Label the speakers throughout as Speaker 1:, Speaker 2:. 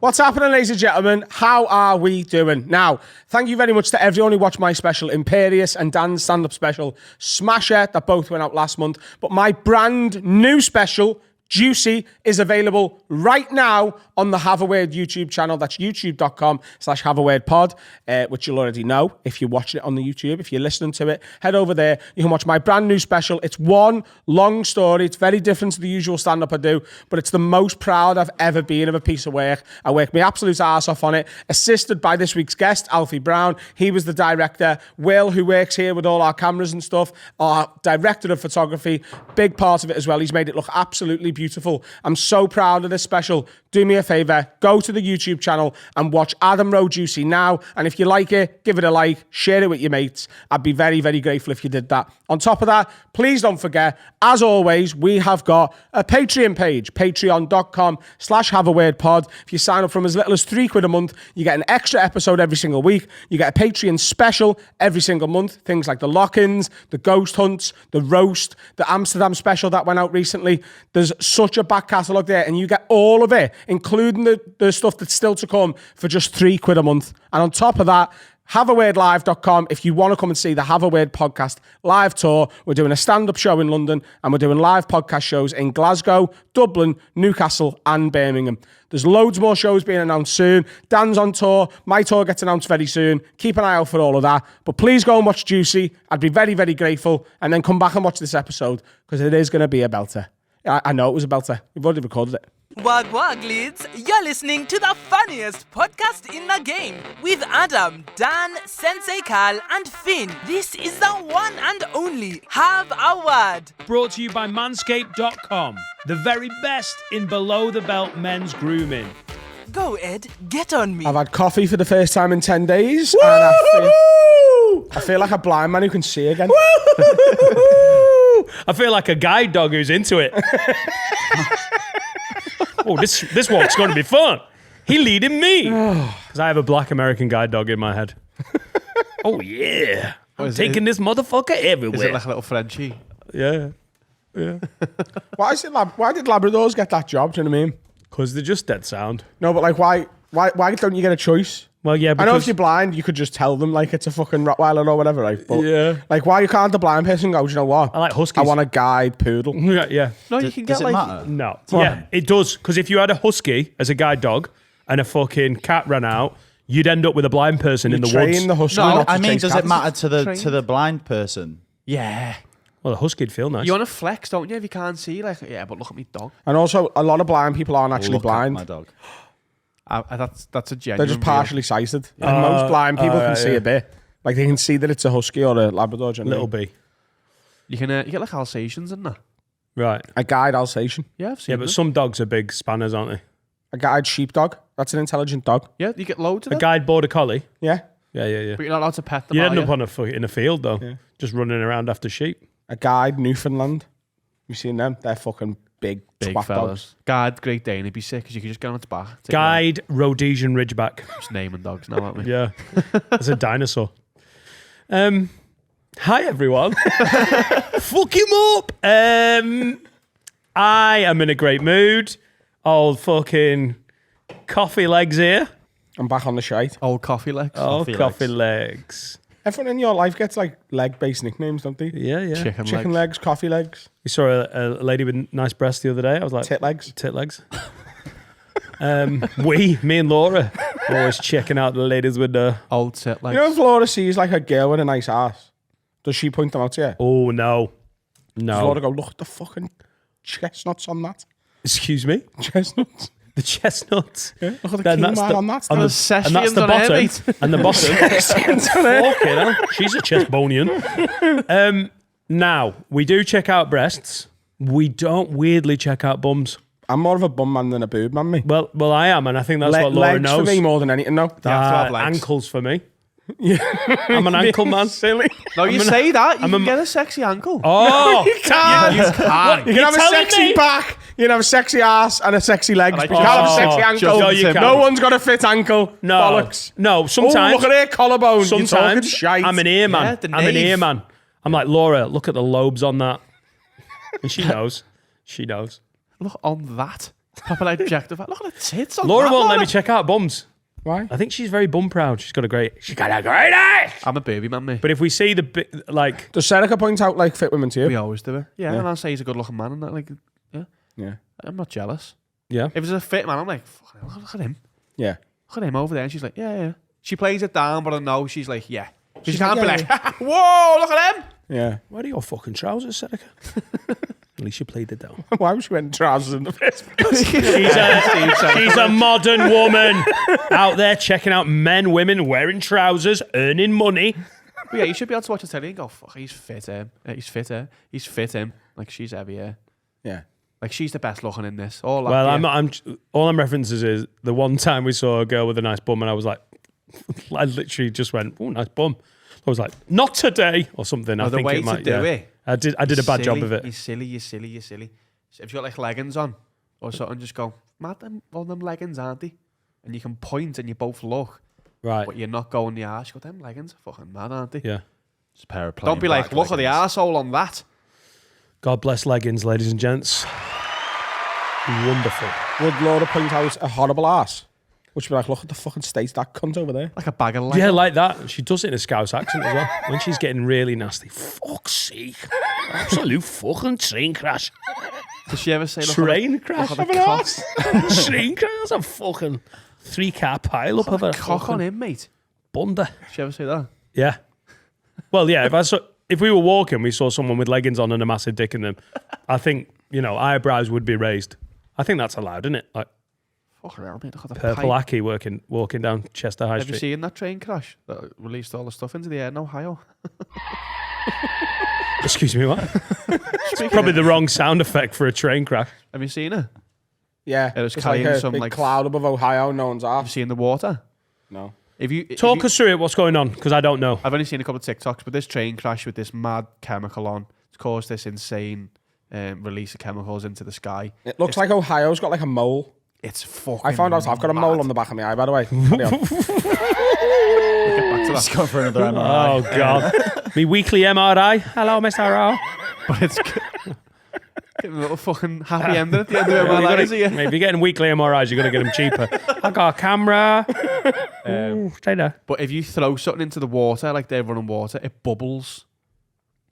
Speaker 1: What's happening, ladies and gentlemen? How are we doing? Now, thank you very much to everyone who watched my special, Imperious, and Dan's stand-up special, Smasher, that both went out last month. But my brand new special, Juicy, is available right now on the Have a Word YouTube channel. That's youtube.com/haveawordpod, which you'll already know if you're watching it on the YouTube. If you're listening to it, head over there. You can watch my brand new special. It's one long story. It's very different to the usual stand-up I do, but it's the most proud I've ever been of a piece of work. I worked my absolute arse off on it, assisted by this week's guest, Alfie Brown. He was the director. Will, who works here with all our cameras and stuff, our director of photography, big part of it as well. He's made it look absolutely beautiful. I'm so proud of this special. Do me a favor, go to the YouTube channel and watch Adam Rowe Juicy now. And if you like it, give it a like, share it with your mates. I'd be very, very grateful if you did that. On top of that, please don't forget, as always, we have got a Patreon page, patreon.com/haveawordpod. If you sign up from as little as £3 a month, you get an extra episode every single week. You get a Patreon special every single month. Things like the lock-ins, the ghost hunts, the roast, the Amsterdam special that went out recently. There's such a back catalogue there, and you get all of it, including the stuff that's still to come, for just £3 a month. And on top of that, haveawordlive.com if you want to come and see the Have a Word podcast live tour. We're doing a stand-up show in London, and we're doing live podcast shows in Glasgow, Dublin, Newcastle, and Birmingham. There's loads more shows being announced soon. Dan's on tour. My tour gets announced very soon. Keep an eye out for all of that. But please go and watch Juicy. I'd be very, very grateful. And then come back and watch this episode, because it is going to be a belter. I know it was a belter. We've already recorded it.
Speaker 2: Wag wag leads, you're listening to the funniest podcast in the game with Adam, Dan, Sensei Carl, and Finn. This is the one and only Have a Word.
Speaker 3: Brought to you by Manscaped.com, the very best in below-the-belt men's grooming.
Speaker 2: Go Ed, get on me.
Speaker 1: I've had coffee for the first time in 10 days.
Speaker 3: Woo!
Speaker 1: And I feel like a blind man who can see again.
Speaker 3: I feel like a guide dog who's into it. Oh, this walk's going to be fun. He leading me. Because I have a black American guide dog in my head. Oh, yeah. I'm taking this motherfucker everywhere.
Speaker 4: Is it like a little Frenchie?
Speaker 3: Yeah.
Speaker 1: Why did Labradors get that job? Do you know what I mean?
Speaker 3: Because they're just dead sound.
Speaker 1: No, but like, why don't you get a choice?
Speaker 3: Well, yeah, because
Speaker 1: I know if you're blind, you could just tell them like it's a fucking Rottweiler or whatever, right? But
Speaker 3: yeah.
Speaker 1: Like, why can't the blind person go, do you know what?
Speaker 3: I like huskies.
Speaker 1: I want a guide poodle.
Speaker 3: Yeah.
Speaker 4: No, you can get
Speaker 5: Does it
Speaker 4: like...
Speaker 5: matter?
Speaker 3: No. Yeah, it does. Because if you had a husky as a guide dog and a fucking cat ran out, you'd end up with a blind person in the
Speaker 1: Train
Speaker 3: woods.
Speaker 1: the husky
Speaker 5: No,
Speaker 1: not to
Speaker 5: I mean,
Speaker 1: chase
Speaker 5: does
Speaker 1: cats.
Speaker 5: it matter to the blind person?
Speaker 4: Yeah.
Speaker 3: Well, the husky'd feel nice.
Speaker 4: You want to flex, don't you, if you can't see? Like, yeah, but look at me dog.
Speaker 1: And also, a lot of blind people aren't actually
Speaker 5: Look at
Speaker 1: blind.
Speaker 5: my dog.
Speaker 4: That's a genuine...
Speaker 1: They're just partially sighted. And most blind people can see a bit. Like, they can see that it's a husky or a Labrador. Do you know what I
Speaker 3: Little
Speaker 1: mean?
Speaker 3: bee.
Speaker 4: You get like Alsatians in that.
Speaker 3: Right.
Speaker 1: A guide Alsatian.
Speaker 4: Yeah, I've seen
Speaker 3: Yeah, but
Speaker 4: them.
Speaker 3: some dogs are big spanners, aren't they?
Speaker 1: A guide sheepdog. That's an intelligent dog.
Speaker 4: Yeah, you get loads of
Speaker 3: A
Speaker 4: them.
Speaker 3: guide border collie.
Speaker 1: Yeah.
Speaker 3: Yeah.
Speaker 4: But you're not allowed to pet them,
Speaker 3: You
Speaker 4: are
Speaker 3: end
Speaker 4: you?
Speaker 3: up on in a field though, just running around after sheep.
Speaker 1: A guide Newfoundland. You seen them? They're fucking big twat
Speaker 4: fellas.
Speaker 1: dogs.
Speaker 4: Guard Great Dane, he'd be sick because you could just go on its back. take
Speaker 3: Guide Rhodesian Ridgeback.
Speaker 4: them. Just naming dogs now, aren't we?
Speaker 3: Yeah, it's a dinosaur. Hi everyone. Fuck him up. I am in a great mood. Old fucking coffee legs here.
Speaker 1: I'm back on the shite.
Speaker 4: Old coffee legs.
Speaker 3: Oh, coffee legs.
Speaker 1: Everyone in your life gets like leg-based nicknames, don't they?
Speaker 3: Yeah.
Speaker 4: Chicken
Speaker 1: Legs, coffee legs,
Speaker 3: We saw a lady with nice breasts the other day. I was like,
Speaker 1: tit legs.
Speaker 3: Tit legs. Me and Laura, always checking out the ladies with the.
Speaker 4: Old set legs.
Speaker 1: You know if Laura sees like a girl with a nice ass, does she point them out to you?
Speaker 3: Oh no.
Speaker 1: Does Laura go, look at the fucking chestnuts on that?
Speaker 3: Excuse me.
Speaker 1: Chestnuts?
Speaker 3: The chestnuts.
Speaker 1: Yeah, look at the
Speaker 3: Then
Speaker 1: quinoa
Speaker 3: that's the-
Speaker 1: on that.
Speaker 3: on the-
Speaker 4: Sessions
Speaker 3: and that's the
Speaker 4: on air,
Speaker 3: bottom.
Speaker 4: mate.
Speaker 3: And the bottom. Fucking hell. She's a chest bonian. Now, we do check out breasts. We don't weirdly check out bums.
Speaker 1: I'm more of a bum man than a boob man, me.
Speaker 3: Well, I am, and I think that's what Laura
Speaker 1: legs
Speaker 3: knows.
Speaker 1: for me more than anything, no.
Speaker 4: You have to have legs.
Speaker 3: Ankles for me. I'm an ankle man.
Speaker 1: Silly.
Speaker 4: No, you say that. You can get a sexy ankle.
Speaker 3: Oh,
Speaker 1: You can't.
Speaker 4: You can.
Speaker 1: You can have a
Speaker 3: telling
Speaker 1: sexy
Speaker 3: me?
Speaker 1: back, you can have a sexy ass and a sexy legs, but you can't have a sexy ankle.
Speaker 3: no, you can't.
Speaker 1: No one's got a fit ankle.
Speaker 3: no,
Speaker 1: Bollocks.
Speaker 3: no. Sometimes,
Speaker 1: Oh, look at her collarbone. You're talking
Speaker 3: sometimes
Speaker 1: shite.
Speaker 3: I'm an ear man.
Speaker 4: Yeah, the
Speaker 3: I'm an
Speaker 4: knave.
Speaker 3: ear man. I'm like, Laura, look at the lobes on that, and she knows. She knows.
Speaker 4: Look on that. Proper like objective. Look at the tits on
Speaker 3: Laura
Speaker 4: that,
Speaker 3: won't let me check out bums.
Speaker 1: Why?
Speaker 3: I think she's very bum proud. She's got a great ass.
Speaker 4: I'm a baby man, mate.
Speaker 3: But if we see like,
Speaker 1: Does Serica point out like fit women to you?
Speaker 4: We always do it. Yeah, and I'll say he's a good looking man and that. Like,
Speaker 1: Yeah.
Speaker 4: I'm not jealous.
Speaker 3: yeah,
Speaker 4: If it's a fit man, I'm like, fucking hell, look at him.
Speaker 1: Yeah.
Speaker 4: Look at him over there. And she's like, yeah. She plays it down, but I know she's like, yeah. She
Speaker 1: She's
Speaker 4: can't
Speaker 1: like,
Speaker 4: be like, whoa, look at him.
Speaker 1: Yeah.
Speaker 3: where are your fucking trousers, Serica? At least you played it down.
Speaker 1: Why was she wearing trousers in the first place?
Speaker 3: She's a modern woman out there checking out men, women wearing trousers, earning money.
Speaker 4: But yeah, you should be able to watch a telly and go, fuck, he's fit him. He's fit her. He's fit him. Like, she's heavier.
Speaker 1: Yeah.
Speaker 4: Like, she's the best looking in this. All that,
Speaker 3: Well,
Speaker 4: yeah.
Speaker 3: all I'm references is the one time we saw a girl with a nice bum, and I was like, I literally just went, "Oh, nice bum." I was like, "Not today," or something. I
Speaker 4: the
Speaker 3: think
Speaker 4: way
Speaker 3: it might.
Speaker 4: to do it.
Speaker 3: I did a bad job of it.
Speaker 4: You're silly. So if you got like leggings on or something, just go, mad, all them leggings, aren't they? And you can point and you both look,
Speaker 3: Right.
Speaker 4: but you're not going the arse. You go, them leggings are fucking mad, aren't they?
Speaker 3: Yeah.
Speaker 5: Just a pair of plain
Speaker 4: Don't be like,
Speaker 5: black
Speaker 4: look at the
Speaker 5: leggings.
Speaker 4: arsehole on that.
Speaker 3: God bless leggings, ladies and gents. Wonderful.
Speaker 1: Would Laura point out a horrible ass? Would she be like, look at the fucking state that cunt over there?
Speaker 4: Like a bag of leggings.
Speaker 3: Yeah, like that. She does it in a Scouse accent as well. When she's getting really nasty. Fuck's sake. Absolute fucking train crash.
Speaker 4: Does she ever say,
Speaker 3: Train crash
Speaker 4: look
Speaker 3: of
Speaker 4: at
Speaker 3: an
Speaker 4: the
Speaker 3: ass. Train crash. That's a fucking 3-car pile up of a
Speaker 4: cock on him, mate?
Speaker 3: bunda.
Speaker 4: Does she ever say that?
Speaker 3: Yeah. Well, yeah, if we were walking, we saw someone with leggings on and a massive dick in them, I think, eyebrows would be raised. I think that's allowed, isn't it? Like
Speaker 4: Fucking hell, mate. Look at the
Speaker 3: Purple
Speaker 4: pipe.
Speaker 3: Aki walking down Chester High
Speaker 4: Have you
Speaker 3: Street.
Speaker 4: seen that train crash that released all the stuff into the air in Ohio?
Speaker 3: Excuse me, what? Probably the wrong sound effect for a train crash.
Speaker 4: Have you seen it?
Speaker 1: Yeah.
Speaker 4: It was
Speaker 1: it's like
Speaker 4: carrying
Speaker 1: a
Speaker 4: some,
Speaker 1: big
Speaker 4: like-
Speaker 1: cloud above Ohio, no one's
Speaker 4: Have you
Speaker 1: off.
Speaker 4: seen the water?
Speaker 1: No.
Speaker 3: Talk us through it. What's going on? Because I don't know.
Speaker 4: I've only seen a couple of TikToks, but this train crash with this mad chemical on, it's caused this insane release of chemicals into the sky.
Speaker 1: It looks like Ohio's got like a mole.
Speaker 4: It's fucking
Speaker 1: I found out I've got a mole on the back of my eye, by the way. Carry on.
Speaker 4: Get back to
Speaker 5: Let's
Speaker 4: that.
Speaker 5: go for another MRI.
Speaker 3: Oh, God. Me weekly MRI. Hello, Mr. Rowe.
Speaker 4: But it's getting a little fucking happy ending at the end of it. Man, is it?
Speaker 3: If you're getting weekly MRIs, you're going to get them cheaper. I got a camera. Stay there.
Speaker 4: But if you throw something into the water, like they're running water, it bubbles.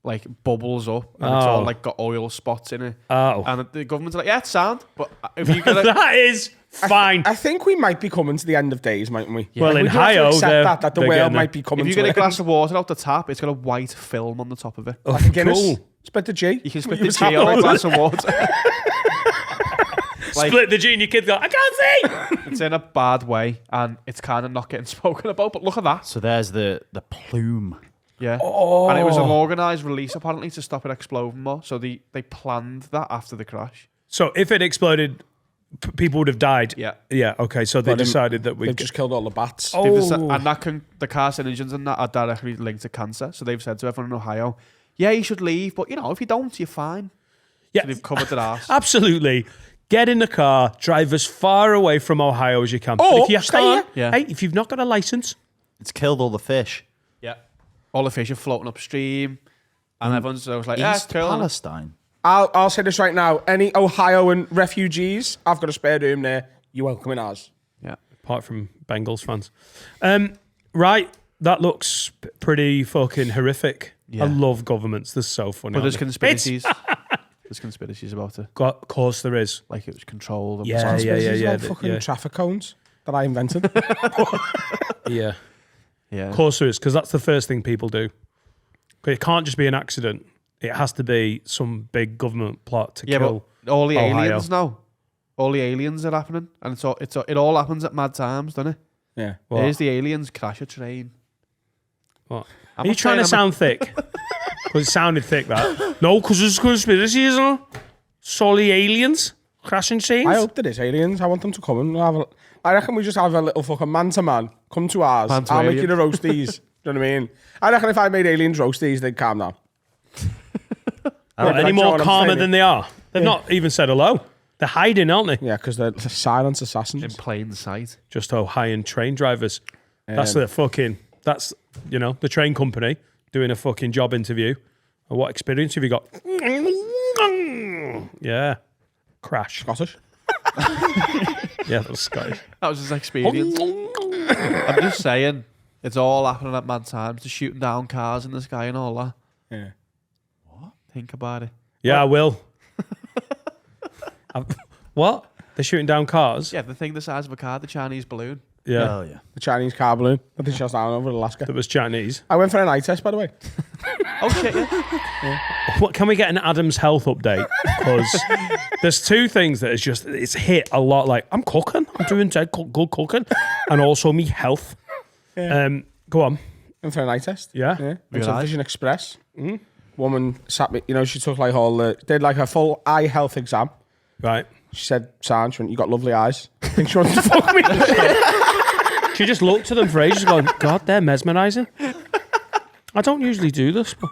Speaker 4: Like, bubbles up. And it's all, like, got oil spots in it.
Speaker 3: Oh.
Speaker 4: And the government's like, yeah, it's sound. But if you get
Speaker 3: That is fine.
Speaker 1: I think we might be coming to the end of days, mightn't we?
Speaker 3: Well,
Speaker 1: Like,
Speaker 3: in
Speaker 1: we do have to
Speaker 3: Ohio,
Speaker 1: accept that the
Speaker 3: they're
Speaker 1: world
Speaker 3: getting
Speaker 1: might
Speaker 3: there.
Speaker 1: be coming
Speaker 4: if you
Speaker 1: to
Speaker 4: get a
Speaker 1: an
Speaker 4: glass
Speaker 1: end.
Speaker 4: of water out the tap, it's got a white film on the top of it.
Speaker 3: Oh,
Speaker 1: Like a Guinness.
Speaker 3: cool.
Speaker 1: Split the G.
Speaker 4: You can split
Speaker 1: You
Speaker 4: the
Speaker 1: was
Speaker 4: G on a
Speaker 1: happy.
Speaker 4: glass of water. Like-
Speaker 3: Split the G and your kid go, I can't see.
Speaker 4: It's in a bad way, and it's kind of not getting spoken about. But look at that.
Speaker 5: So there's the plume.
Speaker 4: Yeah. And it was an organised release, apparently, to stop it exploding more. So they planned that after the crash.
Speaker 3: So if it exploded, people would have died.
Speaker 4: Yeah.
Speaker 3: Yeah, okay. So they
Speaker 1: But,
Speaker 3: decided that
Speaker 1: They've
Speaker 3: we'd
Speaker 1: just killed all the bats.
Speaker 3: Oh.
Speaker 4: They've deci- and that the carcinogens and that are directly linked to cancer. So they've said to everyone in Ohio, yeah, you should leave. But, if you don't, you're fine.
Speaker 3: Yeah,
Speaker 4: So they've covered their ass.
Speaker 3: absolutely. Get in the car, drive as far away from Ohio as you can.
Speaker 1: Or
Speaker 3: But if you
Speaker 1: stay
Speaker 3: can't,
Speaker 4: here. Yeah.
Speaker 3: hey, if you've not got a license,
Speaker 5: It's killed all the fish.
Speaker 4: Yeah. All the fish are floating upstream. And everyone's always like, yeah, it's
Speaker 5: East
Speaker 4: cool.
Speaker 5: Palestine.
Speaker 1: I'll say this right now. Any Ohioan refugees, I've got a spare room there. You're welcome in ours.
Speaker 4: Yeah.
Speaker 3: apart from Bengals fans, right? That looks pretty fucking horrific.
Speaker 4: Yeah.
Speaker 3: I love governments. They're so funny.
Speaker 4: But there's
Speaker 3: aren't they?
Speaker 4: conspiracies. There's conspiracies about it.
Speaker 3: Of course there is.
Speaker 4: Like it was controlled. and
Speaker 3: Yeah,
Speaker 4: was-
Speaker 3: yeah,
Speaker 1: These
Speaker 3: yeah.
Speaker 1: like fucking
Speaker 3: yeah.
Speaker 1: traffic cones that I invented.
Speaker 3: Yeah.
Speaker 4: Yeah.
Speaker 3: Of course there is, because that's the first thing people do. But it can't just be an accident. It has to be some big government plot to
Speaker 4: Yeah,
Speaker 3: kill.
Speaker 4: but all the
Speaker 3: Ohio.
Speaker 4: aliens now. All the aliens are happening. And it all happens at mad times, doesn't it?
Speaker 1: yeah.
Speaker 3: What?
Speaker 4: There's the aliens crash a train.
Speaker 3: What?
Speaker 4: I'm
Speaker 3: Are you
Speaker 4: not
Speaker 3: trying to
Speaker 4: saying I'm
Speaker 3: sound thick? Because it sounded thick, that. No, because there's conspiracies, isn't there? Solly aliens crashing trains.
Speaker 1: I hope there is aliens. I want them to come and have a... I reckon we just have a little fucking man-to-man. Come to ours.
Speaker 4: Man to
Speaker 1: I'll make
Speaker 4: alien.
Speaker 1: you the roasties. Do you know what I mean? I reckon if I made aliens roasties, they'd calm down.
Speaker 3: Are
Speaker 1: Like
Speaker 3: any more
Speaker 1: John, I'm
Speaker 3: calmer
Speaker 1: saying
Speaker 3: than
Speaker 1: it.
Speaker 3: they are? They've not even said hello. They're hiding, aren't they?
Speaker 1: Yeah, because they're silent
Speaker 4: in
Speaker 1: assassins.
Speaker 4: plain sight.
Speaker 3: Just Ohio train drivers. That's the fucking... That's, the train company doing a fucking job interview. And what experience have you got? Yeah. Crash.
Speaker 1: Scottish.
Speaker 3: Yeah, that was Scottish.
Speaker 4: That was his experience. I'm just saying, it's all happening at mad times. They're shooting down cars in the sky and all that.
Speaker 1: Yeah.
Speaker 4: Think about it.
Speaker 3: Yeah, I will. What? They're shooting down cars?
Speaker 4: Yeah, the thing the size of a car, the Chinese balloon.
Speaker 3: Yeah.
Speaker 5: Oh, yeah.
Speaker 1: The Chinese car balloon. I think shot down over Alaska.
Speaker 3: That was Chinese.
Speaker 1: I went for an eye test, by the way.
Speaker 4: Oh shit! Yeah.
Speaker 3: What, can we get an Adam's health update? Because there's two things that it's hit a lot. Like, I'm cooking. I'm doing good cooking. And also me health. Go on.
Speaker 1: Went for an eye test.
Speaker 3: Yeah?
Speaker 1: Went
Speaker 4: Real
Speaker 1: to
Speaker 4: eye?
Speaker 1: Vision Express. Woman sat me, she took like did like a full eye health exam.
Speaker 3: Right.
Speaker 1: She said, "Sam, she went, you got lovely eyes." I think she wanted to fuck me.
Speaker 3: She just looked at them for ages going, God, they're mesmerising. I don't usually do this, but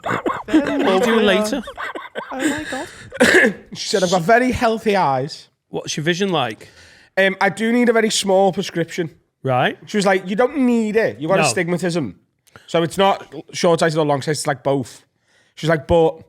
Speaker 3: I'll do it later.
Speaker 4: Oh my god.
Speaker 1: She said, "I've got very healthy eyes.
Speaker 3: What's your vision like?
Speaker 1: I do need a very small prescription."
Speaker 3: Right.
Speaker 1: She was like, "You don't need it. You got
Speaker 3: No.
Speaker 1: astigmatism. So it's not short-sighted or long-sighted, it's like both." She's like, "But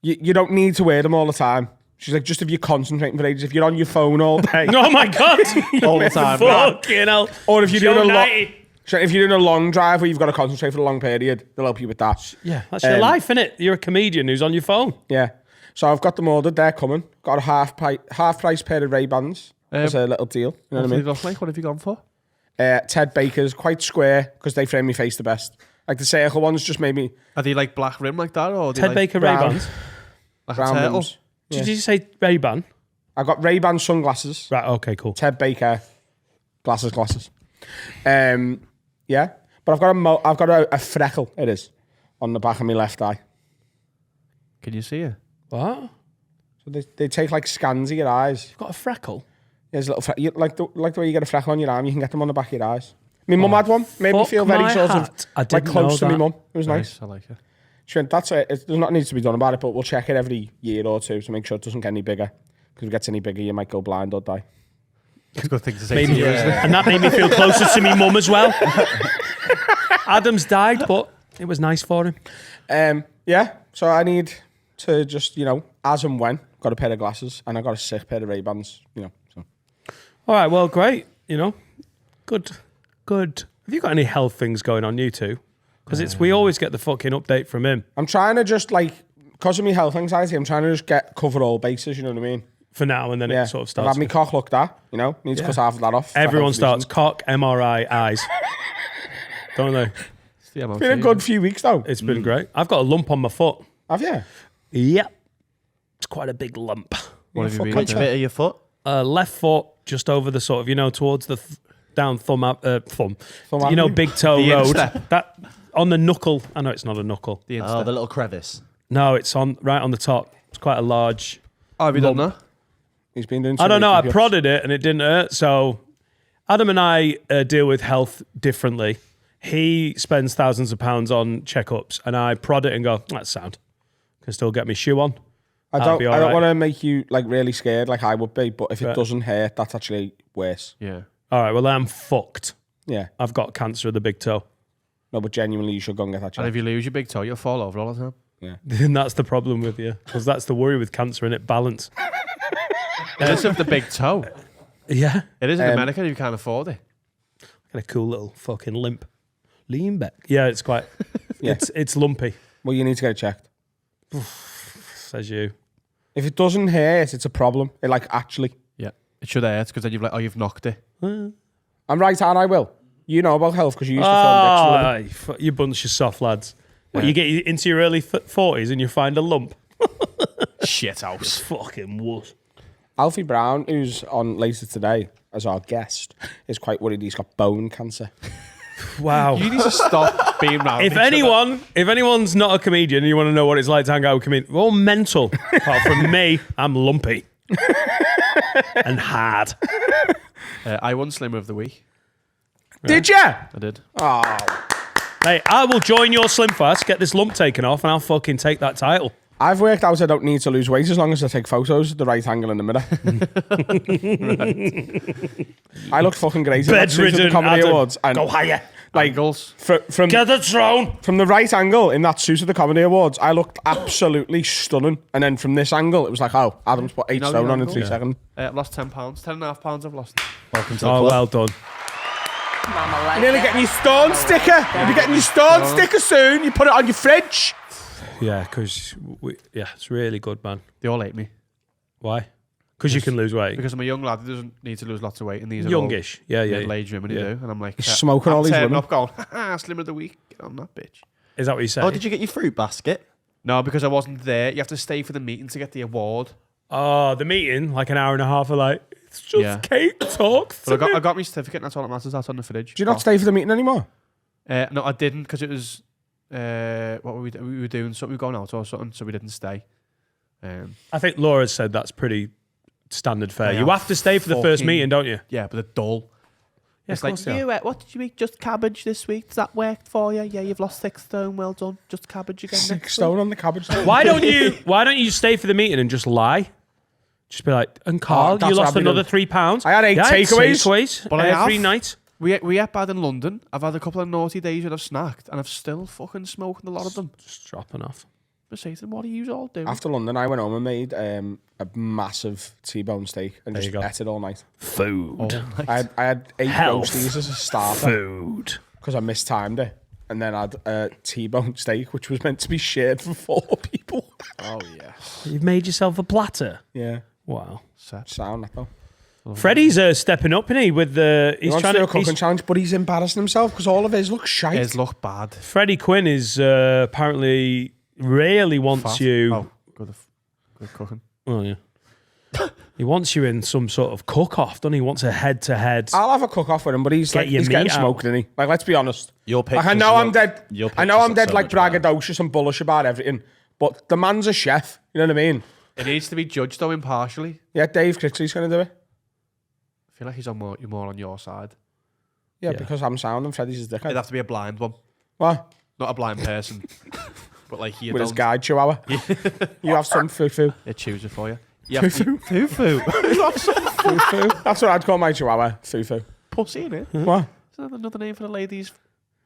Speaker 1: you don't need to wear them all the time." She's like, "Just if you're concentrating for ages, if you're on your phone all day."
Speaker 3: Oh my God.
Speaker 4: All the time.
Speaker 3: Fucking hell.
Speaker 1: Or if you're
Speaker 3: Show
Speaker 1: doing a
Speaker 3: 90.
Speaker 1: if you're doing a long drive where you've got to concentrate for a long period, they'll help you with that.
Speaker 3: Yeah, that's your life, innit? You're a comedian who's on your phone.
Speaker 1: Yeah. So I've got them ordered. They're coming. Got a half price pair of Ray-Bans. It's a little deal. You know what I mean?
Speaker 4: What have you gone for?
Speaker 1: Ted Baker's, quite square because they frame my face the best. Like the circle ones just made me
Speaker 4: Are they like black rim like that, or are they
Speaker 3: Ted
Speaker 4: like,
Speaker 3: Baker
Speaker 1: brown.
Speaker 3: Ray-Bans.
Speaker 4: like a
Speaker 1: brown
Speaker 4: turtle?
Speaker 1: rims.
Speaker 3: Did you say Ray-Ban?
Speaker 1: I got Ray-Ban sunglasses.
Speaker 3: Right, okay, cool.
Speaker 1: Ted Baker glasses. Yeah. But I've got a freckle, it is, on the back of my left eye.
Speaker 4: Can you see it?
Speaker 3: What?
Speaker 1: So they take like scans of your eyes.
Speaker 3: You've got a freckle?
Speaker 1: There's a little like the way you get a freckle on your arm, you can get them on the back of your eyes. My mum had one. Made me
Speaker 3: fuck
Speaker 1: feel very
Speaker 3: my
Speaker 1: sort
Speaker 3: hat. I
Speaker 1: of like
Speaker 3: didn't
Speaker 1: close to
Speaker 3: know
Speaker 1: my
Speaker 3: that.
Speaker 1: mum. It was nice.
Speaker 4: I like it.
Speaker 1: She went, "That's it. There's nothing needs to be done about it, but we'll check it every year or two to make sure it doesn't get any bigger. Because if it gets any bigger, you might go blind or die."
Speaker 4: It's a good thing to say
Speaker 3: Made
Speaker 4: to
Speaker 3: me-
Speaker 4: you, isn't it?
Speaker 3: And that made me feel closer to me mum as well. Adam's died, but it was nice for him.
Speaker 1: Yeah. So I need to just, as and when, got a pair of glasses and I got a sick pair of Ray-Bans, So.
Speaker 3: All right, well, great. Good. Have you got any health things going on, you two? Because we always get the fucking update from him.
Speaker 1: I'm trying to just because of my health anxiety, I'm trying to just cover all bases, you know what I mean?
Speaker 3: For now, and then
Speaker 1: Yeah.
Speaker 3: it sort of
Speaker 1: I've
Speaker 3: starts.
Speaker 1: had my cock looked at, need to cut half of that off. for
Speaker 3: Everyone
Speaker 1: health
Speaker 3: starts
Speaker 1: reasons.
Speaker 3: cock, MRI, eyes. Don't they?
Speaker 4: It's the MOT,
Speaker 1: It's been a good few weeks though.
Speaker 3: It's been great. I've got a lump on my foot.
Speaker 1: Have you?
Speaker 3: Yep. It's quite a big lump.
Speaker 4: What have you been
Speaker 1: Fuck
Speaker 5: Which
Speaker 4: doing?
Speaker 5: bit of your foot?
Speaker 3: Left foot, just over the sort of, towards the down thumb,
Speaker 1: Thumb avenue?
Speaker 3: big toe
Speaker 4: The
Speaker 3: road.
Speaker 4: instep.
Speaker 3: That on the knuckle. I know it's not a knuckle.
Speaker 4: The
Speaker 5: Oh,
Speaker 4: Insta.
Speaker 5: the little crevice.
Speaker 3: No, it's right on the top. It's quite a large.
Speaker 4: Oh, have you done that?
Speaker 1: He's been doing.
Speaker 3: I don't know. I
Speaker 1: prodded.
Speaker 3: prodded it and it didn't hurt. So Adam and I deal with health differently. He spends thousands of pounds on checkups, and I prod it and go, "That's sound. Can still get me shoe on."
Speaker 1: I
Speaker 3: That'll
Speaker 1: don't.
Speaker 3: be
Speaker 1: I
Speaker 3: all
Speaker 1: don't
Speaker 3: right.
Speaker 1: want to make you really scared, like I would be. But if it
Speaker 3: Right.
Speaker 1: doesn't hurt, that's actually worse.
Speaker 4: Yeah.
Speaker 3: All right. Well, I'm fucked.
Speaker 1: Yeah.
Speaker 3: I've got cancer of the big toe.
Speaker 1: No, but genuinely, you should go and get that
Speaker 4: And
Speaker 1: checked.
Speaker 4: if you lose your big toe, you'll fall over all the time.
Speaker 3: And that's the problem with you, because that's the worry with cancer, innit? Balance.
Speaker 4: It is of the big toe.
Speaker 3: Yeah.
Speaker 4: It is in America if you can't afford it.
Speaker 3: Got a cool little fucking limp. Lean back. Yeah, it's quite.
Speaker 1: Yeah.
Speaker 3: It's lumpy.
Speaker 1: Well, you need to get it checked.
Speaker 3: Says you.
Speaker 1: If it doesn't hurt, it's a problem. It actually.
Speaker 4: Yeah. It should hurt because then you've knocked it.
Speaker 1: I'm right, and I will. You know about health because you used to film Dexter.
Speaker 3: Oh, you bunch of soft lads. What, you get into your early 40s and you find a lump?
Speaker 4: Shit house.
Speaker 3: Fucking wuss.
Speaker 1: Alfie Brown, who's on later today as our guest, is quite worried he's got bone cancer.
Speaker 3: Wow.
Speaker 4: You need to stop being round.
Speaker 3: If anyone's not a comedian and you want to know what it's like to hang out with comedians, we're all mental. Apart from me, I'm lumpy. And hard.
Speaker 4: I won Slimmer of the Week.
Speaker 1: Did you?
Speaker 4: I did.
Speaker 1: Oh,
Speaker 3: Hey, I will join your Slim Fast, get this lump taken off, and I'll fucking take that title.
Speaker 1: I've worked out I don't need to lose weight as long as I take photos at the right angle in the mirror. I looked fucking great at that suit at the
Speaker 3: Bedridden
Speaker 1: Comedy
Speaker 3: Adam.
Speaker 1: Awards. And
Speaker 3: Go higher.
Speaker 1: like
Speaker 4: Angles.
Speaker 1: from
Speaker 3: Get the throne.
Speaker 1: from the right angle in that suit at the Comedy Awards, I looked absolutely stunning. And then from this angle, it was like, oh, Adam's put 8
Speaker 4: know
Speaker 1: stone
Speaker 4: your
Speaker 1: on in
Speaker 4: angle?
Speaker 1: 3
Speaker 4: Yeah.
Speaker 1: seconds.
Speaker 4: I've lost 10 pounds. 10.5 pounds I've lost.
Speaker 5: Welcome to the
Speaker 3: Oh,
Speaker 5: club.
Speaker 3: well done.
Speaker 1: You're nearly getting your stone sticker. You'll be getting your stone sticker soon. You put it on your fridge.
Speaker 3: Yeah, because it's really good, man.
Speaker 4: They all hate me.
Speaker 3: Why? Because you can lose weight.
Speaker 4: Because I'm a young lad who doesn't need to lose lots of weight. And these are
Speaker 3: Youngish. Yeah,
Speaker 4: all
Speaker 3: yeah.
Speaker 4: middle-aged women who
Speaker 3: Yeah.
Speaker 4: do. And I'm like...
Speaker 1: You're smoking all these
Speaker 4: turning
Speaker 1: women.
Speaker 4: up going, ha slim of the week. Get on that bitch.
Speaker 3: Is that what you say?
Speaker 5: Oh, did you get your fruit basket?
Speaker 4: No, because I wasn't there. You have to stay for the meeting to get the award.
Speaker 3: Oh, the meeting, like an hour and a half of like, it's just
Speaker 4: Yeah.
Speaker 3: cake talk.
Speaker 4: But I got my certificate and that's all that matters. That's on the fridge.
Speaker 1: Do you not stay for the meeting anymore?
Speaker 4: No, I didn't because it was... what were we were doing something, we were going out or something, so we didn't stay.
Speaker 3: I think Laura said that's pretty standard fare.
Speaker 4: They
Speaker 3: You
Speaker 4: are
Speaker 3: have to stay for the first
Speaker 4: fucking-
Speaker 3: meeting, don't you?
Speaker 4: Yeah, but they're dull.
Speaker 3: Yeah,
Speaker 4: It's
Speaker 3: of course
Speaker 4: like,
Speaker 3: they are.
Speaker 4: what did you eat? Just cabbage this week? Does that work for you? Yeah, you've lost 6 stone. Well done. Just cabbage again
Speaker 1: 6
Speaker 4: next
Speaker 1: stone on the cabbage.
Speaker 3: Why don't you stay for the meeting and just lie? Just be like, and Carl,
Speaker 1: that's
Speaker 3: you
Speaker 1: what
Speaker 3: lost
Speaker 1: I've been
Speaker 3: another
Speaker 1: doing.
Speaker 3: £3.
Speaker 1: I had 8 takeaways.
Speaker 4: But I have.
Speaker 3: 3 nights.
Speaker 4: We ate bad in London. I've had a couple of naughty days where I've snacked and I've still fucking smoking a lot of them.
Speaker 3: Just dropping off.
Speaker 4: I say to them, what are you all doing?
Speaker 1: After London, I went home and made a massive T-bone steak and
Speaker 3: There
Speaker 1: just
Speaker 3: you go.
Speaker 1: ate it all night.
Speaker 3: Food.
Speaker 1: I had 8
Speaker 3: Health.
Speaker 1: roasties as a starter
Speaker 3: Food.
Speaker 1: because I mistimed it. And then I had a T-bone steak, which was meant to be shared for 4 people.
Speaker 4: Oh, yeah.
Speaker 3: You've made yourself a platter.
Speaker 1: Yeah.
Speaker 3: Wow.
Speaker 1: Sound that though.
Speaker 3: Freddie's stepping up, isn't he? With the
Speaker 1: He wants to do a cooking challenge, but he's embarrassing himself because all of his look shite.
Speaker 4: His look bad.
Speaker 3: Freddie Quinn is apparently really wants
Speaker 4: Fat.
Speaker 3: you.
Speaker 4: Oh, good cooking.
Speaker 3: Oh yeah. He wants you in some sort of cook-off, doesn't he? He wants a head-to-head.
Speaker 1: I'll have a cook-off with him, but he's
Speaker 3: Get
Speaker 1: like
Speaker 3: your
Speaker 1: he's getting
Speaker 3: meat out.
Speaker 1: smoked, isn't he? Like, let's be honest.
Speaker 5: Your
Speaker 1: Like, I
Speaker 5: pictures
Speaker 1: know I'm
Speaker 5: look-
Speaker 1: dead.
Speaker 5: your
Speaker 1: I know
Speaker 5: pictures
Speaker 1: I'm
Speaker 5: look
Speaker 1: dead
Speaker 5: so
Speaker 1: like
Speaker 5: much better.
Speaker 1: braggadocious and bullish about everything, but the man's a chef. You know what I mean?
Speaker 4: It needs to be judged, though, impartially.
Speaker 1: Yeah, Dave Critchley's going to do it.
Speaker 4: I feel like he's more on your side.
Speaker 1: Yeah,
Speaker 3: Yeah.
Speaker 1: because I'm sound and Freddie's his
Speaker 4: It'd
Speaker 1: dickhead.
Speaker 4: have to be a blind one.
Speaker 1: What?
Speaker 4: Not a blind person. But like you
Speaker 1: With his
Speaker 4: don't.
Speaker 1: guide chihuahua. You have some foo-foo.
Speaker 4: It chooses for you. Foo-foo.
Speaker 1: Foo-foo. That's what I'd call my chihuahua. Foo-foo.
Speaker 4: Pussy, innit?
Speaker 1: What?
Speaker 4: Is that another name for the lady's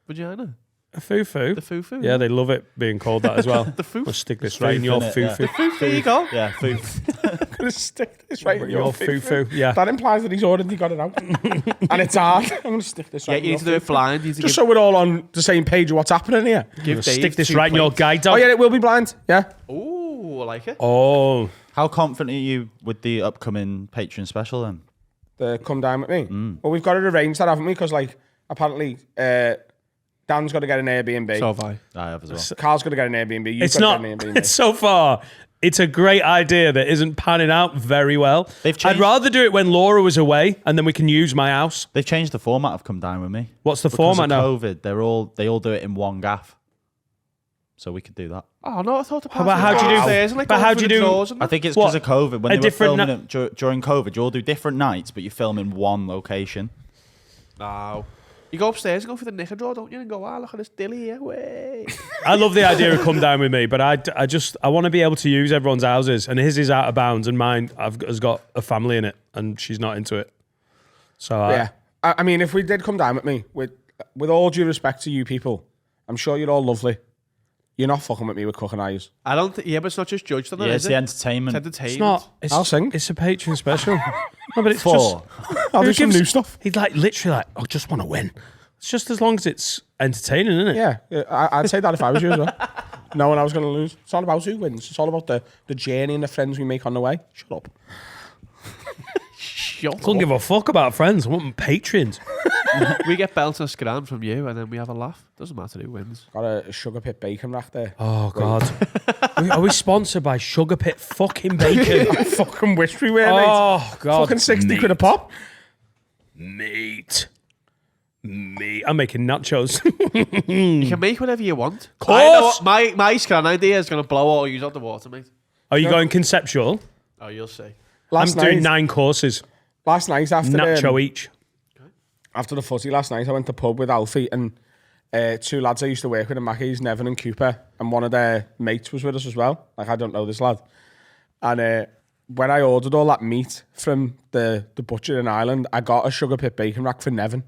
Speaker 4: vagina?
Speaker 3: A foo-foo.
Speaker 4: The foo-foo?
Speaker 3: Yeah, they love it being called that as well.
Speaker 4: The foo.
Speaker 3: Let's stick this right in
Speaker 5: foof,
Speaker 3: your
Speaker 5: innit?
Speaker 3: foo-foo.
Speaker 4: There you go.
Speaker 5: Yeah, food.
Speaker 1: I'm going to stick this right in
Speaker 3: Your
Speaker 1: your
Speaker 3: foo-foo.
Speaker 1: foo-foo.
Speaker 3: Yeah.
Speaker 1: That implies that he's already got it out. And it's hard. I'm going to stick this
Speaker 4: Yeah,
Speaker 1: right in
Speaker 4: you
Speaker 1: your
Speaker 4: need to do it
Speaker 1: foo-foo.
Speaker 4: blind. You need to
Speaker 1: Just so we're all on the same page of what's happening here.
Speaker 4: give
Speaker 3: Stick
Speaker 4: Dave
Speaker 3: this
Speaker 4: 2
Speaker 3: right in your
Speaker 4: plates.
Speaker 3: guide dog.
Speaker 1: Oh, yeah, it will be blind. Yeah.
Speaker 4: Ooh, I like it.
Speaker 3: Oh.
Speaker 5: How confident are you with the upcoming Patreon special then?
Speaker 1: The come down with me. Well, we've got it arranged that, haven't we? Because, like, apparently, Dan's got to get an Airbnb.
Speaker 4: So have I.
Speaker 5: I have as well.
Speaker 1: Carl's got to get an Airbnb. You've
Speaker 3: It's
Speaker 1: got
Speaker 3: not.
Speaker 1: to get an Airbnb.
Speaker 3: It's so far. It's a great idea that isn't panning out very well.
Speaker 5: They've
Speaker 3: I'd
Speaker 5: changed-
Speaker 3: rather do it when Laura was away, and then we can use my house.
Speaker 5: They've changed the format of Come Down With Me.
Speaker 3: What's the
Speaker 5: Because
Speaker 3: format
Speaker 5: of
Speaker 3: now?
Speaker 5: COVID, they all do it in one gaff. So we could do that.
Speaker 4: Oh, no, I thought the
Speaker 3: But how do you do- but how do you do-
Speaker 5: I think it's
Speaker 3: What?
Speaker 5: because of COVID. When
Speaker 3: A
Speaker 5: they were
Speaker 3: different
Speaker 5: filming it during COVID, you all do different nights, but you film in one location.
Speaker 4: No. You go upstairs and go for the knicker drawer, don't you? And go, look at this dilly here. Way.
Speaker 3: I love the idea of come down with me, but I want to be able to use everyone's houses, and his is out of bounds, and mine has got a family in it, and she's not into it. So
Speaker 1: Yeah. I mean, if we did come down with me, with all due respect to you people, I'm sure you're all lovely. You're not fucking with me with cooking eyes.
Speaker 4: I don't think, but it's not just judged on that,
Speaker 5: Yeah,
Speaker 4: is
Speaker 5: it's the
Speaker 4: it?
Speaker 5: entertainment.
Speaker 4: It's entertainment.
Speaker 3: it's not. It's,
Speaker 1: I'll sing.
Speaker 3: It's a Patreon special. No, but it's
Speaker 5: For
Speaker 3: just.
Speaker 1: I'll do
Speaker 3: who
Speaker 1: some
Speaker 3: gives-
Speaker 1: new stuff.
Speaker 3: He's like literally like, I just want to win. It's just as long as it's entertaining, isn't it?
Speaker 1: Yeah, I'd say that if I was you as well. Knowing I was going to lose. It's all about who wins. It's all about the journey and the friends we make on the way. Shut up.
Speaker 4: Shut
Speaker 3: Couldn't give a fuck about friends. I want them patrons.
Speaker 4: We get belt and scram from you, and then we have a laugh. Doesn't matter who wins.
Speaker 1: Got a sugar pit bacon rack there.
Speaker 3: Oh God. Are we sponsored by Sugar Pit fucking bacon?
Speaker 1: I fucking wish we were, mate.
Speaker 3: Oh God.
Speaker 1: Fucking 60 quid a pop.
Speaker 3: Meat. I'm making nachos.
Speaker 4: You can make whatever you want.
Speaker 3: Course.
Speaker 4: I know what my scran idea is going to blow all use out the water, mate.
Speaker 3: Are you going conceptual?
Speaker 4: Oh, you'll see.
Speaker 3: I'm doing 9 courses.
Speaker 1: Last night after
Speaker 3: Nacho each.
Speaker 1: after the footy last night, I went to the pub with Alfie and two lads I used to work with in Mackey's, Nevin and Cooper, and one of their mates was with us as well. Like, I don't know this lad. And when I ordered all that meat from the butcher in Ireland, I got a sugar pit bacon rack for Nevin.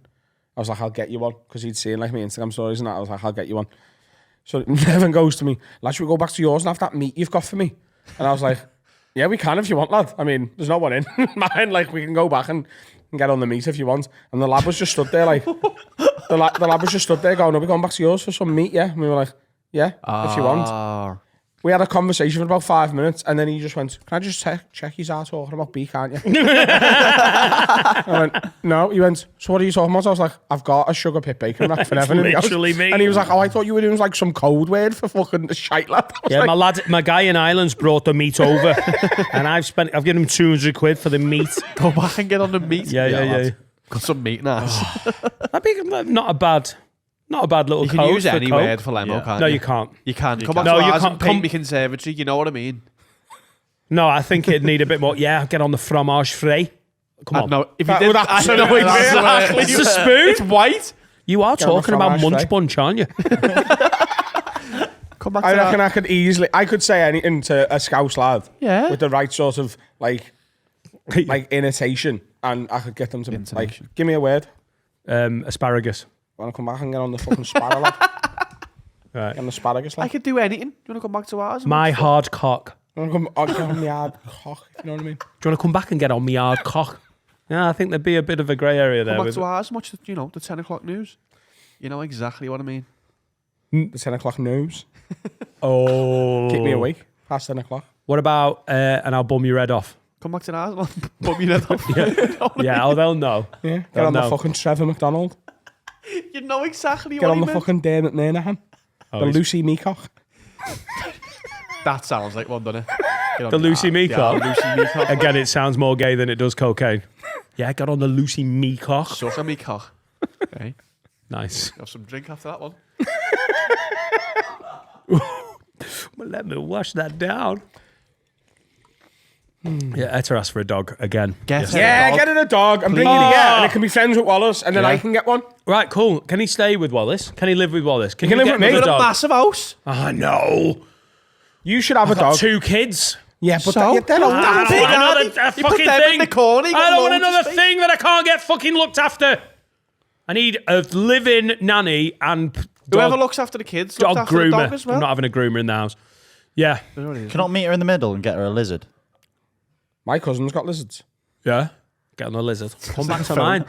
Speaker 1: I was like, I'll get you one, because he'd seen like my Instagram stories and that. I was like, I'll get you one. So Nevin goes to me, lad, should we go back to yours and have that meat you've got for me? And I was like, yeah, we can if you want, lad. I mean, there's no one in mine. Like, we can go back and get on the meat if you want. And the lad was just stood there like, the lad was just stood there going, are we going back to yours for some meat, yeah? And we were like, yeah, if you want. We had a conversation for about 5 minutes, and then he just went, can I just check he's out talking about beef, can't you? I went, no. He went, so what are you talking about? I was like, I've got a sugar pit bacon rack for Nevin.
Speaker 3: Literally me.
Speaker 1: And he was like, oh, I thought you were doing like some code word for fucking shite, lad.
Speaker 3: Yeah,
Speaker 1: like,
Speaker 3: my guy in Ireland's brought the meat over, and I've given him 200 quid for the meat.
Speaker 4: Go back and get on the meat.
Speaker 3: Yeah.
Speaker 4: Got some meat in us.
Speaker 3: That'd be not a bad little
Speaker 4: You
Speaker 3: code.
Speaker 4: can use
Speaker 3: for
Speaker 4: any
Speaker 3: Coke.
Speaker 4: word for lemo, can't
Speaker 3: No,
Speaker 4: you?
Speaker 3: you can't.
Speaker 4: You can. Come
Speaker 3: can't.
Speaker 4: back
Speaker 3: No,
Speaker 4: to
Speaker 3: you
Speaker 4: ours
Speaker 3: can't.
Speaker 4: and paint me conservatory, you know what I mean?
Speaker 3: No, I think it'd need a bit more. Yeah, get on the fromage frais. Come on.
Speaker 4: No, if you
Speaker 1: That
Speaker 4: did,
Speaker 1: would
Speaker 4: I
Speaker 1: actually-
Speaker 4: don't know
Speaker 1: that's
Speaker 3: It's a spoon.
Speaker 4: It's white.
Speaker 3: You are
Speaker 1: Get on the
Speaker 3: talking about
Speaker 1: fromage
Speaker 3: munch
Speaker 1: frais.
Speaker 3: bunch, aren't you?
Speaker 4: Come back
Speaker 1: I
Speaker 4: to
Speaker 1: reckon
Speaker 4: that.
Speaker 1: I could say anything to a Scouse lad
Speaker 4: Yeah.
Speaker 1: with the right sort of like intonation, and I could get them to like,
Speaker 4: Intonation.
Speaker 1: give me a word.
Speaker 3: Asparagus.
Speaker 1: Want to come back and get on the fucking sparrow, lad?
Speaker 3: Right.
Speaker 1: Get on the asparagus,
Speaker 4: I
Speaker 1: lad.
Speaker 4: could do anything. Do you want to come back to ours?
Speaker 3: My hard cock.
Speaker 1: Want to come get on the hard cock, if you know what I mean?
Speaker 3: Do you want to come back and get on me hard cock? Yeah, I think there'd be a bit of a grey area there.
Speaker 4: Come back
Speaker 3: With
Speaker 4: to ours and watch the 10 o'clock news. You know exactly what I mean.
Speaker 1: The 10 o'clock news.
Speaker 3: oh,
Speaker 1: Keep me awake past 10 o'clock.
Speaker 3: What about and I'll bum your head off?
Speaker 4: Come back to ours and I'll bum your head off.
Speaker 3: Yeah, oh, they'll know.
Speaker 1: Yeah. Get
Speaker 3: Don't
Speaker 1: on the
Speaker 3: know.
Speaker 1: fucking Trevor McDonald.
Speaker 4: You know exactly
Speaker 1: Get
Speaker 4: what
Speaker 1: on
Speaker 4: I
Speaker 1: the
Speaker 4: mean.
Speaker 1: fucking Dermot Minahan.
Speaker 3: Oh,
Speaker 1: The
Speaker 3: he's-
Speaker 1: Lucy Meacock.
Speaker 4: That sounds like one, doesn't it? Get on
Speaker 3: The Lucy Meacock?
Speaker 4: Yeah, Lucy Meacock.
Speaker 3: Again, it sounds more gay than it does cocaine. Yeah, get on the Lucy Meacock.
Speaker 4: Suck a meacock. Okay.
Speaker 3: Nice.
Speaker 4: Have some drink after that one.
Speaker 3: Well, let me wash that down. Yeah, Etta asked for a dog again.
Speaker 4: Get it.
Speaker 1: Yeah,
Speaker 4: dog.
Speaker 1: get in a dog and bring it
Speaker 3: Please.
Speaker 1: here, and it can be friends with Wallace, and then
Speaker 4: Yeah.
Speaker 1: I can get one.
Speaker 3: Right, cool. Can he stay with Wallace? Can he live with Wallace? Can
Speaker 1: He can
Speaker 3: you
Speaker 1: live
Speaker 3: get
Speaker 1: with me.
Speaker 3: another
Speaker 4: Got a
Speaker 3: dog?
Speaker 4: massive house.
Speaker 3: Oh, no.
Speaker 1: You should have a
Speaker 3: I've got
Speaker 1: dog.
Speaker 3: 2 kids.
Speaker 1: Yeah, but
Speaker 4: So?
Speaker 1: they're not
Speaker 3: I
Speaker 1: that
Speaker 3: don't
Speaker 1: big.
Speaker 3: want another
Speaker 4: You put
Speaker 3: fucking
Speaker 4: them
Speaker 3: thing.
Speaker 4: in the corner, you got
Speaker 3: I don't want
Speaker 4: loads of
Speaker 3: another
Speaker 4: space.
Speaker 3: thing that I can't get fucking looked after. I need a living nanny and
Speaker 4: Whoever
Speaker 3: dog,
Speaker 4: looks after the kids, looks
Speaker 3: dog
Speaker 4: after the
Speaker 3: groomer.
Speaker 4: dog as well.
Speaker 3: I'm not having a groomer in the house. Yeah.
Speaker 5: Can you not meet her in the middle and get her a lizard?
Speaker 1: My cousin's got lizards.
Speaker 3: Yeah. Get on the lizard. Come back to mine.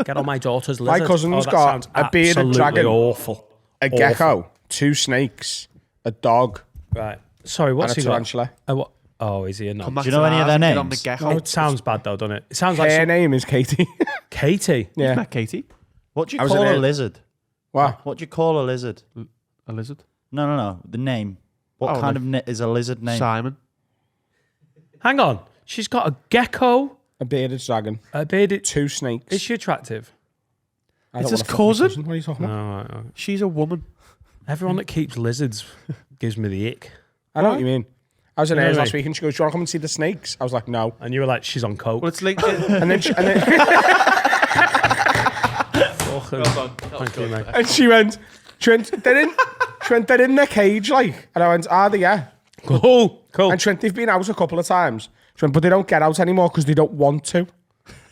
Speaker 3: Get on my daughter's lizard.
Speaker 1: cousin's
Speaker 3: that
Speaker 1: got
Speaker 3: sounds
Speaker 1: a bearded
Speaker 3: absolutely
Speaker 1: dragon.
Speaker 3: Awful.
Speaker 1: A gecko, 2 snakes, a dog,
Speaker 3: Right. Sorry, what's
Speaker 1: and a
Speaker 3: he got?
Speaker 1: tarantula.
Speaker 3: What? Oh, is he a
Speaker 4: Come
Speaker 3: knob?
Speaker 4: back
Speaker 5: Do you
Speaker 4: to
Speaker 5: know any of
Speaker 4: ours
Speaker 5: their
Speaker 4: and get on the
Speaker 5: names?
Speaker 4: gecko.
Speaker 3: Oh, it sounds bad though, doesn't it? It sounds like
Speaker 1: Her name is Katie.
Speaker 3: Katie.
Speaker 1: Yeah.
Speaker 4: Met Katie.
Speaker 5: What do you
Speaker 1: I was
Speaker 5: call
Speaker 1: in
Speaker 5: a
Speaker 1: it.
Speaker 5: lizard?
Speaker 1: What?
Speaker 5: What do you call a lizard?
Speaker 4: A lizard.
Speaker 5: No. The name. What
Speaker 4: Oh,
Speaker 5: kind
Speaker 4: like-
Speaker 5: of is a lizard name?
Speaker 4: Simon.
Speaker 3: Hang on. She's got a gecko,
Speaker 1: A bearded dragon,
Speaker 3: a bearded.
Speaker 1: 2 snakes.
Speaker 3: Is she attractive?
Speaker 1: I
Speaker 4: It's
Speaker 1: don't
Speaker 4: his
Speaker 1: wanna fuck my
Speaker 4: cousin?
Speaker 1: What are you talking about?
Speaker 3: Oh, right, okay.
Speaker 4: She's a woman.
Speaker 3: Everyone that keeps lizards gives me the ick.
Speaker 1: I know what you mean. I was in
Speaker 3: You know
Speaker 1: hers
Speaker 3: what I
Speaker 1: last
Speaker 3: mean?
Speaker 1: week, and she goes, "Do you want to come and see the snakes?" I was like, "No."
Speaker 3: And you were like, she's on coke.
Speaker 4: Well, it's linked in.
Speaker 1: And then,
Speaker 3: Fucking- Thank you, mate.
Speaker 1: and she went, they're in their cage, like. And I went, "Are they? Yeah."
Speaker 3: Cool.
Speaker 1: And she went, "They've been out a couple of times." She went, "But they don't get out anymore because they don't want to."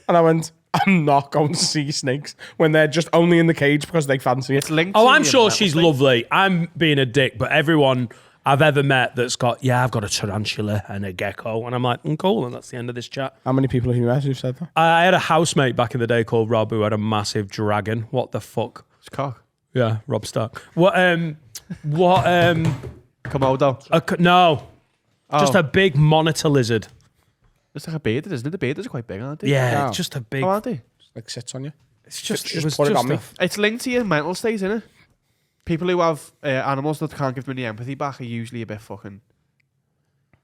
Speaker 1: And I went, "I'm not going to see snakes when they're just only in the cage because they fancy it."
Speaker 4: It's linked
Speaker 3: Oh,
Speaker 4: to
Speaker 3: I'm
Speaker 4: the
Speaker 3: sure
Speaker 4: mental
Speaker 3: she's
Speaker 4: state.
Speaker 3: lovely. I'm being a dick, but everyone I've ever met that's got, I've got a tarantula and a gecko. And I'm like, cool. And that's the end of this chat.
Speaker 1: How many people have you met who've said that?
Speaker 3: I had a housemate back in the day called Rob who had a massive dragon. What the fuck?
Speaker 4: It's cock.
Speaker 3: Yeah, Rob Stark. Komodo. No. Just
Speaker 4: Oh.
Speaker 3: a big monitor lizard.
Speaker 4: It's like a bearded, isn't it? The beardeds are quite big, aren't they?
Speaker 3: Yeah,
Speaker 1: Wow.
Speaker 3: it's just a big.
Speaker 4: Oh, aren't they?
Speaker 1: Like sits on you.
Speaker 3: It's just,
Speaker 1: just
Speaker 3: it was
Speaker 1: put it
Speaker 3: just
Speaker 1: on me.
Speaker 4: It's linked to your mental state, isn't it? People who have animals that can't give them any empathy back are usually a bit fucking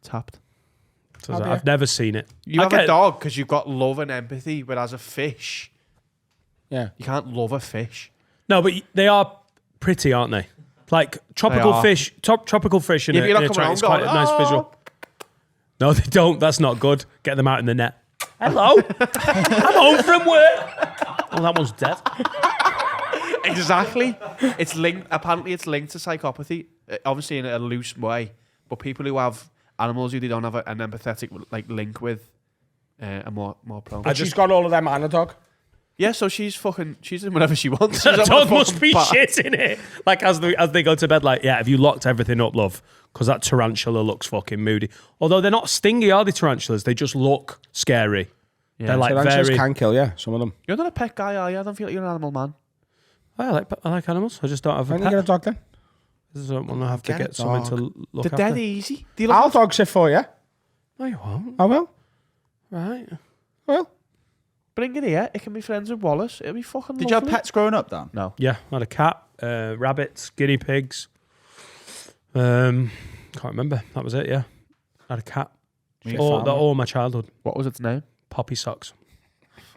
Speaker 4: tapped.
Speaker 3: I've never seen it.
Speaker 4: You
Speaker 3: I
Speaker 4: have
Speaker 3: get-
Speaker 4: a dog because you've got love and empathy, whereas a fish,
Speaker 1: Yeah.
Speaker 4: you can't love a fish.
Speaker 3: No, but they are pretty, aren't they? Like tropical
Speaker 4: are.
Speaker 3: fish, tropical fish in
Speaker 4: Yeah,
Speaker 3: a,
Speaker 4: but you're
Speaker 3: in
Speaker 4: not
Speaker 3: a
Speaker 4: coming
Speaker 3: tank.
Speaker 4: around
Speaker 3: It's quite a
Speaker 4: going,
Speaker 3: nice
Speaker 4: "Oh."
Speaker 3: visual. No, they don't. That's not good. Get them out in the net. Hello, I'm home from work. Oh, that one's dead.
Speaker 4: Exactly. It's linked. Apparently, it's linked to psychopathy. Obviously, in a loose way. But people who have animals who they don't have an empathetic like link with are more prone.
Speaker 1: She's got all of them and a dog.
Speaker 4: Yeah, so she's in whatever she wants.
Speaker 3: The
Speaker 4: She's
Speaker 3: dog
Speaker 4: having a
Speaker 3: must
Speaker 4: fucking
Speaker 3: be
Speaker 4: bath.
Speaker 3: shit in it. Like as they go to bed, like, yeah, have you locked everything up, love? Because that tarantula looks fucking moody. Although they're not stingy, are they, tarantulas? They just look scary.
Speaker 4: Yeah.
Speaker 3: They're like
Speaker 1: Tarantulas
Speaker 3: very...
Speaker 1: can kill you, some of them.
Speaker 4: You're not a pet guy, are you? I don't feel like you're an animal man.
Speaker 3: I like animals. I just don't have a
Speaker 1: When you
Speaker 3: pet.
Speaker 1: get a dog then?
Speaker 3: I just don't want to have to
Speaker 1: Get a
Speaker 3: get something
Speaker 1: dog.
Speaker 3: to look
Speaker 4: They're
Speaker 3: after.
Speaker 4: dead easy. Do you
Speaker 1: I'll
Speaker 4: look
Speaker 1: dog sit for you.
Speaker 3: No, you won't.
Speaker 1: I will.
Speaker 3: Right.
Speaker 1: I will.
Speaker 4: Bring it here. It can be friends with Wallace. It'll be fucking
Speaker 5: Did you have
Speaker 4: lovely.
Speaker 5: pets growing up, Dan?
Speaker 4: No.
Speaker 3: Yeah, I had a cat, rabbits, guinea pigs. Can't remember. That was it, yeah. I had a cat.
Speaker 5: Your
Speaker 3: All
Speaker 5: family?
Speaker 3: my childhood.
Speaker 4: What was its name?
Speaker 3: Poppy socks.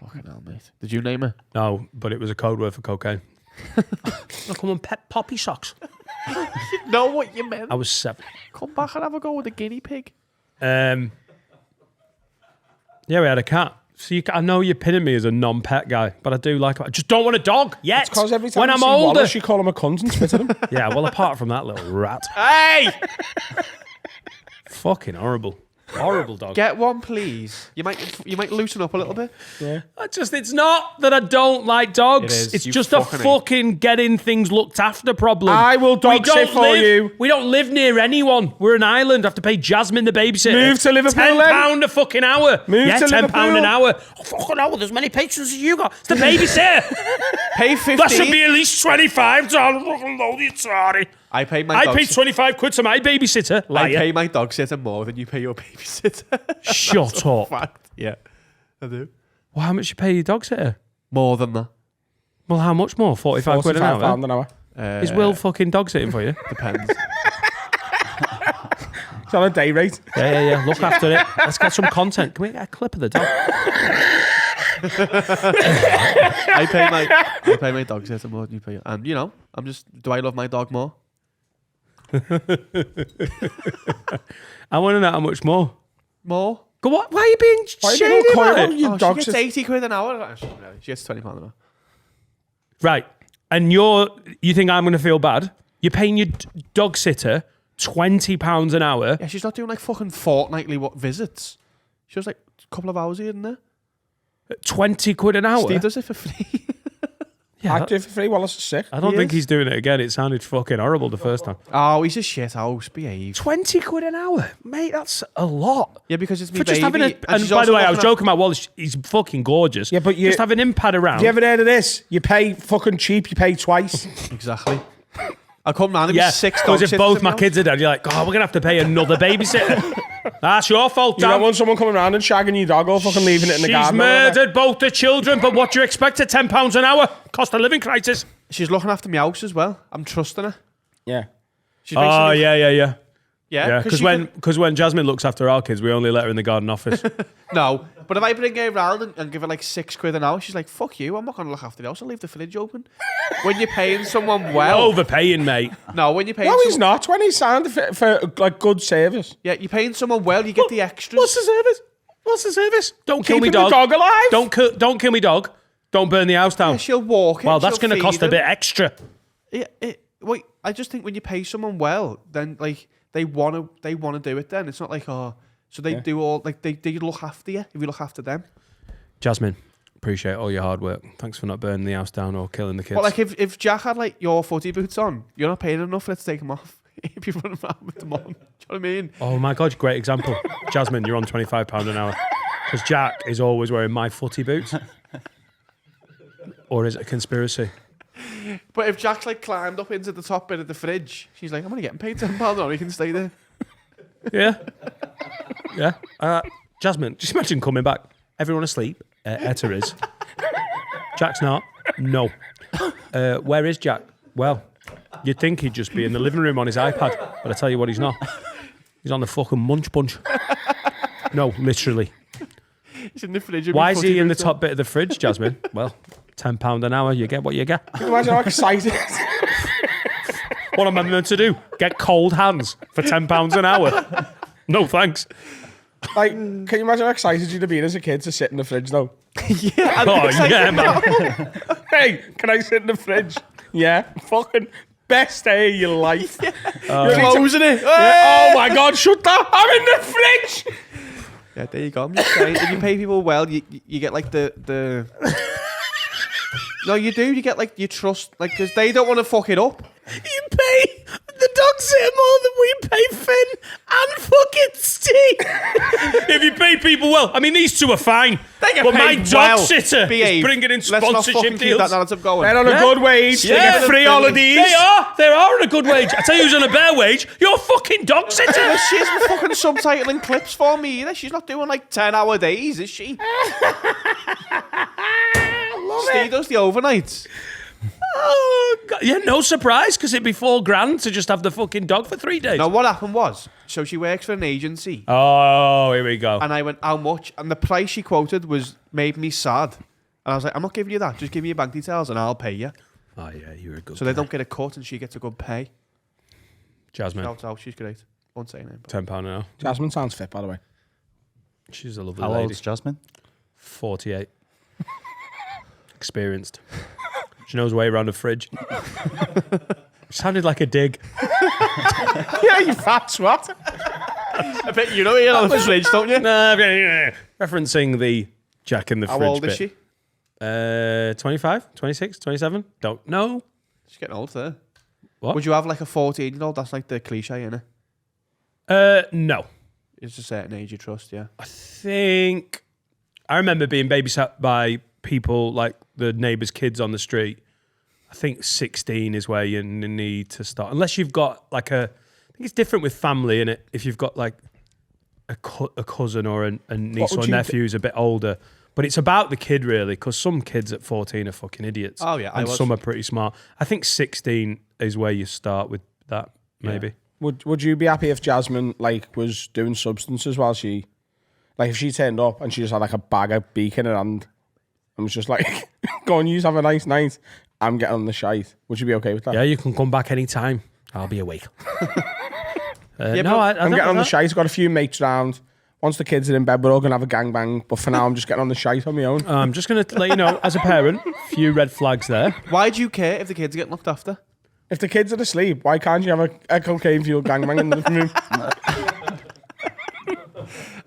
Speaker 4: Fucking hell, mate. Did you name it?
Speaker 3: No, but it was a code word for cocaine. I come on, pet Poppy socks.
Speaker 4: Know what you meant.
Speaker 3: I was 7.
Speaker 4: Come back and have a go with a guinea pig.
Speaker 3: Yeah, we had a cat. So I know you're pinning me as a non-pet guy, but I do like. I just don't want a dog yet.
Speaker 1: It's because every time
Speaker 3: when
Speaker 1: you
Speaker 3: I'm
Speaker 1: see
Speaker 3: older,
Speaker 1: Wallace, you call him a cunt and spit at him.
Speaker 3: yeah. Well, apart from that little rat,
Speaker 4: Hey!
Speaker 3: fucking horrible, horrible dog.
Speaker 4: Get one, please. You might loosen up a little bit.
Speaker 1: Yeah.
Speaker 3: It's not that I don't like dogs.
Speaker 4: It is.
Speaker 3: It's
Speaker 4: You
Speaker 3: just a
Speaker 4: fucking hate.
Speaker 3: fucking getting things looked after problem.
Speaker 1: I will dog sit for you.
Speaker 3: We don't live near anyone. We're an island. I have to pay Jasmine the babysitter.
Speaker 1: Move to Liverpool, then.
Speaker 3: £10 a fucking hour.
Speaker 1: Move
Speaker 3: yeah,
Speaker 1: to
Speaker 3: £10
Speaker 1: Liverpool.
Speaker 3: an hour. Oh, fucking hell, there's many patrons as you got. It's the babysitter.
Speaker 4: Pay 15.
Speaker 3: That should be at least $25. Fucking load it, sorry.
Speaker 4: I pay my
Speaker 3: I
Speaker 4: dog
Speaker 3: paid 25 quid to my babysitter.
Speaker 4: I
Speaker 3: Liar.
Speaker 4: pay my dog sitter more than you pay your babysitter.
Speaker 3: Shut up.
Speaker 4: Fact. Yeah, I do.
Speaker 3: Well, how much you pay your dog sitter?
Speaker 4: More than that.
Speaker 3: Well, how much more? 45 quid an hour?
Speaker 1: £45 an hour.
Speaker 3: Is Will fucking dog sitting for you?
Speaker 4: Depends.
Speaker 1: It's on a day rate.
Speaker 3: Yeah. Look after it. Let's get some content. Can we get a clip of the dog?
Speaker 4: I pay my dog sitter more than you pay. And do I love my dog more?
Speaker 3: I want to know how much more.
Speaker 4: More?
Speaker 3: Go what? Why are you being
Speaker 1: Why are you
Speaker 3: shady
Speaker 1: being
Speaker 3: about
Speaker 1: coy?
Speaker 3: it?
Speaker 1: You
Speaker 4: Oh,
Speaker 1: dog
Speaker 4: she gets
Speaker 1: sit.
Speaker 4: 80 quid an hour. She gets £20 an hour.
Speaker 3: Right. And you think I'm going to feel bad? You're paying your dog sitter £20 an hour.
Speaker 4: Yeah, she's not doing like fucking fortnightly visits. She does like a couple of hours here and there.
Speaker 3: 20 quid an hour.
Speaker 4: Steve does it for free.
Speaker 3: Yeah,
Speaker 1: I'd do it for free. Wallace is sick.
Speaker 3: I don't
Speaker 4: He
Speaker 3: think
Speaker 4: is.
Speaker 3: he's doing it again. It sounded fucking horrible the first time.
Speaker 4: Oh, he's a shit house. Behave.
Speaker 3: 20 quid an hour? Mate, that's a lot.
Speaker 4: Yeah, because it's me
Speaker 3: For just
Speaker 4: baby.
Speaker 3: having
Speaker 4: and
Speaker 3: and
Speaker 4: she's
Speaker 3: by
Speaker 4: also
Speaker 3: the way, I was
Speaker 4: looking
Speaker 3: joking about Wallace. He's fucking gorgeous.
Speaker 1: Yeah, but
Speaker 3: just having him pad around.
Speaker 1: Have you ever heard of this? You pay fucking cheap, you pay twice.
Speaker 4: Exactly. I'll come round and
Speaker 3: Yeah,
Speaker 4: be 6
Speaker 3: because
Speaker 4: dog
Speaker 3: if
Speaker 4: sitters
Speaker 3: both
Speaker 4: in
Speaker 3: my
Speaker 4: the
Speaker 3: kids are dead, you're like, oh, we're going to have to pay another babysitter. That's your fault,
Speaker 1: You don't
Speaker 3: Dan.
Speaker 1: want someone coming around and shagging your dog or fucking leaving it in the
Speaker 3: She's
Speaker 1: garden. or whatever.
Speaker 3: murdered both the children, but what do you expect at £10 an hour? Cost of living crisis.
Speaker 4: house. She's looking after my house as well. I'm trusting her.
Speaker 1: Yeah.
Speaker 4: She's
Speaker 3: Oh,
Speaker 4: basically-
Speaker 3: yeah.
Speaker 4: Yeah,
Speaker 3: Because
Speaker 4: she
Speaker 3: when Jasmine looks after our kids, we only let her in the garden office.
Speaker 4: No, but if I bring her round and give her like 6 quid an hour, she's like, fuck you, I'm not going to look after the house, I'll leave the fridge open. When you're paying someone well...
Speaker 3: Overpaying, mate.
Speaker 4: No, when you're paying
Speaker 1: No, he's
Speaker 4: someone...
Speaker 1: not. 20 signed for like good service.
Speaker 4: Yeah, you're paying someone well, you get the extras.
Speaker 3: What's the service? What's the service? Don't kill me
Speaker 1: Keeping the
Speaker 3: dog.
Speaker 1: dog alive.
Speaker 3: Don't kill me dog. Don't burn the house down.
Speaker 4: Yeah, she'll walk it.
Speaker 3: Well, that's
Speaker 4: she'll
Speaker 3: going to cost
Speaker 4: feed
Speaker 3: a bit
Speaker 4: him.
Speaker 3: extra.
Speaker 4: Yeah, wait, I just think when you pay someone well, then like they want to do it. Then it's not like so they do all like they look after you if you look after them.
Speaker 3: Jasmine, appreciate all your hard work. Thanks for not burning the house down or killing the kids.
Speaker 4: But like if Jack had like your footy boots on, you're not paying enough for it to take them off. If you run around with them on, do you know what I mean?
Speaker 3: Oh my God, great example. Jasmine, you're on £25 an hour. Because Jack is always wearing my footy boots. Or is it a conspiracy?
Speaker 4: But if Jack's like climbed up into the top bit of the fridge, she's like, I'm only getting paid £10 an hour, he can stay there.
Speaker 3: Yeah. Yeah. Jasmine, just imagine coming back. Everyone asleep. Etta is. Jack's not. No. Where is Jack? Well, you'd think he'd just be in the living room on his iPad, but I tell you what, he's not. He's on the fucking munch bunch. No, literally.
Speaker 4: He's in the fridge. with
Speaker 3: Why
Speaker 4: his
Speaker 3: is
Speaker 4: footy
Speaker 3: he in the
Speaker 4: boots on.
Speaker 3: top bit of the fridge, Jasmine? Well, £10 an hour, you get what you get.
Speaker 1: Can you imagine how excited?
Speaker 3: What am I meant to do? Get cold hands for £10 an hour? No, thanks.
Speaker 1: Like, can you imagine how excited you'd have been as a kid to sit in the fridge though?
Speaker 3: Oh, yeah, man.
Speaker 1: Hey, can I sit in the fridge? Yeah, fucking best day of your life.
Speaker 4: You're closing it.
Speaker 1: Oh my God, shut that! I'm in the fridge!
Speaker 4: Yeah, there you go. I'm just saying, if you pay people well, you get like the. No, you do. You get like you trust, like because they don't want to fuck it up.
Speaker 3: You pay the dog sitter more than we pay Finn and fucking Steve. If you pay people well, I mean, these two are fine.
Speaker 4: They get
Speaker 3: but my
Speaker 4: paid
Speaker 3: dog
Speaker 4: well.
Speaker 3: sitter
Speaker 4: Behave.
Speaker 3: is bringing in
Speaker 4: Let's not
Speaker 3: sponsorship
Speaker 4: fucking keep
Speaker 3: deals.
Speaker 4: that narrative going.
Speaker 1: They're on a good wage. They
Speaker 3: Yeah.
Speaker 1: get free holidays.
Speaker 3: They are on a good wage. I tell you who's on a bare wage. Your fucking dog sitter.
Speaker 4: She's not fucking subtitling clips for me either. She's not doing like 10-hour days, is she? Steve does the overnights.
Speaker 3: Oh, God. Yeah, no surprise, because it'd be $4,000 to just have the fucking dog for 3 days.
Speaker 4: Now, what happened was, so she works for an agency,
Speaker 3: Oh, here we go.
Speaker 4: and I went, how much? And the price she quoted made me sad. And I was like, I'm not giving you that. Just give me your bank details and I'll pay you.
Speaker 3: Oh, yeah, you're a good
Speaker 4: So they don't get a cut and she gets a good pay.
Speaker 3: Jasmine,
Speaker 4: Shout out, she's great. Won't say her name.
Speaker 3: £10 an hour.
Speaker 1: Jasmine sounds fit, by the way.
Speaker 3: She's a lovely
Speaker 5: How
Speaker 3: lady.
Speaker 5: old's Jasmine?
Speaker 3: 48. Experienced. She knows her way around a fridge. Sounded like a dig.
Speaker 1: Yeah, you fat swat.
Speaker 4: I bet you know you're on the fridge, don't you?
Speaker 3: Referencing the Jack in the
Speaker 4: How
Speaker 3: fridge
Speaker 4: old
Speaker 3: bit.
Speaker 4: is she?
Speaker 3: 25, 26, 27? Don't know.
Speaker 4: She's getting old there.
Speaker 3: What?
Speaker 4: Would you have like a 14-year-old? That's like the cliche, innit?
Speaker 3: No.
Speaker 4: It's a certain age you trust, yeah.
Speaker 3: I remember being babysat by people like the neighbours' kids on the street. I think 16 is where you need to start. Unless you've got like I think it's different with family, innit? If you've got like a cousin or a niece
Speaker 1: would
Speaker 3: or
Speaker 1: you
Speaker 3: nephew who's a bit older. But it's about the kid, really, because some kids at 14 are fucking idiots.
Speaker 4: Oh, yeah, I
Speaker 3: And
Speaker 4: was.
Speaker 3: some are pretty smart. I think 16 is where you start with that, maybe.
Speaker 1: Would you be happy if Jasmine was doing substances while she, if she turned up and she just had like a bag of beak in her hand and was just like, go on, you have a nice night. I'm getting on the shite. Would you be okay with that?
Speaker 3: Yeah, you can come back anytime. I'll be awake.
Speaker 4: Yeah,
Speaker 3: no, I
Speaker 1: I'm
Speaker 3: don't
Speaker 1: getting on
Speaker 3: know
Speaker 1: the
Speaker 3: that.
Speaker 1: shite. Got a few mates round. Once the kids are in bed, we're all going to have a gangbang. But for now, I'm just getting on the shite on my own.
Speaker 3: I'm just going to let you know, as a parent, few red flags there.
Speaker 4: Why do you care if the kids get looked after?
Speaker 1: If the kids are asleep, why can't you have a cocaine-fueled gangbang in the living room?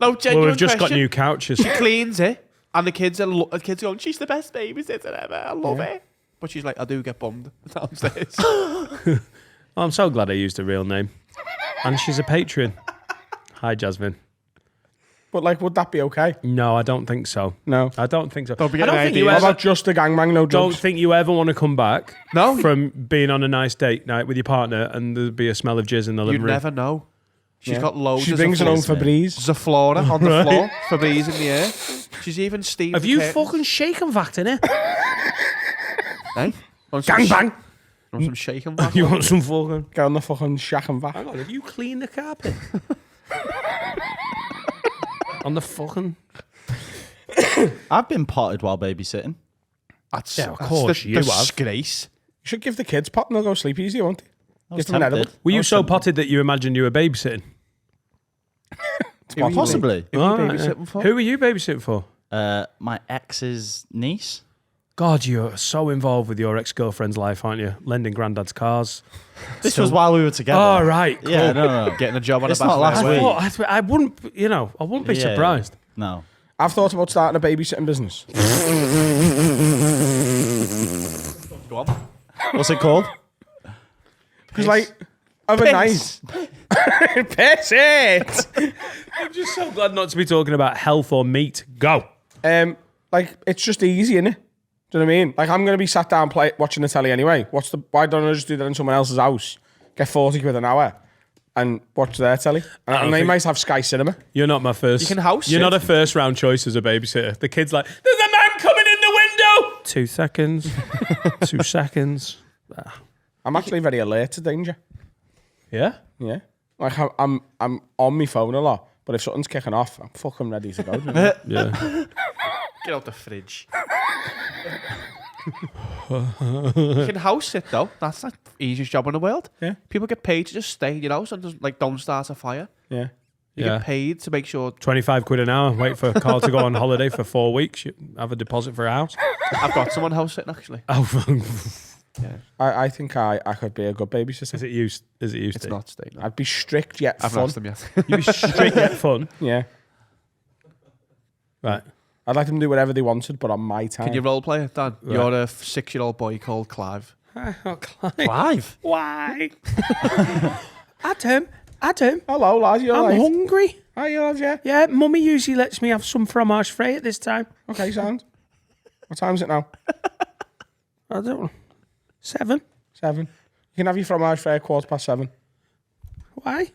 Speaker 4: No,
Speaker 3: Well,
Speaker 4: genuine
Speaker 3: we've just got
Speaker 4: question.
Speaker 3: new couches.
Speaker 4: She cleans it, and the kids are going, she's the best babysitter ever. I love it. But she's like, I do get bummed downstairs.
Speaker 3: Oh, I'm so glad I used a real name. And she's a patron. Hi, Jasmine.
Speaker 1: But would that be okay?
Speaker 3: No, I don't think so.
Speaker 1: No.
Speaker 3: I don't think so.
Speaker 4: Don't be
Speaker 3: I don't
Speaker 4: getting
Speaker 3: think you
Speaker 1: What
Speaker 3: ever,
Speaker 1: about just a gangbang, no
Speaker 3: don't
Speaker 1: drugs?
Speaker 3: think you ever want to come back
Speaker 4: No.
Speaker 3: from being on a nice date night with your partner and there'd be a smell of jizz in the
Speaker 4: You'd
Speaker 3: living room.
Speaker 4: never know. She's
Speaker 1: Yeah.
Speaker 4: got loads
Speaker 1: She
Speaker 4: of
Speaker 1: brings her own
Speaker 5: Zaflora.
Speaker 1: Febreze.
Speaker 4: Zaflora on the floor, Febreze in the air. She's even Steve.
Speaker 3: Have
Speaker 4: the
Speaker 3: you
Speaker 4: curtains.
Speaker 3: fucking shaken vac in it?
Speaker 4: Eh? Want some
Speaker 1: Gangbang!
Speaker 4: Want some shaking back?
Speaker 3: You want some fucking...
Speaker 1: Get on the fucking shack and back.
Speaker 3: Hang on, have you cleaned the carpet? On the fucking...
Speaker 5: I've been potted while babysitting.
Speaker 4: That's,
Speaker 3: Yeah, of
Speaker 4: that's
Speaker 3: course
Speaker 4: the
Speaker 3: you have.
Speaker 4: disgrace.
Speaker 1: You should give the kids pot and they'll go sleep easy, won't they?
Speaker 5: I was
Speaker 1: Give them an edible.
Speaker 5: tempted.
Speaker 3: Were
Speaker 5: I
Speaker 3: you
Speaker 5: was
Speaker 3: so
Speaker 5: tempted.
Speaker 3: potted that you imagined you were babysitting?
Speaker 5: Possibly.
Speaker 4: Who are you
Speaker 3: Right,
Speaker 4: babysitting for?
Speaker 3: Who were you babysitting for?
Speaker 5: My ex's niece.
Speaker 3: God, you're so involved with your ex-girlfriend's life, aren't you? Lending granddad's cars.
Speaker 5: This was while we were together.
Speaker 3: Oh, right. Cool.
Speaker 5: Yeah, no.
Speaker 4: Getting a job on
Speaker 5: It's
Speaker 4: a
Speaker 5: not last
Speaker 4: basketball
Speaker 5: week.
Speaker 4: team.
Speaker 3: I wouldn't, I wouldn't be
Speaker 5: Yeah,
Speaker 3: surprised.
Speaker 5: No.
Speaker 1: I've thought about starting a babysitting business.
Speaker 4: Go on.
Speaker 5: What's it called?
Speaker 1: Because, of a night. Piss it!
Speaker 3: I'm just so glad not to be talking about health or meat. Go.
Speaker 1: It's just easy, innit? Do you know what I mean? I'm going to be sat down watching the telly anyway. Why don't I just do that in someone else's house? Get 40 quid an hour and watch their telly. And they
Speaker 3: think-
Speaker 1: might have Sky Cinema.
Speaker 3: You're not my first.
Speaker 4: You can house
Speaker 3: You're
Speaker 4: sit.
Speaker 3: not a first round choice as a babysitter. The kid's like, there's a man coming in the window. 2 seconds. 2 seconds.
Speaker 1: I'm actually very alert to danger.
Speaker 3: Yeah.
Speaker 1: Yeah. I'm on my phone a lot. But if something's kicking off, I'm fucking ready to go. Do you know?
Speaker 3: Yeah.
Speaker 4: Get out the fridge. You can house sit though. That's the easiest job in the world.
Speaker 1: Yeah.
Speaker 4: People get paid to just stay in your house and just don't start a fire.
Speaker 1: Yeah.
Speaker 4: You
Speaker 3: Yeah.
Speaker 4: get paid to make sure.
Speaker 3: 25 quid an hour. Wait for Carl to go on holiday for 4 weeks. You have a deposit for a house.
Speaker 4: I've got someone house sitting actually.
Speaker 3: Oh,
Speaker 4: Yeah.
Speaker 1: I think I could be a good babysitter.
Speaker 3: Is it used?
Speaker 4: It's not Steve. No.
Speaker 1: I'd be strict yet
Speaker 4: I've
Speaker 1: fun.
Speaker 4: not asked them yet.
Speaker 3: You'd be straight yet fun.
Speaker 1: Yeah.
Speaker 3: Right.
Speaker 1: I'd like them to do whatever they wanted, but on my time.
Speaker 4: Can you role play it, Dan?
Speaker 3: Right.
Speaker 4: You're a 6-year-old boy called Clive.
Speaker 3: Oh, Clive.
Speaker 4: Clive?
Speaker 3: Why? Adam.
Speaker 1: Hello, lads. You
Speaker 3: I'm
Speaker 1: alright?
Speaker 3: hungry.
Speaker 1: Are you, lads? Yeah.
Speaker 3: Yeah, Mummy usually lets me have some fromage frais at this time.
Speaker 1: Okay, sound. What time is it now?
Speaker 3: I don't know. 7.
Speaker 1: 7. You can have your fromage frais 7:15.
Speaker 3: Why?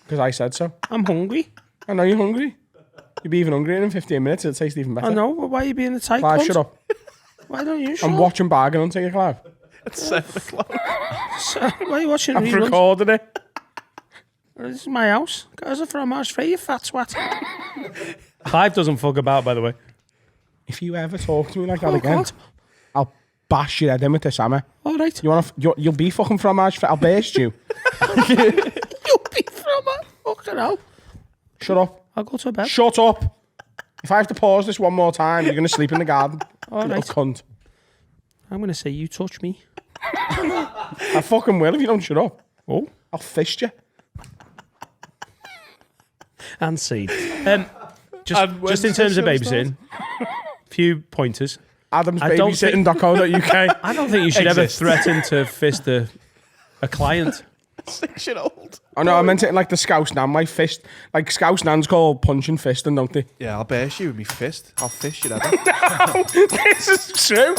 Speaker 1: Because I said so.
Speaker 3: I'm hungry.
Speaker 1: I know you're hungry. You'll be even hungrier in 15 minutes. It'll taste even better.
Speaker 3: I know, but why are you being a tight
Speaker 1: Clive,
Speaker 3: cunt?
Speaker 1: shut up.
Speaker 3: Why don't you shut
Speaker 1: I'm
Speaker 3: up?
Speaker 1: watching Bargain Hunt, take a Clive.
Speaker 4: It's 7 o'clock.
Speaker 3: Why are you watching
Speaker 1: I've
Speaker 3: reruns?
Speaker 1: recorded it.
Speaker 3: This is my house. Get us a fromage frais, you fat swat. Clive doesn't fuck about, by the way.
Speaker 1: If you ever talk to me like that
Speaker 3: Oh,
Speaker 1: again,
Speaker 3: God.
Speaker 1: I'll bash your head in with this hammer.
Speaker 3: All right.
Speaker 1: You'll be fucking fromage frais. I'll burst you.
Speaker 3: You'll be fromage. Fucking hell.
Speaker 1: Shut up.
Speaker 3: I'll go to bed.
Speaker 1: Shut up. If I have to pause this one more time, you're going to sleep in the garden.
Speaker 3: All
Speaker 1: Little
Speaker 3: right.
Speaker 1: cunt.
Speaker 3: I'm going to say you touch me.
Speaker 1: I fucking will if you don't shut up.
Speaker 3: Oh.
Speaker 1: I'll fist you.
Speaker 3: And seed.
Speaker 4: And
Speaker 3: Just in terms of babysitting, few pointers.
Speaker 1: Adam's
Speaker 3: I don't think-
Speaker 1: babysitting.co.uk.
Speaker 3: I don't think you should ever
Speaker 4: Exists.
Speaker 3: threaten to fist a client.
Speaker 4: 6-year-old.
Speaker 1: I know, I meant it in like the Scouse Nan. My fist, like Scouse Nan's called punching fisting, don't they?
Speaker 4: Yeah, I'll burst you with my fist. I'll fist you, Adam.
Speaker 1: This is true.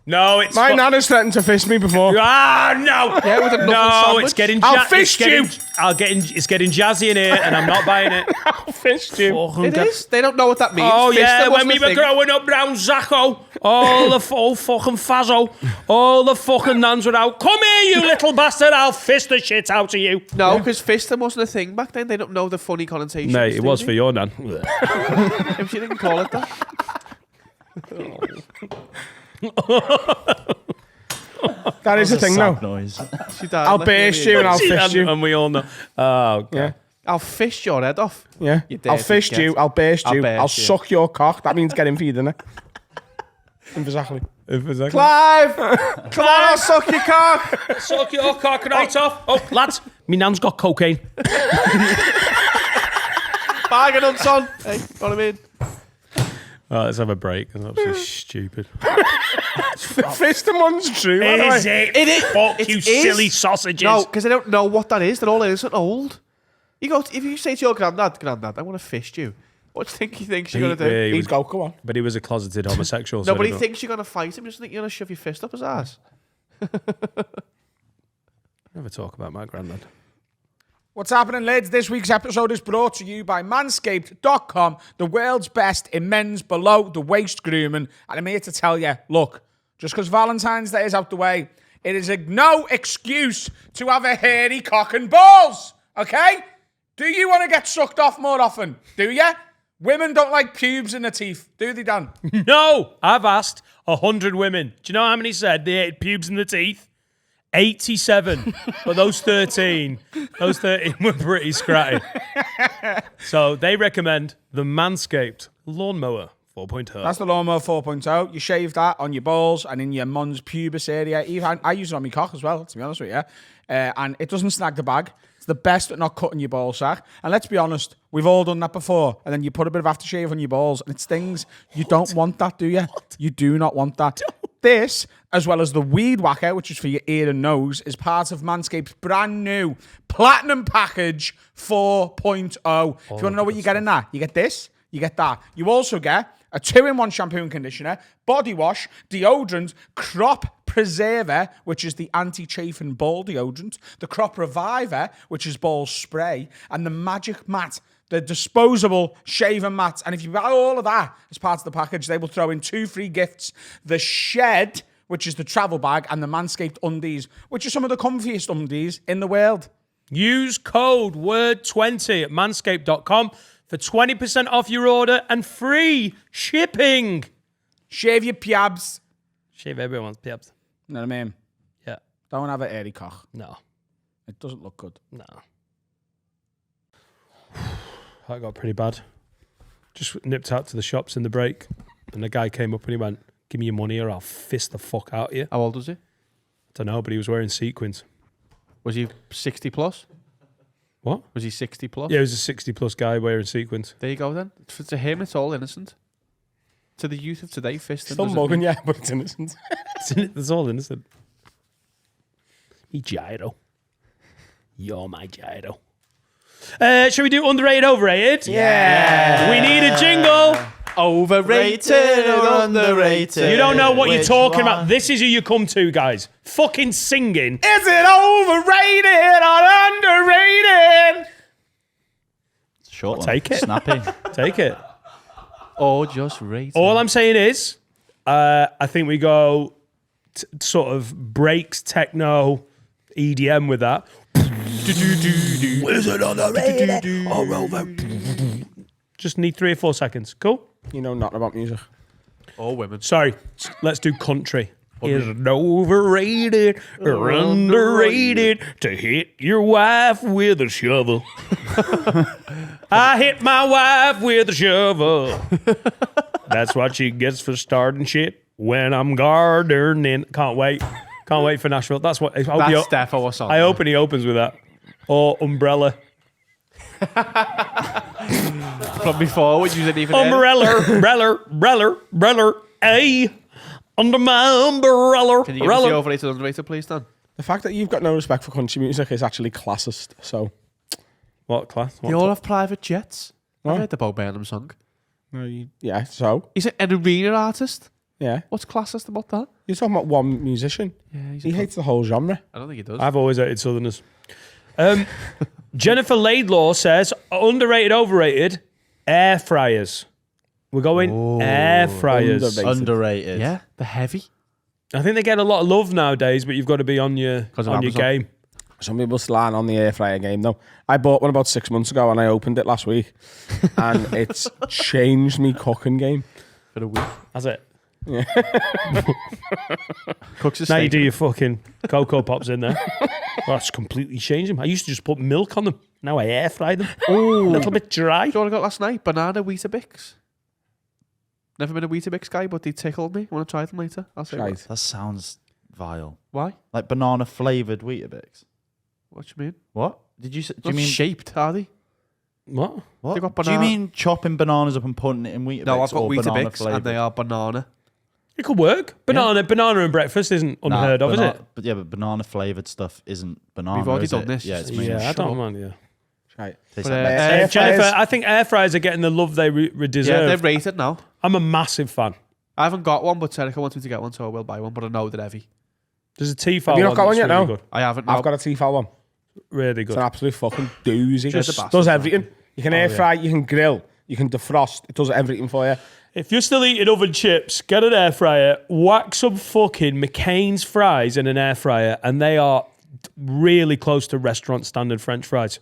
Speaker 3: No, it's
Speaker 1: My nan has threatened to fist me before.
Speaker 3: Ah, no!
Speaker 4: Yeah, with a knuckle
Speaker 3: No,
Speaker 4: sandwich.
Speaker 3: it's getting.
Speaker 1: I'll fist you.
Speaker 3: It's getting jazzy in here, and I'm not buying it.
Speaker 1: I'll fist you.
Speaker 3: Fucking
Speaker 4: It
Speaker 3: get-
Speaker 4: is. They don't know what that means.
Speaker 3: Oh
Speaker 4: Fisting
Speaker 3: yeah, when
Speaker 4: wasn't
Speaker 3: we
Speaker 4: a
Speaker 3: were
Speaker 4: thing.
Speaker 3: growing up round Zacco, all the fucking fazzo, all the fucking nans were out. Come here, you little bastard! I'll fist the shit out of you.
Speaker 4: No, because fisting wasn't a thing back then. They don't know the funny connotations.
Speaker 3: Mate, it
Speaker 4: do
Speaker 3: was
Speaker 4: they?
Speaker 3: for your nan.
Speaker 4: If she didn't call it that.
Speaker 1: That is the thing,
Speaker 5: Sad
Speaker 1: though.
Speaker 5: noise.
Speaker 4: She died.
Speaker 1: I'll
Speaker 4: left me
Speaker 1: burst you and I'll fist you.
Speaker 3: And we all know. Oh, okay.
Speaker 1: Yeah,
Speaker 4: I'll fist your head off.
Speaker 1: yeah.
Speaker 4: You
Speaker 1: I'll
Speaker 4: dirty
Speaker 1: fist
Speaker 4: git.
Speaker 1: you. I'll burst
Speaker 4: I'll
Speaker 1: you.
Speaker 4: burst
Speaker 1: I'll
Speaker 4: you.
Speaker 1: suck your cock. That means get in for you, doesn't it? Exactly.
Speaker 4: Clive! Come on, I'll suck your cock!
Speaker 3: Suck your cock right off. Oh, lads, me nan's got cocaine.
Speaker 4: Bargain Hunt's on. Hey, what I mean?
Speaker 3: Oh, let's have a break. That's absolutely stupid.
Speaker 1: Fisting one's true. by the way.
Speaker 3: Is it?
Speaker 4: It is.
Speaker 3: Fuck
Speaker 4: It
Speaker 3: you,
Speaker 4: is.
Speaker 3: silly sausages.
Speaker 4: No, because they don't know what that is. They're all innocent old. You go. If you say to your granddad, I want to fist you. What do you think he thinks you're going to do?
Speaker 1: He's go on.
Speaker 3: But he was a closeted homosexual. so
Speaker 4: Nobody
Speaker 3: I don't-
Speaker 4: thinks you're going to fight him. Just think you're going to shove your fist up his ass.
Speaker 3: Never talk about my granddad.
Speaker 1: What's happening, lads? This week's episode is brought to you by Manscaped.com, the world's best in men's below-the-waist grooming. And I'm here to tell you, look, just because Valentine's Day is out the way, it is no excuse to have a hairy cock and balls, okay? Do you want to get sucked off more often? Do you? Women don't like pubes in their teeth, do they, Dan?
Speaker 3: No, I've asked 100 women. Do you know how many said they ate pubes in the teeth? 87. But those 13 were pretty scratty. So they recommend the Manscaped Lawnmower 4.0.
Speaker 1: That's the Lawnmower 4.0. You shave that on your balls and in your mons pubis area. Even I use it on my cock as well, to be honest with you. And it doesn't snag the bag. It's the best at not cutting your ball sack. And let's be honest, we've all done that before. And then you put a bit of aftershave on your balls and it stings. You don't want that, do you? You do not want that. This, as well as the Weed Whacker, which is for your ear and nose, is part of Manscaped's brand new Platinum Package 4.0. If you want to know what you get in that, you get this, you get that. You also get a 2-in-1 shampoo and conditioner, body wash, deodorant, crop preserver, which is the anti-chafing ball deodorant, the crop reviver, which is ball spray, and the magic mat, the disposable shaving mats. And if you buy all of that as part of the package, they will throw in 2 free gifts: the Shed, which is the travel bag, and the Manscaped undies, which are some of the comfiest undies in the world.
Speaker 3: Use code WORD20 at manscaped.com for 20% off your order and free shipping.
Speaker 1: Shave your piabs.
Speaker 3: Shave everyone's pips.
Speaker 1: You know what I mean?
Speaker 3: Yeah.
Speaker 1: Don't have an airy cock.
Speaker 3: No.
Speaker 1: It doesn't look good.
Speaker 3: No. That got pretty bad. Just nipped out to the shops in the break, and the guy came up and he went, Give me your money or I'll fist the fuck out of you.
Speaker 4: How old was he?
Speaker 3: I don't know, but he was wearing sequins.
Speaker 4: Was he 60 plus?
Speaker 3: What?
Speaker 4: Was he 60 plus?
Speaker 3: Yeah, he was a 60-plus guy wearing sequins.
Speaker 4: There you go then. To him, it's all innocent. To the youth of today, fisting
Speaker 1: Still
Speaker 4: doesn't
Speaker 1: mugging,
Speaker 4: mean-
Speaker 1: yeah, but it's innocent.
Speaker 3: It's all innocent. Me gyro. You're my gyro. Shall we do underrated, overrated?
Speaker 1: Yeah.
Speaker 3: We need a jingle.
Speaker 4: Overrated or underrated?
Speaker 3: You don't know what you're
Speaker 5: Which
Speaker 3: talking
Speaker 5: one?
Speaker 3: about. This is who you come to, guys. Fucking singing.
Speaker 1: Is it overrated or underrated?
Speaker 5: Short one.
Speaker 3: take it.
Speaker 5: Snappy.
Speaker 3: Take it.
Speaker 4: Or just rated?
Speaker 3: All I'm saying is, I think we go sort of breaks, techno, EDM with that. Is it underrated or overrated? Just need 3 or 4 seconds. Cool?
Speaker 1: You know nothing about music.
Speaker 4: Or women.
Speaker 3: Sorry, let's do country. Is it overrated or underrated to hit your wife with a shovel? I hit my wife with a shovel. That's what she gets for starting shit when I'm gardening. Can't wait. Can't wait for Nashville. That's what I hope.
Speaker 4: That's defo or something.
Speaker 3: I hope he opens with that. Or umbrella.
Speaker 4: From before, which you didn't even hear.
Speaker 3: Umbrella. Hey, under my umbrella.
Speaker 4: Can you give us the overrated, underrated, please, Dan?
Speaker 1: The fact that you've got no respect for country music is actually classist. So,
Speaker 3: What class?
Speaker 4: They all have private jets.
Speaker 1: What?
Speaker 4: I heard the Bo Burnham song.
Speaker 1: yeah. So,
Speaker 4: He's an arena artist.
Speaker 1: yeah.
Speaker 4: What's classist about that?
Speaker 1: You're talking about one musician.
Speaker 4: Yeah,
Speaker 1: He hates the whole genre.
Speaker 4: I don't think he does.
Speaker 3: I've always hated Southerners. Jennifer Laidlaw says, underrated, overrated, air fryers. We're going air fryers.
Speaker 1: Underrated.
Speaker 4: Yeah, the heavy.
Speaker 3: I think they get a lot of love nowadays, but you've got to be on your
Speaker 4: of
Speaker 3: on your
Speaker 4: Amazon.
Speaker 3: game.
Speaker 1: Some people still aren't on the air fryer game though. I bought one about 6 months ago and I opened it last week, and it's changed me cooking game.
Speaker 4: For a week.
Speaker 3: That's it.
Speaker 4: Cooks a
Speaker 3: Now you
Speaker 4: steak.
Speaker 3: do your fucking Cocoa Pops in there. That's completely changed them. I used to just put milk on them. Now I air fry them. A little bit dry.
Speaker 4: Do you know what I got last night? Banana Weetabix. Never been a Weetabix guy, but they tickled me. Want to try them later? I'll say
Speaker 1: Right.
Speaker 5: That sounds vile.
Speaker 4: why.
Speaker 5: Like banana flavoured Weetabix.
Speaker 4: What do you mean?
Speaker 5: What? Did you say? Do
Speaker 4: Not
Speaker 5: you mean
Speaker 4: shaped, are they?
Speaker 3: What?
Speaker 5: what?
Speaker 4: They got
Speaker 5: Do you
Speaker 4: banana-
Speaker 5: mean chopping bananas up and putting it in Weetabix?
Speaker 4: No, I've got
Speaker 5: or banana
Speaker 4: Weetabix,
Speaker 5: flavoured?
Speaker 4: and they are banana.
Speaker 3: It could work. Banana and breakfast isn't
Speaker 5: Nah,
Speaker 3: unheard of, is
Speaker 5: bana-
Speaker 3: it?
Speaker 5: But yeah, but banana flavoured stuff isn't banana.
Speaker 4: We've already
Speaker 5: is
Speaker 4: done
Speaker 5: it?
Speaker 4: this.
Speaker 5: Yeah, it's mainly
Speaker 3: Yeah, I
Speaker 4: Shut
Speaker 3: don't
Speaker 4: up.
Speaker 3: mind. Yeah.
Speaker 1: Right.
Speaker 5: tastes
Speaker 4: But,
Speaker 5: like mess.
Speaker 1: Air
Speaker 3: Jennifer,
Speaker 1: fryers-
Speaker 3: I think air fryers are getting the love they
Speaker 4: Yeah,
Speaker 3: deserve.
Speaker 4: they're rated now.
Speaker 3: I'm a massive fan.
Speaker 4: I haven't got one, but Serica wants me to get one, so I will buy one. But I know they're heavy.
Speaker 3: There's a Tefal
Speaker 1: Have you not
Speaker 3: one
Speaker 1: got one
Speaker 3: that's
Speaker 1: yet,
Speaker 3: really
Speaker 1: no?
Speaker 3: good.
Speaker 4: I haven't.
Speaker 1: I've got a Tefal one.
Speaker 3: Really
Speaker 1: It's
Speaker 3: good.
Speaker 1: an absolute fucking doozy.
Speaker 4: Just
Speaker 1: Just
Speaker 4: a
Speaker 1: does
Speaker 4: bastard,
Speaker 1: everything. You can air fry, you can grill, you can defrost. It does everything for you.
Speaker 3: If you're still eating oven chips, get an air fryer, whack some fucking McCain's fries in an air fryer, and they are really close to restaurant standard French fries.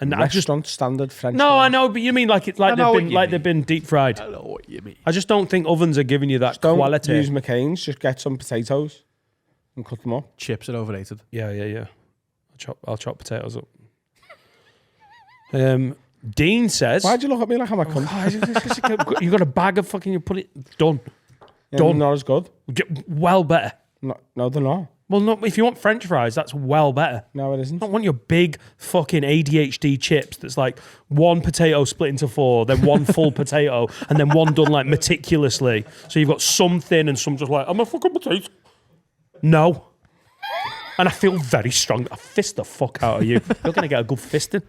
Speaker 3: And I just
Speaker 1: Restaurant standard French.
Speaker 3: no,
Speaker 1: fries.
Speaker 3: I know, but you mean like
Speaker 4: I know what you
Speaker 3: they've
Speaker 4: mean.
Speaker 3: been deep fried.
Speaker 4: I know what you mean.
Speaker 3: I just don't think ovens are giving you that
Speaker 1: Don't
Speaker 3: quality.
Speaker 1: use McCain's. Just get some potatoes and cut them up.
Speaker 4: Chips are overrated.
Speaker 3: Yeah. I'll chop potatoes up. Dean says,
Speaker 1: Why'd you look at me like I'm a cunt?
Speaker 3: you got a bag of fucking, you put it done.
Speaker 1: Yeah,
Speaker 3: done.
Speaker 1: Not as good.
Speaker 3: Well better.
Speaker 1: No, they're not.
Speaker 3: Well, no, if you want French fries, that's well better.
Speaker 1: No, it isn't.
Speaker 3: I don't want your big fucking ADHD chips that's like one potato split into 4, then one full potato, and then one done like meticulously. So you've got some thin and some just like, I'm a fucking potato. No. And I feel very strong. I fist the fuck out of you. You're going to get a good fisting.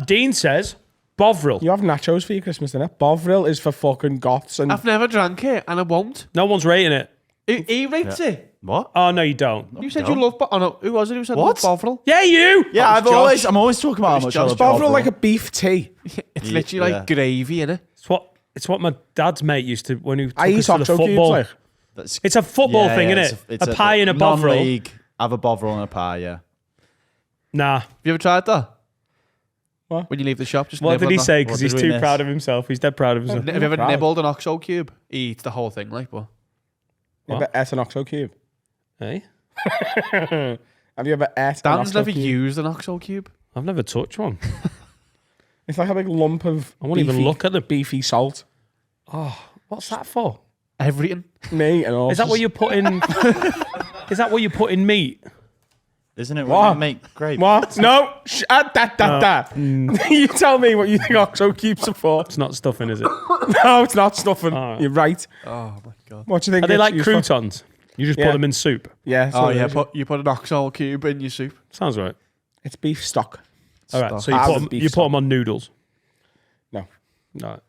Speaker 3: Dean says, Bovril.
Speaker 1: You have nachos for your Christmas dinner. Bovril is for fucking goths and
Speaker 4: I've never drank it, and I won't.
Speaker 3: No one's rating it.
Speaker 4: He rates it.
Speaker 5: What?
Speaker 3: Oh, no, you don't.
Speaker 4: You said you love. Oh no, who was it? Who said
Speaker 5: What?
Speaker 4: love Bovril?
Speaker 3: Yeah, you.
Speaker 5: Yeah,
Speaker 4: That was
Speaker 5: I'm always talking about how much I love
Speaker 1: Bovril like a beef tea.
Speaker 4: It's literally like gravy, innit?
Speaker 3: It's what my dad's mate used to when he took
Speaker 1: I eat
Speaker 3: us to the
Speaker 1: Oxo cubes
Speaker 3: football.
Speaker 1: like.
Speaker 5: That's,
Speaker 3: It's a football thing,
Speaker 5: yeah,
Speaker 3: isn't
Speaker 5: it's
Speaker 3: it? A pie and a Bovril.
Speaker 5: non-league, have a Bovril and a pie, yeah.
Speaker 3: Nah.
Speaker 4: Have you ever tried that?
Speaker 1: What?
Speaker 4: When you leave the shop, just
Speaker 3: What
Speaker 4: nibble
Speaker 3: did he
Speaker 4: on
Speaker 3: say? Because
Speaker 5: What
Speaker 3: he's
Speaker 5: did we
Speaker 3: too
Speaker 5: miss?
Speaker 3: proud of himself. He's dead proud of himself.
Speaker 4: that. Have you ever
Speaker 1: proud.
Speaker 4: nibbled an Oxo cube? He eats the whole thing, like, but
Speaker 1: You ever ate an Oxo cube?
Speaker 3: Hey?
Speaker 1: Have you ever ate an
Speaker 4: Dan's
Speaker 1: Oxo
Speaker 4: never
Speaker 1: cube?
Speaker 4: used an Oxo cube.
Speaker 3: I've never touched one.
Speaker 1: It's like a big lump of
Speaker 3: I won't even
Speaker 1: beefy-
Speaker 3: look at the...
Speaker 1: beefy salt.
Speaker 3: What's that for?
Speaker 4: Everything.
Speaker 1: Me and all.
Speaker 3: Is that what you put in? Is that what you put in meat?
Speaker 5: Isn't it
Speaker 1: What?
Speaker 5: when you make gravy?
Speaker 1: What? No. You tell me what you think Oxo keeps it for.
Speaker 3: It's not stuffing, is it?
Speaker 1: No, it's not stuffing.
Speaker 3: right.
Speaker 1: You're right.
Speaker 4: Oh my god.
Speaker 1: What do you think?
Speaker 3: Are they
Speaker 1: it's
Speaker 3: like
Speaker 1: used for?
Speaker 3: croutons? You just
Speaker 1: Yeah.
Speaker 3: put them in soup.
Speaker 1: Yeah. that's
Speaker 4: Oh
Speaker 1: what it
Speaker 4: yeah,
Speaker 1: is.
Speaker 4: you put an oxhole cube in your soup.
Speaker 3: Sounds right.
Speaker 1: It's beef stock.
Speaker 3: All right. So you
Speaker 1: Hard
Speaker 3: put
Speaker 1: as
Speaker 3: them,
Speaker 1: beef
Speaker 3: you put
Speaker 1: stock.
Speaker 3: them on noodles.
Speaker 1: No.
Speaker 3: No.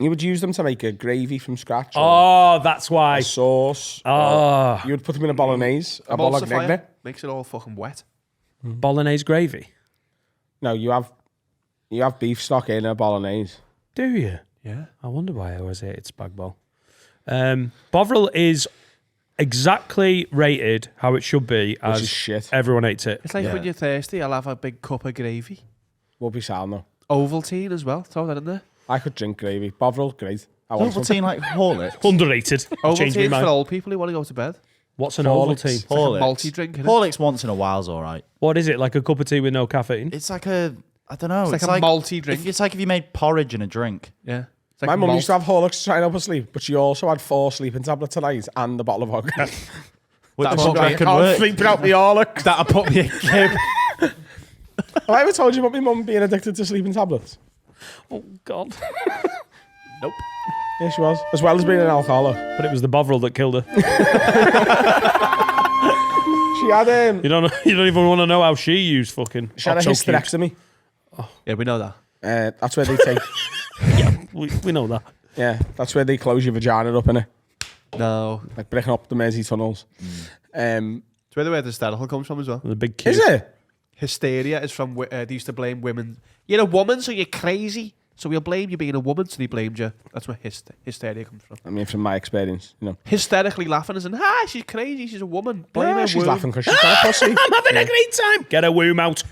Speaker 1: You would use them to make a gravy from scratch. Or
Speaker 3: Oh, that's why.
Speaker 1: a sauce.
Speaker 3: Oh,
Speaker 1: You would put them in a bolognese. A bolognese.
Speaker 4: Emulsifier makes it all fucking wet.
Speaker 3: bolognese gravy.
Speaker 1: No, you have beef stock in a bolognese.
Speaker 3: Do you?
Speaker 4: Yeah.
Speaker 3: I wonder why I always hated spag bol. Bovril is exactly rated how it should be,
Speaker 1: Which is
Speaker 3: as
Speaker 1: shit.
Speaker 3: everyone hates it.
Speaker 4: It's like when you're thirsty, I'll have a big cup of gravy.
Speaker 1: Will be sound though.
Speaker 4: Ovaltine as well. Throw that in there.
Speaker 1: I could drink gravy. Bovril, great. I want some.
Speaker 5: Ovaltine like Horlicks.
Speaker 3: Underrated. Changed my
Speaker 4: Ovaltine's for
Speaker 3: mind.
Speaker 4: old people who want to go to bed.
Speaker 3: What's an
Speaker 1: Horlicks.
Speaker 3: Ovaltine?
Speaker 4: It's like a malty drink, innit?
Speaker 5: Horlicks once in a while's all right.
Speaker 3: What is it? Like a cup of tea with no caffeine?
Speaker 5: It's like a, I don't know.
Speaker 4: It's like a malty drink.
Speaker 5: It's like if you made porridge in a drink.
Speaker 4: Yeah. It's like
Speaker 1: My mum
Speaker 4: malt.
Speaker 1: used to have Horlicks to try and help her sleep, but she also had 4 sleeping tablets a night and a bottle of vodka.
Speaker 5: Which
Speaker 4: That's
Speaker 5: one
Speaker 4: what
Speaker 1: I
Speaker 5: can
Speaker 1: can't
Speaker 5: work?
Speaker 1: sleep without the Horlicks.
Speaker 4: That'll put me in Kim.
Speaker 1: Have I ever told you about my mum being addicted to sleeping tablets?
Speaker 3: Oh, God.
Speaker 4: Nope.
Speaker 1: Yeah, she was. As well as being an alcoholic.
Speaker 3: But it was the Bovril that killed her.
Speaker 1: She had
Speaker 3: You don't even want to know how she used fucking
Speaker 1: she had a
Speaker 3: Oxo cubes.
Speaker 1: hysterectomy.
Speaker 4: Yeah, we know that.
Speaker 1: That's where they take.
Speaker 3: We know that.
Speaker 1: Yeah, that's where they close your vagina up in it,
Speaker 4: No.
Speaker 1: like breaking up the Mersey tunnels.
Speaker 4: It's where the word hysterical comes from as well.
Speaker 3: The big cube.
Speaker 1: Is it?
Speaker 4: Hysteria is from, they used to blame women. You're a woman, so you're crazy. So we'll blame you being a woman, so they blamed you. That's where hysteria comes from.
Speaker 1: I mean, from my experience, you know.
Speaker 4: Hysterically laughing as in, she's crazy, she's a woman. Blame
Speaker 1: Yeah,
Speaker 4: her
Speaker 1: she's
Speaker 4: womb.
Speaker 1: laughing because she's got a pussy.
Speaker 3: I'm having a great time. Get a womb out.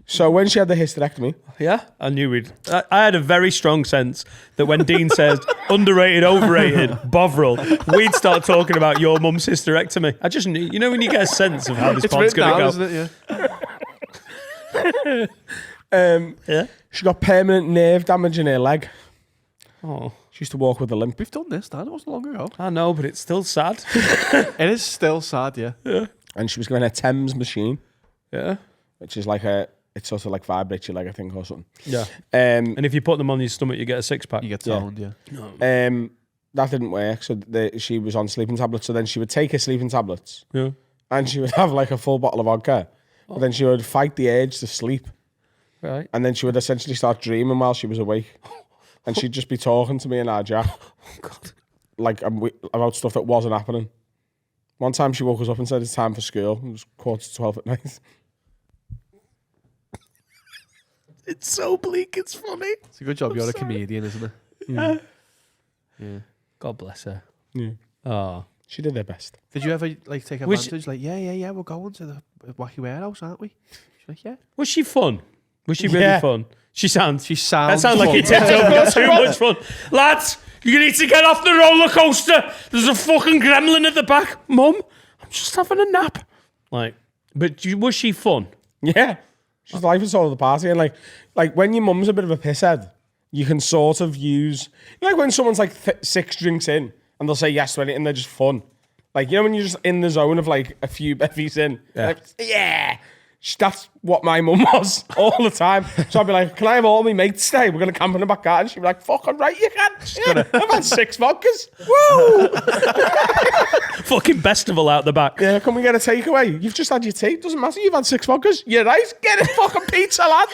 Speaker 1: So when she had the hysterectomy,
Speaker 3: Yeah, I knew we'd. I had a very strong sense that when Dean says underrated, overrated, Bovril, we'd start talking about your mum's hysterectomy. I just knew. You know when you get a sense of how this
Speaker 4: It's
Speaker 3: pod's
Speaker 4: written
Speaker 3: going
Speaker 4: down,
Speaker 3: to go.
Speaker 4: isn't it? Yeah.
Speaker 3: Yeah.
Speaker 1: she got permanent nerve damage in her leg.
Speaker 3: Oh,
Speaker 1: She used to walk with a limp.
Speaker 4: We've done this, Dan. It wasn't long ago.
Speaker 3: I know, but it's still sad.
Speaker 4: It is still sad, yeah.
Speaker 1: And she was given a Thames machine,
Speaker 3: Yeah.
Speaker 1: which is like it sort of like vibrates your leg, I think, or something.
Speaker 3: Yeah.
Speaker 1: Um,
Speaker 3: And if you put them on your stomach, you get a 6-pack.
Speaker 4: You get
Speaker 1: Yeah.
Speaker 4: toned, yeah.
Speaker 1: that didn't work. So she was on sleeping tablets. So then she would take her sleeping tablets
Speaker 3: Yeah.
Speaker 1: and she would have like a full bottle of vodka. But then she would fight the urge to sleep.
Speaker 3: Right.
Speaker 1: And then she would essentially start dreaming while she was awake. And she'd just be talking to me and our Jack.
Speaker 3: Oh, God.
Speaker 1: Like about stuff that wasn't happening. One time she woke us up and said it's time for school. It was 11:45 at night.
Speaker 3: It's so bleak, it's funny.
Speaker 4: It's a good job you're a comedian, isn't it? Yeah.
Speaker 3: God bless her.
Speaker 1: Yeah.
Speaker 3: Oh.
Speaker 1: She did her best.
Speaker 4: Did you ever like take
Speaker 3: Was-
Speaker 4: advantage? Like, yeah, we're going to the wacky warehouse, aren't we? She's like, yeah.
Speaker 3: Was she fun? Was she really
Speaker 1: Yeah.
Speaker 3: fun? She sounds.
Speaker 4: She sounds.
Speaker 3: That sounds like
Speaker 4: fun.
Speaker 3: it tipped over too much fun. Lads, you need to get off the roller coaster. There's a fucking gremlin at the back. Mum, I'm just having a nap. Like, but was she fun?
Speaker 1: Yeah. She's the life and soul of the party. And like when your mum's a bit of a pisshead, you can sort of use, like when someone's like 6 drinks in and they'll say yes to anything, they're just fun. Like, you know, when you're just in the zone of like a few bevies in.
Speaker 3: Yeah.
Speaker 1: Like, yeah. That's what my mum was all the time. So I'd be like, can I have all my mates stay? We're going to camp in the back garden. She'd be like, fucking right, you can. Yeah, I've had 6 vodkas. Woo!
Speaker 3: Fucking festival out the back.
Speaker 1: Yeah, can we get a takeaway? You've just had your tea. Doesn't matter. You've had 6 vodkas. You're right. Get a fucking pizza, lad.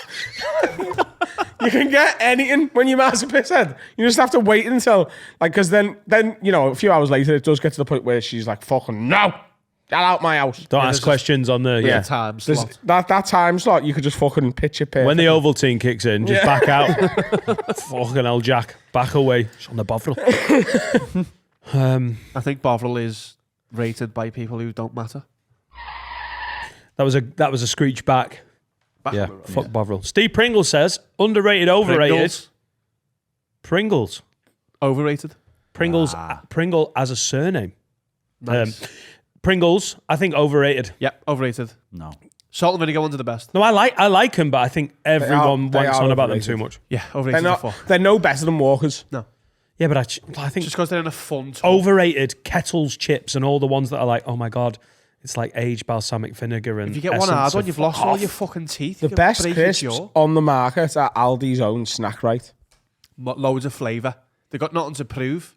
Speaker 1: You can get anything when your man's a pisshead. You just have to wait until, like, because then, you know, a few hours later, it does get to the point where she's like, fucking no. Get out my house.
Speaker 3: Don't ask questions on the. Yeah.
Speaker 4: Time
Speaker 1: There's
Speaker 4: slot.
Speaker 1: that time slot, you could just fucking pitch your perfect.
Speaker 3: When the Ovaltine kicks in, just back out. Fucking hell, Jack. Back away. It's on the Bovril.
Speaker 4: I think Bovril is rated by people who don't matter.
Speaker 3: That was a screech back. Yeah.
Speaker 4: Back
Speaker 3: Fuck Bovril. Steve Pringle says underrated, overrated. Pringles.
Speaker 4: Overrated.
Speaker 3: Pringles. Pringle as a surname.
Speaker 4: Nice.
Speaker 3: Pringles, I think overrated.
Speaker 4: Yeah, overrated.
Speaker 5: No.
Speaker 4: Salt and vinegar ones are the best.
Speaker 3: No, I like them, but I think everyone
Speaker 1: they
Speaker 3: wants
Speaker 1: are
Speaker 3: on about them
Speaker 1: overrated.
Speaker 3: too much.
Speaker 4: Yeah,
Speaker 1: They're
Speaker 4: overrated as
Speaker 1: not.
Speaker 4: fuck.
Speaker 1: They're no better than Walkers.
Speaker 4: No,
Speaker 3: Yeah, but I think
Speaker 4: just because they're in a fun tub.
Speaker 3: overrated Kettles chips and all the ones that are like, oh my god, it's like aged balsamic vinegar and
Speaker 4: If you get one
Speaker 3: essence
Speaker 4: hard one,
Speaker 3: of
Speaker 4: you've lost
Speaker 3: fuck
Speaker 4: all
Speaker 3: off.
Speaker 4: your fucking teeth.
Speaker 1: The
Speaker 4: You could
Speaker 1: best
Speaker 4: break your
Speaker 1: crisps
Speaker 4: jaw.
Speaker 1: on the market are Aldi's own Snack Right.
Speaker 4: Loads of flavour. They've got nothing to prove.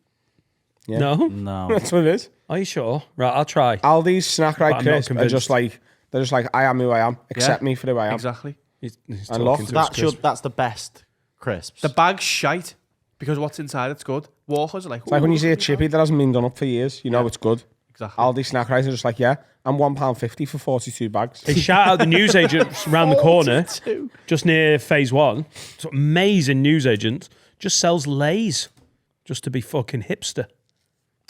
Speaker 1: Yeah.
Speaker 3: No,
Speaker 5: No.
Speaker 1: That's what it is.
Speaker 3: are you sure? Right, I'll try.
Speaker 1: Aldi's Snack
Speaker 3: But
Speaker 1: Right
Speaker 3: I'm not
Speaker 1: crisps are
Speaker 3: convinced.
Speaker 1: just like they're just like I am who I am. Accept me for who I am.
Speaker 4: Exactly.
Speaker 3: He's
Speaker 1: I
Speaker 3: talking
Speaker 1: love
Speaker 3: to his
Speaker 5: That's
Speaker 3: crisp.
Speaker 5: that's the best crisps.
Speaker 4: The bag's shite because what's inside it's good. Walkers are like,
Speaker 1: It's like when you see a chippy that hasn't been done up for years, you know it's good.
Speaker 4: Exactly.
Speaker 1: Aldi Snack Right are just like, yeah, I'm £1.50 for 42 bags.
Speaker 3: They shout out the newsagents around the corner, just near phase 1. It's an amazing newsagent. Just sells Lays, just to be fucking hipster.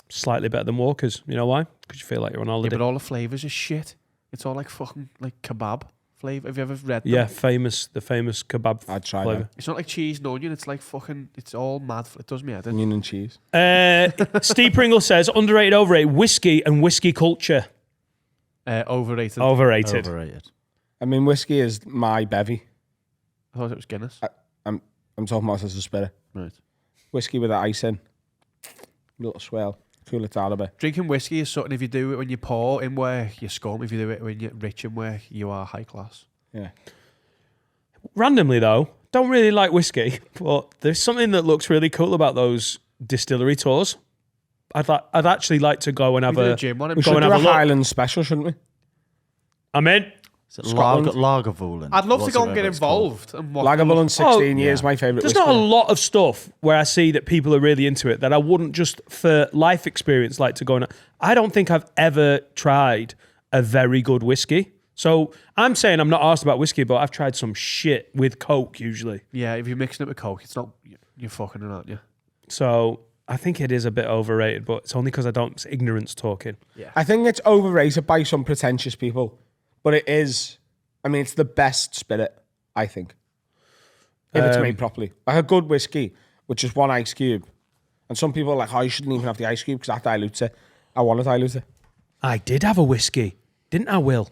Speaker 3: Slightly better than Walkers. You know why? Because you feel like you're on
Speaker 4: Yeah,
Speaker 3: holiday.
Speaker 4: but all the flavours are shit. It's all like fucking like kebab flavour. Have you ever read them?
Speaker 3: Yeah, the famous kebab
Speaker 1: I'd try
Speaker 3: flavour.
Speaker 4: It's not like cheese and onion. It's like fucking. It's all mad. It does me head in.
Speaker 1: Onion and cheese.
Speaker 3: Steve Pringle says underrated, overrated, whiskey and whiskey culture.
Speaker 4: Overrated.
Speaker 3: Overrated.
Speaker 5: Overrated.
Speaker 1: I mean, whiskey is my bevy.
Speaker 4: I thought it was Guinness.
Speaker 1: I'm talking about as a spirit.
Speaker 4: Right.
Speaker 1: Whiskey with the ice in. Little swell. Cool it down a bit.
Speaker 4: Drinking whiskey is something. If you do it when you're poor in work, you're scum. If you do it when you're rich in work, you are high class.
Speaker 1: Yeah.
Speaker 3: Randomly though, don't really like whiskey, but there's something that looks really cool about those distillery tours. I'd actually like to go and have
Speaker 4: We did
Speaker 3: a
Speaker 4: a gym one.
Speaker 1: We
Speaker 3: Go
Speaker 1: should
Speaker 3: and
Speaker 1: do
Speaker 3: have
Speaker 1: a
Speaker 3: a look.
Speaker 1: Highland special, shouldn't we?
Speaker 3: I'm in.
Speaker 5: Is it
Speaker 1: Scotland.
Speaker 5: Lagavulin?
Speaker 4: I'd love to go and
Speaker 5: Whatsoever
Speaker 4: get
Speaker 5: it's called.
Speaker 4: involved and watch.
Speaker 1: Lagavulin 16
Speaker 3: Oh,
Speaker 1: years,
Speaker 5: yeah.
Speaker 1: my favourite
Speaker 3: There's
Speaker 1: whiskey.
Speaker 3: not a lot of stuff where I see that people are really into it that I wouldn't just for life experience like to go and I don't think I've ever tried a very good whiskey. So I'm saying I'm not asked about whiskey, but I've tried some shit with Coke usually.
Speaker 4: Yeah, if you're mixing it with Coke, it's not. You're fucking it, aren't you?
Speaker 3: So I think it is a bit overrated, but it's only because I don't. It's ignorance talking.
Speaker 1: I think it's overrated by some pretentious people, but it is. I mean, it's the best spirit, I think. If it's made properly. Like a good whiskey with just one ice cube. And some people are like, oh, you shouldn't even have the ice cube because that dilutes it. I want to dilute it.
Speaker 3: I did have a whiskey, didn't I, Will?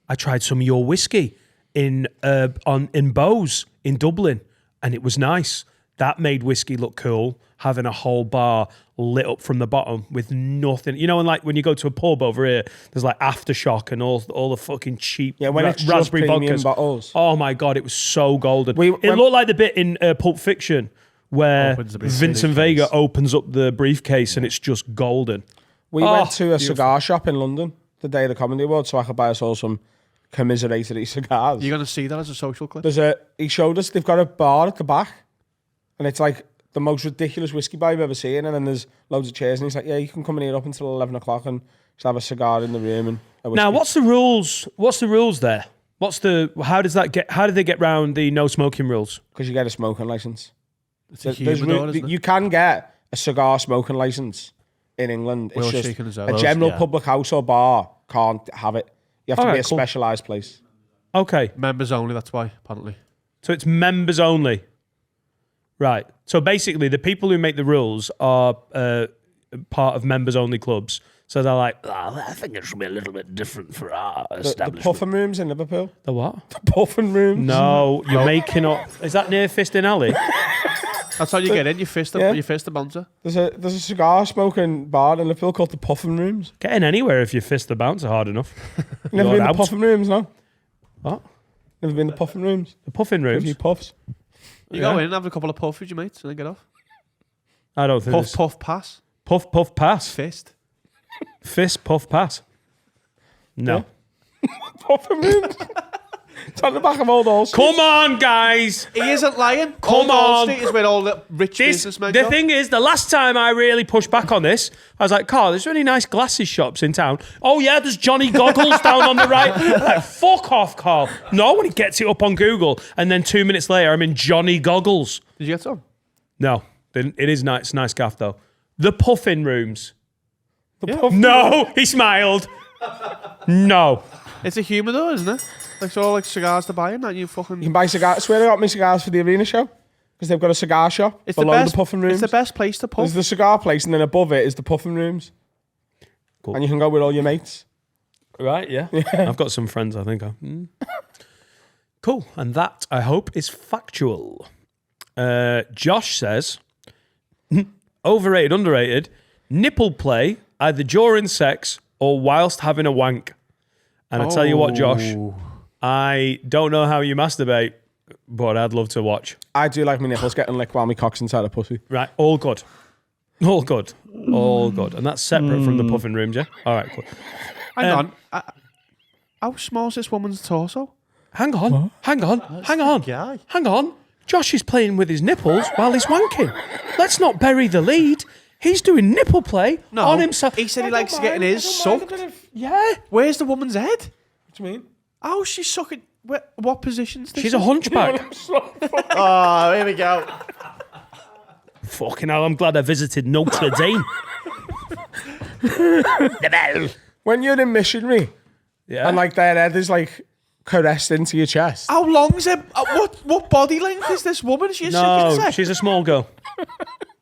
Speaker 3: I tried some of your whiskey in Bowes in Dublin, and it was nice. That made whiskey look cool, having a whole bar lit up from the bottom with nothing. You know, and like when you go to a pub over here, there's like Aftershock and all the fucking cheap
Speaker 1: Yeah, when it's just
Speaker 3: raspberry
Speaker 1: premium
Speaker 3: vodkas.
Speaker 1: bottles.
Speaker 3: Oh my God, it was so golden.
Speaker 1: We-
Speaker 3: it
Speaker 1: when-
Speaker 3: looked like the bit in Pulp Fiction where
Speaker 4: Opens the briefcase.
Speaker 3: Vincent Vega opens up the briefcase and it's just golden.
Speaker 1: We
Speaker 3: Oh,
Speaker 1: went to a cigar shop in London the day of the Comedy Awards so I could buy us all some commiseratory cigars.
Speaker 4: You're gonna see that as a social clip.
Speaker 1: He showed us, they've got a bar at the back and it's like the most ridiculous whiskey bar I've ever seen, and then there's loads of chairs and he's like, yeah, you can come in here up until 11 o'clock and just have a cigar in the room and a whiskey.
Speaker 3: Now, what's the rules? What's the rules there? How did they get round the no smoking rules?
Speaker 1: Because you get a smoking license.
Speaker 4: It's a
Speaker 1: There's
Speaker 4: humidor, isn't it?
Speaker 1: you can get a cigar smoking license in England. It's
Speaker 4: Will's
Speaker 1: just
Speaker 4: shaking his head.
Speaker 1: a general
Speaker 5: yeah.
Speaker 1: public house or bar can't have it. You have to be
Speaker 3: Alright,
Speaker 1: a
Speaker 3: cool.
Speaker 1: specialised place.
Speaker 3: Okay,
Speaker 4: Members only. That's why, apparently.
Speaker 3: so it's members only. Right. So basically, the people who make the rules are part of members only clubs. So they're like, oh, I think it should be a little bit different for our
Speaker 1: The
Speaker 3: establishment.
Speaker 1: puffin rooms in Liverpool.
Speaker 3: The what?
Speaker 1: The puffin rooms.
Speaker 3: No, you're making up. Is that near Fiston Alley?
Speaker 4: That's how you get in. You fist the bouncer.
Speaker 1: There's a cigar smoking bar in Liverpool called the Puffin Rooms.
Speaker 3: Get in anywhere if you fist the bouncer hard enough.
Speaker 1: You never
Speaker 3: You're
Speaker 1: been to
Speaker 3: out.
Speaker 1: the Puffin Rooms, no?
Speaker 3: What?
Speaker 1: Never been to Puffin Rooms?
Speaker 3: The puffin
Speaker 1: A
Speaker 3: rooms?
Speaker 1: few puffs.
Speaker 4: You go in, have a couple of puffs with your mates, and then get off.
Speaker 3: I don't think
Speaker 4: Puff,
Speaker 3: there's-
Speaker 4: puff, pass.
Speaker 3: Puff, puff, pass.
Speaker 4: Fist.
Speaker 3: Fist, puff, pass. No.
Speaker 1: Puffin Rooms. It's on the back of Old Hall Street.
Speaker 3: Come on, guys.
Speaker 4: He isn't lying.
Speaker 3: Come
Speaker 4: Old Hall
Speaker 3: on.
Speaker 4: Street is where all the rich businessmen
Speaker 3: The
Speaker 4: go.
Speaker 3: thing is, the last time I really pushed back on this, I was like, Carl, there's really nice glasses shops in town. Oh, yeah, there's Johnny Goggles down on the right. Like, fuck off, Carl. No, when he gets it up on Google, and then 2 minutes later, I'm in Johnny Goggles.
Speaker 4: Did you get some?
Speaker 3: No, it is nice. It's nice gaff, though. The puffin rooms.
Speaker 4: Yeah.
Speaker 3: No, he smiled. No.
Speaker 4: It's a humidor, isn't it? Like, so all like cigars to buy in, and you fucking.
Speaker 1: You can buy cigars. I swear I got my cigars for the arena show because they've got a cigar shop
Speaker 4: It's the
Speaker 1: below
Speaker 4: best.
Speaker 1: the Puffin Rooms.
Speaker 4: It's the best place to puff.
Speaker 1: There's the cigar place, and then above it is the Puffin Rooms.
Speaker 3: Cool.
Speaker 1: And you can go with all your mates.
Speaker 3: Right, yeah. I've got some friends, I think. Cool. And that, I hope, is factual. Josh says, overrated, underrated, nipple play either during sex or whilst having a wank. And I tell you what, Josh, I don't know how you masturbate, but I'd love to watch.
Speaker 1: I do like my nipples getting licked while my cock's inside a pussy.
Speaker 3: Right, all good. All good. All good. And that's separate from the puffing rooms, yeah? All right, cool.
Speaker 4: Hang on. How small is this woman's torso?
Speaker 3: Hang on. Hang on. Hang on.
Speaker 5: guy.
Speaker 3: Hang on. Josh is playing with his nipples while he's wanking. Let's not bury the lead. He's doing nipple play on himself.
Speaker 4: He said he likes getting his sucked.
Speaker 3: Yeah.
Speaker 4: Where's the woman's head?
Speaker 1: What do you mean?
Speaker 4: How's she sucking? What positions?
Speaker 3: She's a hunchback.
Speaker 5: Oh, here we go.
Speaker 3: Fucking hell, I'm glad I visited Notre Dame. The bell.
Speaker 1: When you're in missionary
Speaker 3: Yeah.
Speaker 1: and like their head is like caressed into your chest.
Speaker 4: How long's it? What body length is this woman? She's
Speaker 3: No, she's a small girl.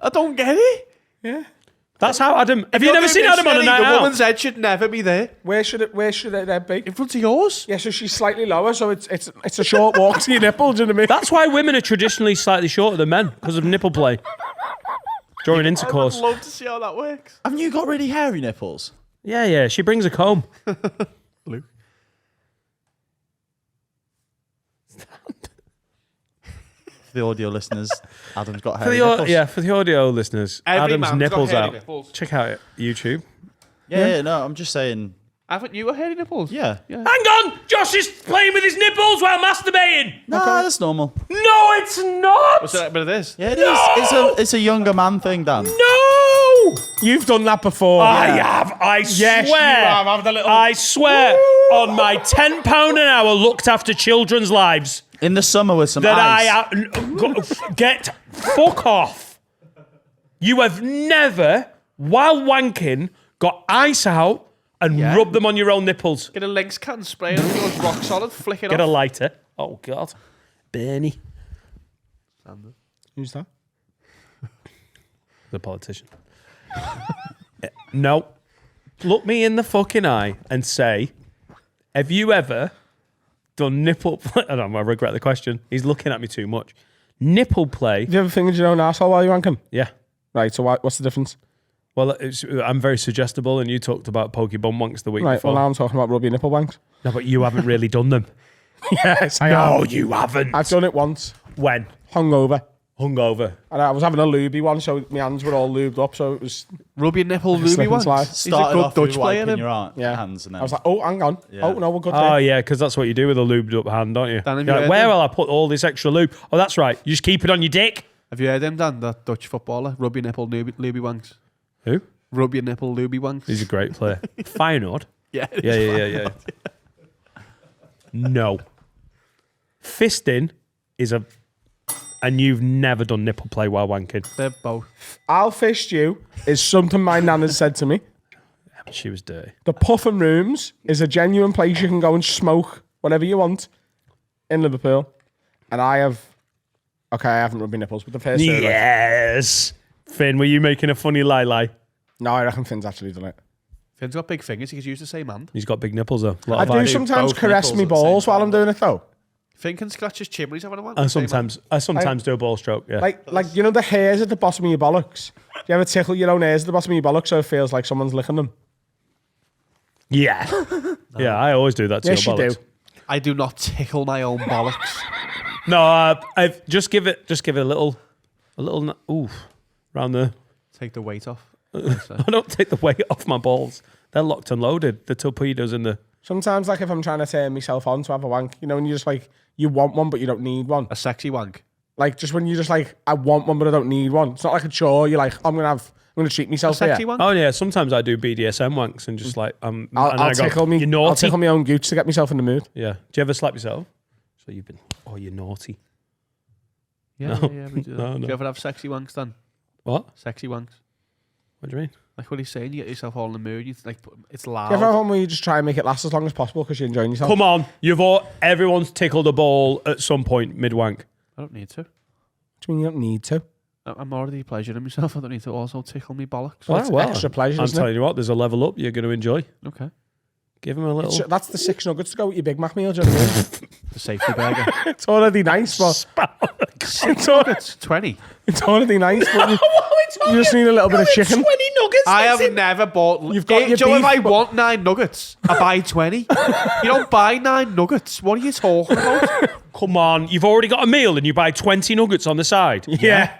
Speaker 4: I don't get it.
Speaker 1: Yeah.
Speaker 3: That's how Adam... Have you never seen Adam on a night
Speaker 4: The
Speaker 3: out?
Speaker 4: woman's head should never be there.
Speaker 1: Where should it be?
Speaker 4: In front of yours?
Speaker 1: Yeah, so she's slightly lower, so it's a short walk to your nipple, do you know what I mean?
Speaker 3: That's why women are traditionally slightly shorter than men, because of nipple play. During intercourse.
Speaker 4: I'd love to see how that works.
Speaker 5: Haven't you got really hairy nipples?
Speaker 3: Yeah, she brings a comb.
Speaker 4: Luke.
Speaker 5: For the audio listeners, Adam's got
Speaker 3: For
Speaker 5: hairy
Speaker 3: the,
Speaker 5: nipples.
Speaker 3: for the audio listeners,
Speaker 4: Every
Speaker 3: Adam's
Speaker 4: man's got
Speaker 3: nipples
Speaker 4: hairy
Speaker 3: out.
Speaker 4: nipples.
Speaker 3: Check out YouTube.
Speaker 5: Yeah, no, I'm just saying.
Speaker 4: Haven't you got hairy nipples?
Speaker 5: Yeah.
Speaker 3: Hang on! Josh is playing with his nipples while masturbating!
Speaker 5: No, that's normal.
Speaker 3: No, it's not!
Speaker 4: But it is.
Speaker 5: Yeah, it is. It's a younger man thing, Dan.
Speaker 3: No!
Speaker 1: You've done that before.
Speaker 3: I have. I swear.
Speaker 1: Yes, you have. Have the little...
Speaker 3: I swear on my £10 an hour looked after children's lives
Speaker 5: In the summer with some
Speaker 3: that
Speaker 5: ice.
Speaker 3: get fuck off. You have never, while wanking, got ice out and rub them on your own nipples.
Speaker 4: Get a Lynx can spray it until it's rock solid, flick it
Speaker 3: Get a
Speaker 4: off.
Speaker 3: lighter. Oh, God. Bernie.
Speaker 1: Who's that?
Speaker 3: The politician. No. Look me in the fucking eye and say, have you ever done nipple play? I don't know, I regret the question. He's looking at me too much. Nipple play.
Speaker 1: Do you ever fingered your own asshole while you're wanking?
Speaker 3: Yeah.
Speaker 1: Right, so what's the difference?
Speaker 3: Well, I'm very suggestible, and you talked about pokey bum wanks the week
Speaker 1: Right,
Speaker 3: before.
Speaker 1: well now I'm talking about rubby nipple wanks.
Speaker 3: No, but you haven't really done them.
Speaker 1: Yes, I
Speaker 3: No,
Speaker 1: have.
Speaker 3: you haven't.
Speaker 1: I've done it once.
Speaker 3: When?
Speaker 1: Hungover.
Speaker 3: Hungover.
Speaker 1: And I was having a lubey one, so my hands were all lubed up, so it was...
Speaker 4: Rub your nipple,
Speaker 1: slip
Speaker 4: Ruby
Speaker 1: and
Speaker 4: one.
Speaker 1: slide.
Speaker 4: He's a
Speaker 5: Started
Speaker 4: good
Speaker 5: off
Speaker 4: Dutch
Speaker 5: with
Speaker 4: player.
Speaker 5: wiping your
Speaker 1: Yeah.
Speaker 5: hands, and then
Speaker 1: I was like, oh, hang on.
Speaker 5: Yeah.
Speaker 1: Oh, no, we're good
Speaker 3: Oh,
Speaker 1: there.
Speaker 3: yeah, because that's what you do with a lubed up hand, don't you?
Speaker 4: Dan, have
Speaker 3: You're
Speaker 4: you
Speaker 3: like,
Speaker 4: heard
Speaker 3: where
Speaker 4: him?
Speaker 3: will I put all this extra lube? Oh, that's right. You just keep it on your dick.
Speaker 4: Have you heard him, Dan, that Dutch footballer? Rub your nipple, Luby wanks.
Speaker 3: Who?
Speaker 4: Rub your nipple, Luby wanks.
Speaker 3: He's a great player. Feyenoord.
Speaker 4: Yeah.
Speaker 3: Yeah. No. Fisting is a... And you've never done nipple play while wanking.
Speaker 4: They're both.
Speaker 1: I'll fist you is something my nan has said to me.
Speaker 3: She was dirty.
Speaker 1: The Puffin Rooms is a genuine place you can go and smoke whatever you want in Liverpool. And I haven't rubbed my nipples, but the first two, like,
Speaker 3: Yes. Finn, were you making a funny lie?
Speaker 1: no, I reckon Finn's actually done it.
Speaker 4: Finn's got big fingers. He could use the same hand.
Speaker 3: He's got big nipples, though. Lot
Speaker 1: I
Speaker 3: of
Speaker 1: do
Speaker 3: ice.
Speaker 1: sometimes
Speaker 5: both
Speaker 1: caress
Speaker 5: nipples
Speaker 1: me
Speaker 5: at the same
Speaker 1: balls while
Speaker 5: time.
Speaker 1: I'm doing it, though.
Speaker 4: Finn can scratch his chin when he's having a wank.
Speaker 3: I sometimes do a ball stroke, yeah.
Speaker 1: Like you know the hairs at the bottom of your bollocks? Do you ever tickle your own hairs at the bottom of your bollocks so it feels like someone's licking them?
Speaker 3: Yeah. Yeah, I always do that to
Speaker 1: Yes,
Speaker 3: your
Speaker 1: you
Speaker 3: bollocks.
Speaker 1: do.
Speaker 4: I do not tickle my own bollocks.
Speaker 3: No, I've just give it a little oof round the...
Speaker 4: Take the weight off.
Speaker 3: I don't take the weight off my balls. They're locked and loaded. The torpedoes in the...
Speaker 1: Sometimes, like if I'm trying to turn myself on to have a wank, you know, and you just like, you want one, but you don't need one.
Speaker 4: A sexy wank.
Speaker 1: Like just when you just like, I want one, but I don't need one. It's not like a chore. You're like, I'm gonna treat
Speaker 4: A
Speaker 1: myself
Speaker 4: sexy
Speaker 1: here.
Speaker 4: wank.
Speaker 3: Oh, yeah, sometimes I do BDSM wanks and just like...
Speaker 1: I'll tickle me.
Speaker 3: You're naughty.
Speaker 1: I'll tickle my own gooch to get myself in the mood.
Speaker 3: Yeah. Do you ever slap yourself? So you've been... Oh, you're naughty.
Speaker 4: Yeah,
Speaker 3: No.
Speaker 4: yeah, we do that.
Speaker 3: No,
Speaker 4: Do
Speaker 3: no.
Speaker 4: you ever have sexy wanks, Dan?
Speaker 3: What?
Speaker 4: Sexy wanks.
Speaker 3: What do you mean?
Speaker 4: Like what he's saying, you get yourself all in the mood. You like, it's loud.
Speaker 1: Do you ever have one where you just try and make it last as long as possible because you're enjoying yourself?
Speaker 3: Come on. Everyone's tickled a ball at some point mid-wank.
Speaker 4: I don't need to.
Speaker 1: What do you mean you don't need to?
Speaker 4: I'm already pleasuring myself. I don't need to also tickle me bollocks.
Speaker 1: Well, it's extra pleasure,
Speaker 3: I'm
Speaker 1: isn't it?
Speaker 3: telling you what, there's a level up you're going to enjoy.
Speaker 4: Okay.
Speaker 3: Give him a little.
Speaker 1: That's the 6 nuggets to go with your Big Mac meal. Do you know what I mean?
Speaker 4: The safety burger.
Speaker 1: It's already nice, but
Speaker 4: It's 20.
Speaker 1: it's already nice. But you just need a little bit of chicken.
Speaker 3: 20 nuggets.
Speaker 4: I have never bought.
Speaker 1: You've got your
Speaker 4: Joe, if
Speaker 1: beef,
Speaker 4: I
Speaker 1: but-
Speaker 4: want 9 nuggets, I buy 20. You don't buy 9 nuggets. What are you talking about?
Speaker 3: Come on, you've already got a meal and you buy 20 nuggets on the side.
Speaker 1: Yeah.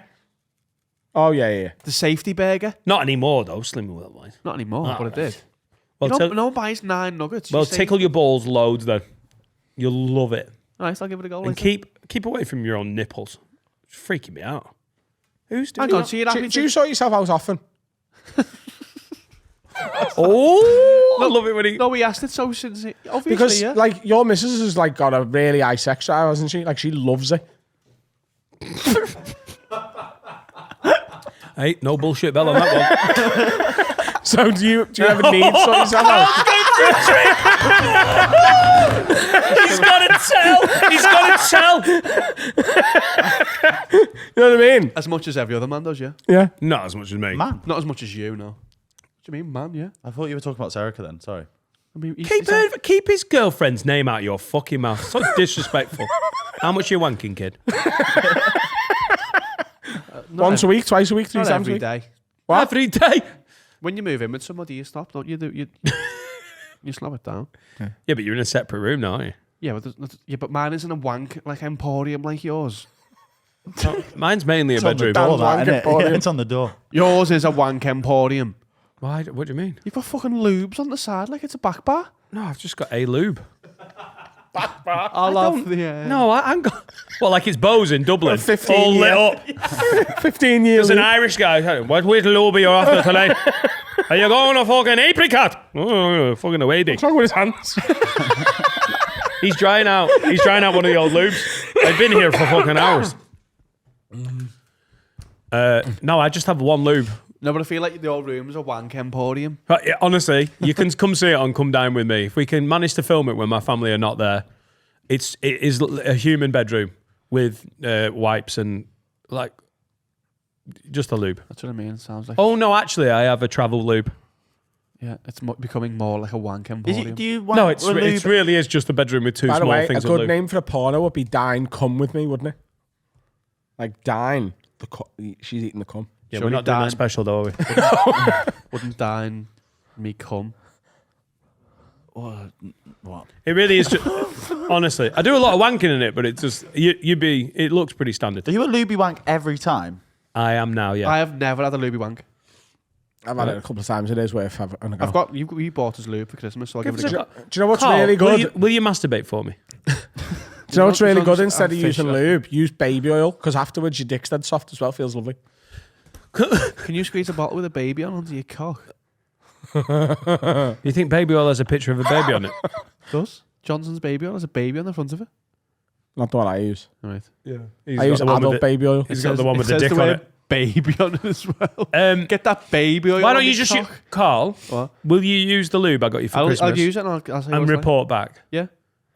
Speaker 1: Oh yeah.
Speaker 4: The safety burger?
Speaker 3: Not anymore though, Slim Worldwide.
Speaker 4: Not anymore, but it did.
Speaker 3: Well,
Speaker 4: No one buys 9 nuggets.
Speaker 3: well,
Speaker 4: You say-
Speaker 3: tickle your balls loads then. You'll love it.
Speaker 4: Nice, I'll give it a go.
Speaker 3: And
Speaker 4: later.
Speaker 3: keep away from your own nipples. It's freaking me out. Who's doing
Speaker 4: Hang on,
Speaker 3: that?
Speaker 4: so you're happy
Speaker 1: Do you sort yourself out often?
Speaker 3: Oh, I love it when he.
Speaker 4: No, we asked it so since it, obviously,
Speaker 1: Because
Speaker 4: yeah.
Speaker 1: like your missus has like got a really high sex drive, hasn't she? Like she loves it.
Speaker 3: Hey, no bullshit bell on that one.
Speaker 1: So do you ever need to sort yourself out?
Speaker 3: He's got to tell. He's got to tell.
Speaker 1: You know what I mean?
Speaker 4: As much as every other man does, yeah.
Speaker 1: Yeah.
Speaker 3: Not as much as me.
Speaker 5: Man,
Speaker 4: Not as much as you, no. What do you mean, man? Yeah.
Speaker 5: I thought you were talking about Serica then. Sorry.
Speaker 4: I mean,
Speaker 3: Keep his girlfriend's name out of your fucking mouth. So disrespectful. How much you wanking, kid?
Speaker 1: Once a week, twice a week, 3
Speaker 4: not
Speaker 1: times a
Speaker 4: every
Speaker 1: week.
Speaker 4: day.
Speaker 1: What?
Speaker 3: Every day.
Speaker 4: When you move in with somebody, you stop, don't you? You slow it down.
Speaker 3: Yeah, but you're in a separate room now, aren't you?
Speaker 4: Yeah, but mine isn't a wank like emporium like yours.
Speaker 3: Mine's mainly a
Speaker 5: It's on the
Speaker 3: bedroom.
Speaker 5: door,
Speaker 1: Dan's
Speaker 5: that,
Speaker 1: wank
Speaker 5: innit?
Speaker 1: emporium.
Speaker 5: Yeah, it's on the door.
Speaker 4: Yours is a wank emporium.
Speaker 3: Why? What do you mean?
Speaker 4: You've got fucking lubes on the side like it's a back bar.
Speaker 3: No, I've just got a lube.
Speaker 4: I love the.
Speaker 3: No, I'm got. Well, like it's Bows in Dublin,
Speaker 1: 15
Speaker 3: all lit
Speaker 1: year.
Speaker 3: up.
Speaker 1: 15 years.
Speaker 3: There's an Irish guy. What which lube are you after tonight? Are you going to fucking apricot? Oh, fucking away, dick.
Speaker 1: What's wrong with his hands?
Speaker 3: He's drying out. He's drying out one of the old lubes. I've been here for fucking hours. No, I just have one lube.
Speaker 4: No, but I feel like the old room is a wank emporium.
Speaker 3: But, yeah, honestly, you can come see it and come down with me. If we can manage to film it when my family are not there, it is a human bedroom with wipes and like just a lube.
Speaker 4: That's what I mean. Sounds like.
Speaker 3: Oh no, actually, I have a travel lube.
Speaker 4: Yeah, it's becoming more like a wank
Speaker 5: Is
Speaker 4: emporium.
Speaker 5: it, do you want
Speaker 3: No,
Speaker 5: a lube?
Speaker 3: it really is just a bedroom with two
Speaker 1: By the
Speaker 3: small
Speaker 1: way, a
Speaker 3: things of
Speaker 1: good
Speaker 3: lube.
Speaker 1: name for a porno would be Dine Come With Me, wouldn't it? Like Dine, she's eating the cum.
Speaker 3: Yeah,
Speaker 4: Surely
Speaker 3: we're not doing
Speaker 4: Dan-
Speaker 3: that special though, are we?
Speaker 4: Wouldn't dine me come.
Speaker 5: What?
Speaker 3: It really is. Just, honestly, I do a lot of wanking in it, but it just it looks pretty standard.
Speaker 5: Do you a lubey wank every time?
Speaker 3: I am now, yeah.
Speaker 4: I have never had a lubey wank.
Speaker 1: I've had it a couple of times. It is worth having a go.
Speaker 4: I've got you bought us lube for Christmas, so I'll give it a go.
Speaker 1: Do you know what's
Speaker 3: Carl,
Speaker 1: really good?
Speaker 3: Will you masturbate for me?
Speaker 1: Do you know what's really good?
Speaker 4: I'm
Speaker 1: Instead of using
Speaker 4: fish-
Speaker 1: lube, use baby oil because afterwards your dick's dead soft as well. Feels lovely.
Speaker 4: Can you squeeze a bottle with a baby on onto your cock?
Speaker 3: You think baby oil has a picture of a baby on it?
Speaker 4: Does Johnson's baby oil has a baby on the front of it?
Speaker 1: Not the one I use.
Speaker 4: Right.
Speaker 3: Yeah.
Speaker 1: I use adult baby oil.
Speaker 3: He's got the one with the dick on it.
Speaker 4: Baby on it as well.
Speaker 3: Get
Speaker 4: Get that baby oil.
Speaker 3: Why
Speaker 4: on
Speaker 3: don't you
Speaker 4: your
Speaker 3: just,
Speaker 4: cock.
Speaker 3: Carl?
Speaker 4: What?
Speaker 3: Will you use the lube I got you for Christmas?
Speaker 4: I'll use it and I'll say
Speaker 3: and
Speaker 4: what it's like.
Speaker 3: report back.
Speaker 4: Yeah.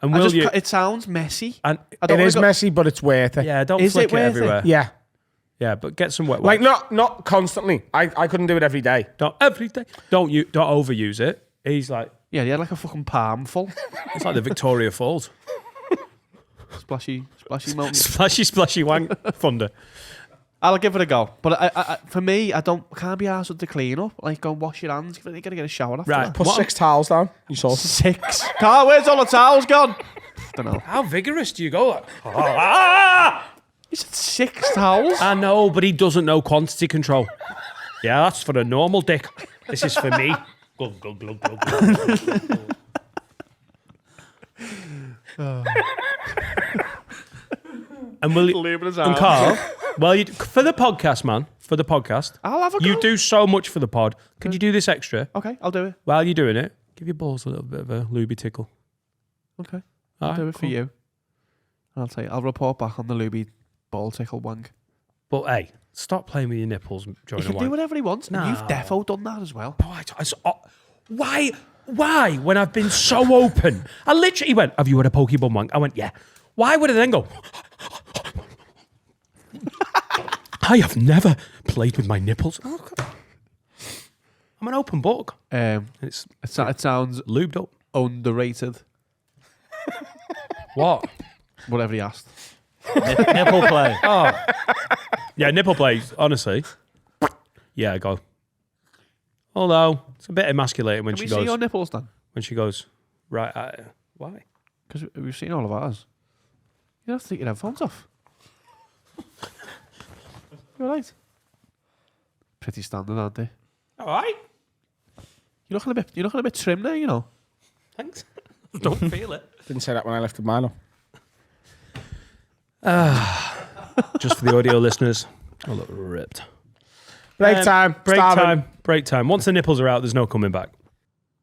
Speaker 3: And
Speaker 4: I
Speaker 3: will
Speaker 4: just,
Speaker 3: you?
Speaker 4: it sounds messy.
Speaker 3: And
Speaker 4: I don't
Speaker 1: It
Speaker 4: wanna
Speaker 1: is
Speaker 4: go-
Speaker 1: messy, but it's worth it.
Speaker 3: yeah, don't
Speaker 4: Is
Speaker 3: flick
Speaker 4: it
Speaker 3: it
Speaker 4: worth it?
Speaker 3: everywhere.
Speaker 1: Yeah.
Speaker 3: Yeah, but get some wet.
Speaker 1: Like
Speaker 3: wipes.
Speaker 1: not constantly. I couldn't do it every day.
Speaker 3: Don't every day. Don't overuse it. He's like
Speaker 4: Yeah, he had like a fucking palm full.
Speaker 3: it's like the Victoria Falls.
Speaker 4: splashy mountain.
Speaker 3: Splashy, splashy wank thunder.
Speaker 4: I'll give it a go. But I for me, I can't be arsed with the clean up. Like, go and wash your hands. You gotta get a shower after
Speaker 3: Right.
Speaker 4: that.
Speaker 1: Put
Speaker 3: What-
Speaker 1: 6 towels down. You sorted.
Speaker 4: 6. Carl, where's all the towels gone? Don't know.
Speaker 3: How vigorous do you go? Ah!
Speaker 4: You said 6 towels?
Speaker 3: I know, but he doesn't know quantity control. Yeah, that's for a normal dick. This is for me. Glug, glug, glug, glug, glug. And will you, and Carl, well, for the podcast, man, for the podcast,
Speaker 4: I'll have a
Speaker 3: you
Speaker 4: go.
Speaker 3: do so much for the pod. Could you do this extra?
Speaker 4: Okay, I'll do it.
Speaker 3: While you're doing it, give your balls a little bit of a looby tickle.
Speaker 4: Okay,
Speaker 3: All
Speaker 4: I'll do
Speaker 3: right,
Speaker 4: it for
Speaker 3: cool.
Speaker 4: you. And I'll report back on the Luby ball tickle wank.
Speaker 3: But hey, stop playing with your nipples
Speaker 4: He
Speaker 3: during
Speaker 4: can
Speaker 3: the
Speaker 4: do
Speaker 3: wank.
Speaker 4: whatever he wants.
Speaker 3: No.
Speaker 4: You've defo done that as well.
Speaker 3: Why? Why? When I've been so open, I literally went, "Have you had a pokeball wank?" I went, "Yeah." Why would I then go? I have never played with my nipples. I'm an open book.
Speaker 4: It
Speaker 3: It's
Speaker 4: sounds
Speaker 3: lubed up.
Speaker 4: underrated?
Speaker 3: What?
Speaker 4: Whatever he asked.
Speaker 5: Nipple play.
Speaker 3: Oh. Yeah, nipple play, honestly. Yeah, go. Although, it's a bit emasculating when
Speaker 4: Can
Speaker 3: she
Speaker 4: we see your
Speaker 3: goes,
Speaker 4: nipples, Dan?
Speaker 3: right, why?
Speaker 4: Because we've seen all of ours. You have to take your headphones off. You're right. Pretty standard, aren't they?
Speaker 3: All right.
Speaker 4: You're looking a bit trim there, you know.
Speaker 3: Thanks. Don't feel it.
Speaker 1: Didn't say that when I lifted mine up.
Speaker 3: Just for the audio listeners. I look ripped.
Speaker 1: Break time.
Speaker 3: Break time. Once the nipples are out, there's no coming back.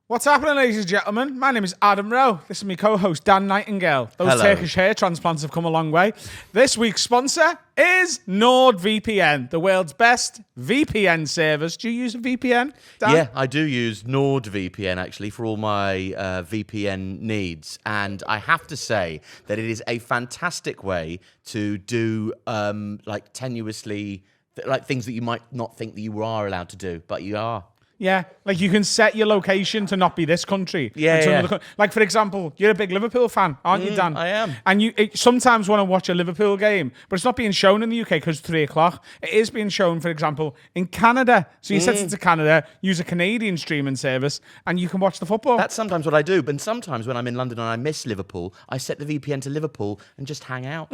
Speaker 1: What's happening, ladies and gentlemen? My name is Adam Rowe. This is my co-host, Dan Nightingale. Those
Speaker 5: Hello.
Speaker 1: Turkish hair transplants have come a long way. This week's sponsor is NordVPN, the world's best VPN service. Do you use a VPN, Dan?
Speaker 6: Yeah, I do use NordVPN actually for all my VPN needs, and I have to say that it is a fantastic way to do like tenuously like things that you might not think that you are allowed to do, but you are.
Speaker 1: Yeah, like you can set your location to not be this country.
Speaker 6: Yeah,
Speaker 1: and to
Speaker 6: yeah.
Speaker 1: another like, for example, you're a big Liverpool fan, aren't you, Dan?
Speaker 6: I am.
Speaker 1: And you sometimes want to watch a Liverpool game, but it's not being shown in the UK because it's 3 o'clock. It is being shown, for example, in Canada. So you set it to Canada, use a Canadian streaming service, and you can watch the football.
Speaker 6: That's sometimes what I do, but sometimes when I'm in London and I miss Liverpool, I set the VPN to Liverpool and just hang out.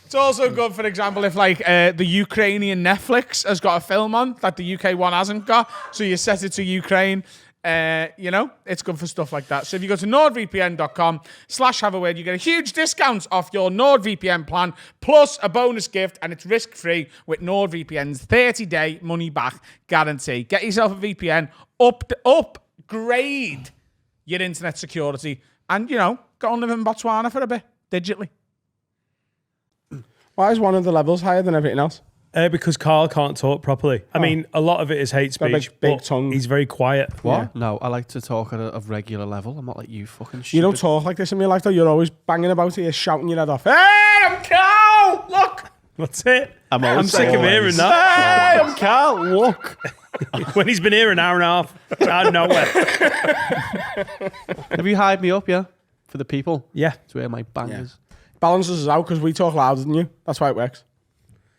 Speaker 1: It's also good, for example, if like the Ukrainian Netflix has got a film on that the UK one hasn't got, so you set it to Ukraine. You know, it's good for stuff like that. So if you go to nordvpn.com/haveaword, you get a huge discount off your NordVPN plan, plus a bonus gift, and it's risk-free with NordVPN's 30-day money-back guarantee. Get yourself a VPN, upgrade your internet security, and, you know, go and live in Botswana for a bit, digitally. Why is one of the levels higher than everything else?
Speaker 3: Because Carl can't talk properly. I mean, a lot of it is hate
Speaker 1: got a
Speaker 3: speech,
Speaker 1: big
Speaker 3: but
Speaker 1: tongue.
Speaker 3: he's very quiet.
Speaker 4: What?
Speaker 1: Yeah.
Speaker 4: No, I like to talk at a regular level. I'm not like you fucking shit.
Speaker 1: You don't talk like this in your life, though. You're always banging about here, shouting your head off. Hey, I'm Carl! Look!
Speaker 3: That's it.
Speaker 5: I'm
Speaker 3: sick of hearing that.
Speaker 1: Hey, I'm Carl! Look!
Speaker 3: When he's been here an hour and a half, it's out of nowhere.
Speaker 4: Have you hired me up, yeah? For the people?
Speaker 3: Yeah.
Speaker 4: To hear my bangers.
Speaker 1: Balances us out because we talk louder than you. That's why it works.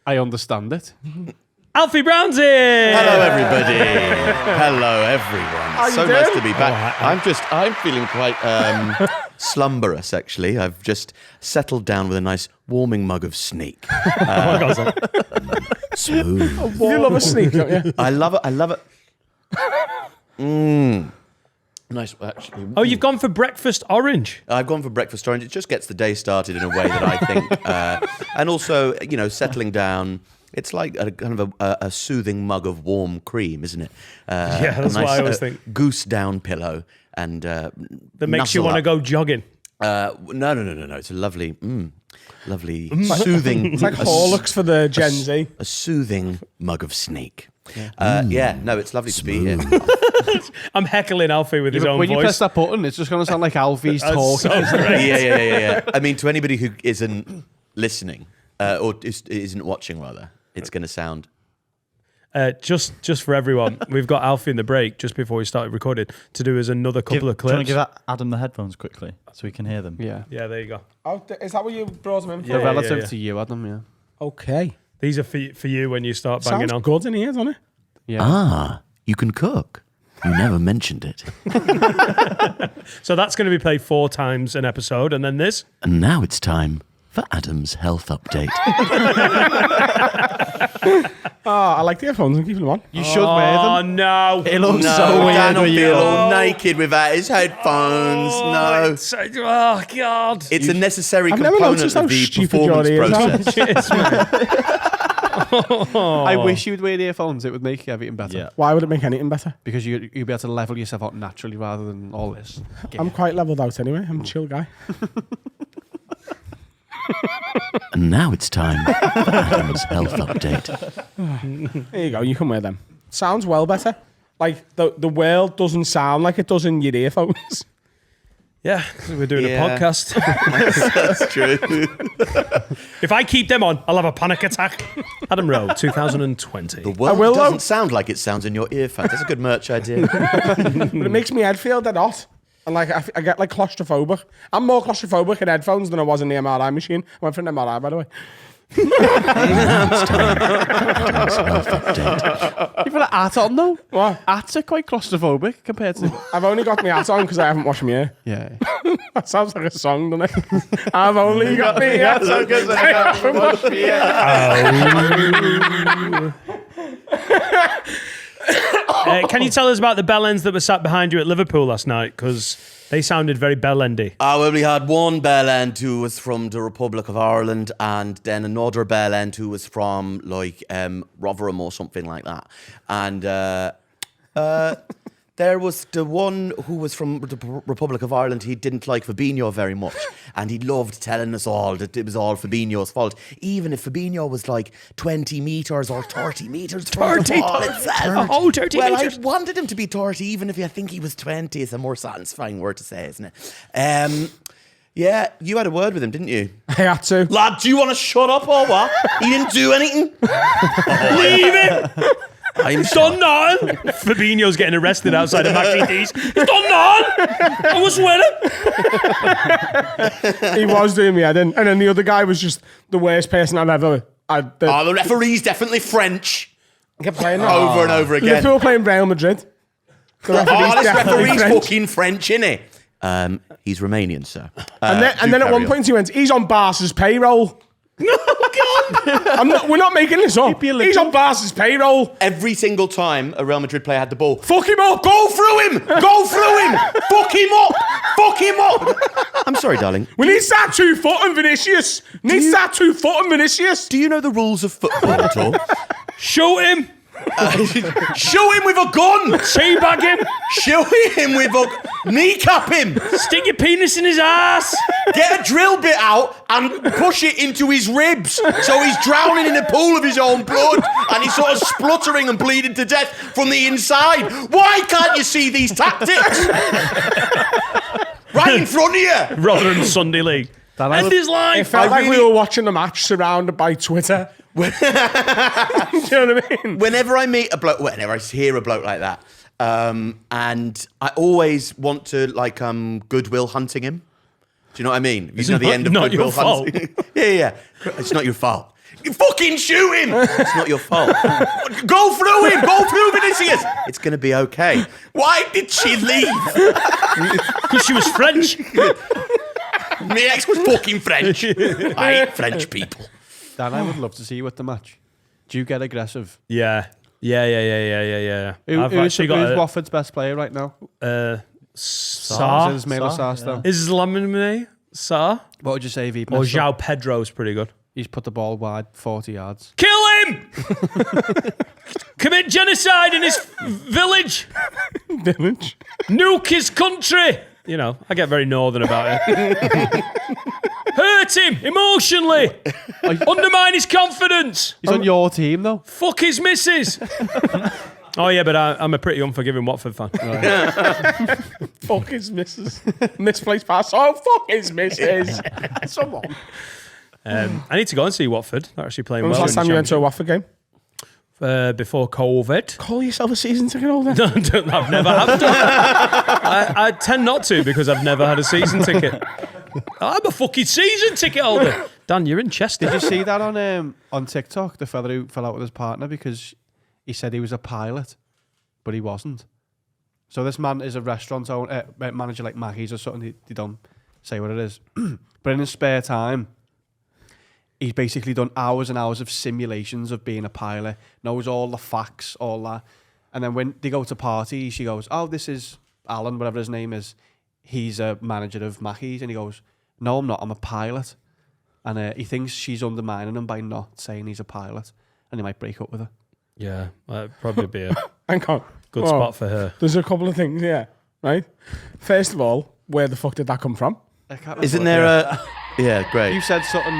Speaker 4: I understand it.
Speaker 3: Alfie Brown's here.
Speaker 6: Hello, everybody. Hello, everyone.
Speaker 1: you
Speaker 6: So
Speaker 1: doing?
Speaker 6: nice to be back. I'm feeling quite slumberous, actually. I've just settled down with a nice warming mug of Sneak. Smooth.
Speaker 1: You love a sneak, don't you?
Speaker 6: I love it. Nice, actually.
Speaker 3: Oh, you've gone for breakfast orange.
Speaker 6: I've gone for breakfast orange. It just gets the day started in a way that I think, and also, you know, settling down. It's like a kind of a soothing mug of warm cream, isn't it?
Speaker 3: Yeah, that's what I always think.
Speaker 6: Goose down pillow and
Speaker 3: That makes you want to go jogging.
Speaker 6: No. It's a lovely, soothing.
Speaker 1: It's like Horlicks for the Gen Z.
Speaker 6: A soothing mug of Sneak. It's lovely to be here.
Speaker 3: I'm heckling Alfie with his own
Speaker 4: When you press
Speaker 3: voice.
Speaker 4: that button, it's just going to sound like Alfie's
Speaker 3: That's
Speaker 4: talking.
Speaker 3: so great.
Speaker 6: Yeah. I mean, to anybody who isn't listening or isn't watching, rather, it's going to sound.
Speaker 3: Just for everyone, we've got Alfie in the break just before we started recording to do us another couple of
Speaker 5: Do you want
Speaker 3: clips.
Speaker 5: to give Adam the headphones quickly so we can hear them?
Speaker 4: Yeah.
Speaker 3: Yeah, there you go.
Speaker 1: Oh, is that what you brought him in for?
Speaker 4: They're relative
Speaker 3: yeah.
Speaker 4: to you, Adam, yeah.
Speaker 1: Okay.
Speaker 3: These are for you when you start banging
Speaker 1: Sounds
Speaker 3: on.
Speaker 1: good in here, doesn't it?
Speaker 4: Yeah.
Speaker 6: Ah, you can cook. You never mentioned it.
Speaker 3: So that's going to be played 4 times an episode, and then this.
Speaker 6: And now it's time for Adam's health update.
Speaker 1: Oh, I like the earphones. I'm keeping them on.
Speaker 4: You should wear
Speaker 3: Oh
Speaker 4: them.
Speaker 3: no!
Speaker 4: It looks
Speaker 6: No,
Speaker 4: so weird
Speaker 6: Dan will
Speaker 4: with you.
Speaker 6: feel all naked without his headphones. No.
Speaker 3: Oh god!
Speaker 6: It's a necessary
Speaker 1: I've never
Speaker 6: component
Speaker 1: noticed how
Speaker 6: of the
Speaker 1: stupid
Speaker 6: performance
Speaker 1: your ears are.
Speaker 6: process.
Speaker 3: Cheers, man.
Speaker 4: I wish you'd wear the earphones. It would make everything better.
Speaker 5: Yeah.
Speaker 1: Why would it make anything better?
Speaker 4: Because you'd be able to level yourself out naturally rather than all this.
Speaker 1: I'm quite leveled out anyway. I'm a chill guy.
Speaker 6: And now it's time for Adam's health update.
Speaker 1: There you go. You can wear them. Sounds well better. Like the world doesn't sound like it does in your earphones.
Speaker 3: Yeah, we're doing a
Speaker 6: Yeah.
Speaker 3: podcast.
Speaker 6: That's true.
Speaker 3: If I keep them on, I'll have a panic attack. Adam Rowe, 2020.
Speaker 6: The world
Speaker 1: will,
Speaker 6: doesn't
Speaker 1: though.
Speaker 6: sound like it sounds in your earphones. That's a good merch idea.
Speaker 1: But it makes me head feel dead hot. And like I get like claustrophobic. I'm more claustrophobic in headphones than I was in the MRI machine. I went for an MRI, by the way.
Speaker 4: You've got an hat on though.
Speaker 1: What?
Speaker 4: Hats are quite claustrophobic compared to.
Speaker 1: I've only got my hat on because I haven't washed my hair.
Speaker 4: Yeah.
Speaker 1: That sounds like a song, doesn't it? I've only got my hat on because I haven't washed my hair.
Speaker 3: Can you tell us about the bellends that were sat behind you at Liverpool last night? Because they sounded very bellendy.
Speaker 6: Well, we had one bellend who was from the Republic of Ireland, and then another bellend who was from like Rotherham or something like that. And there was the one who was from the Republic of Ireland. He didn't like Fabinho very much, and he loved telling us all that it was all Fabinho's fault, even if Fabinho was like 20 metres or 30 metres from the ball itself.
Speaker 3: Oh, 30
Speaker 6: well,
Speaker 3: metres.
Speaker 6: I wanted him to be 30, even if I think he was 20. It's a more satisfying word to say, isn't it? Yeah, you had a word with him, didn't you?
Speaker 1: I had to.
Speaker 6: Lad, do you want to shut up or what? He didn't do anything.
Speaker 3: Leave it!
Speaker 6: I'm
Speaker 3: He's done nothing! Fabinho's getting arrested outside of McD's. He's done nothing! I was winning!
Speaker 1: He was doing me head in. And then the other guy was just the worst person I've ever.
Speaker 6: the referee's definitely French.
Speaker 1: I kept playing that.
Speaker 6: Over and over again.
Speaker 1: Liverpool playing Real Madrid. The
Speaker 6: This
Speaker 1: definitely
Speaker 6: referee's
Speaker 1: French.
Speaker 6: fucking French, innit? He's Romanian, sir.
Speaker 1: And then at one point he went, he's on Barca's payroll. We're not making this up. He's on Barca's payroll.
Speaker 6: Every single time a Real Madrid player had the ball,
Speaker 1: Fuck him up.
Speaker 6: go through him! Go through him! Fuck him up! Fuck him up! I'm sorry, darling.
Speaker 1: We need to start 2 foot and Vinicius. Do you
Speaker 6: know the rules of football at all?
Speaker 3: Shoot him!
Speaker 6: Shoot him with a gun!
Speaker 3: Teabag him!
Speaker 6: Shoot him with a... Kneecap him!
Speaker 3: Stick your penis in his ass!
Speaker 6: Get a drill bit out and push it into his ribs so he's drowning in a pool of his own blood and he's sort of spluttering and bleeding to death from the inside. Why can't you see these tactics? Right in front of you!
Speaker 3: Rather than Sunday League. End his
Speaker 1: It
Speaker 3: life!
Speaker 1: felt like
Speaker 6: really-
Speaker 1: we were watching the match surrounded by Twitter. Do you know what I mean?
Speaker 6: Whenever I meet a bloke, whenever I hear a bloke like that, and I always want to like goodwill hunting him. Do you know what I mean? You know the end of
Speaker 3: not
Speaker 6: goodwill
Speaker 3: your fault.
Speaker 6: hunting. Yeah. It's not your fault. You fucking shoot him! It's not your fault. Go through him! Go through Vinicius! It's going to be okay. Why did she leave?
Speaker 3: Because she was French.
Speaker 6: My ex was fucking French. I hate French people.
Speaker 4: Dan, I would love to see you at the match. Do you get aggressive?
Speaker 3: Yeah. I've
Speaker 4: Who's
Speaker 3: actually got
Speaker 4: Watford's best player right now?
Speaker 3: Sarr.
Speaker 4: Is it Ismaila Sarr still?
Speaker 3: Islamine Sarr.
Speaker 4: What would you say if he
Speaker 3: Or
Speaker 4: messed up?
Speaker 3: João Pedro's pretty good.
Speaker 4: He's put the ball wide 40 yards.
Speaker 3: Kill him! Commit genocide in his village.
Speaker 1: Village.
Speaker 3: Nuke his country. You know, I get very northern about it. Hurt him emotionally. Undermine his confidence.
Speaker 4: He's on your team though.
Speaker 3: Fuck his missus. Oh yeah, but I'm a pretty unforgiving Watford fan.
Speaker 1: Fuck his missus. Misplaced pass. Oh, fuck his missus.
Speaker 4: Someone.
Speaker 3: I need to go and see Watford. They're actually playing
Speaker 1: When was
Speaker 3: well.
Speaker 1: the last time you went to a Watford game?
Speaker 3: Before COVID.
Speaker 1: Call yourself a season ticket holder.
Speaker 3: I've never have done. I tend not to because I've never had a season ticket. I'm a fucking season ticket holder. Dan, you're in Chester.
Speaker 4: Did you see that on TikTok? The fella who fell out with his partner because he said he was a pilot, but he wasn't. So this man is a restaurant owner, manager like Mackey's or something. He don't say what it is. But in his spare time, he's basically done hours and hours of simulations of being a pilot, knows all the facts, all that. And then when they go to parties, she goes, oh, this is Alan, whatever his name is. He's a manager of Mackey's. And he goes, no, I'm not. I'm a pilot. And he thinks she's undermining him by not saying he's a pilot. And he might break up with her.
Speaker 3: Yeah, that'd probably be a
Speaker 1: Hang on.
Speaker 3: good
Speaker 1: Oh,
Speaker 3: spot for her.
Speaker 1: There's a couple of things, yeah. Right? First of all, where the fuck did that come from?
Speaker 6: Isn't there a... Yeah, great.
Speaker 4: You said something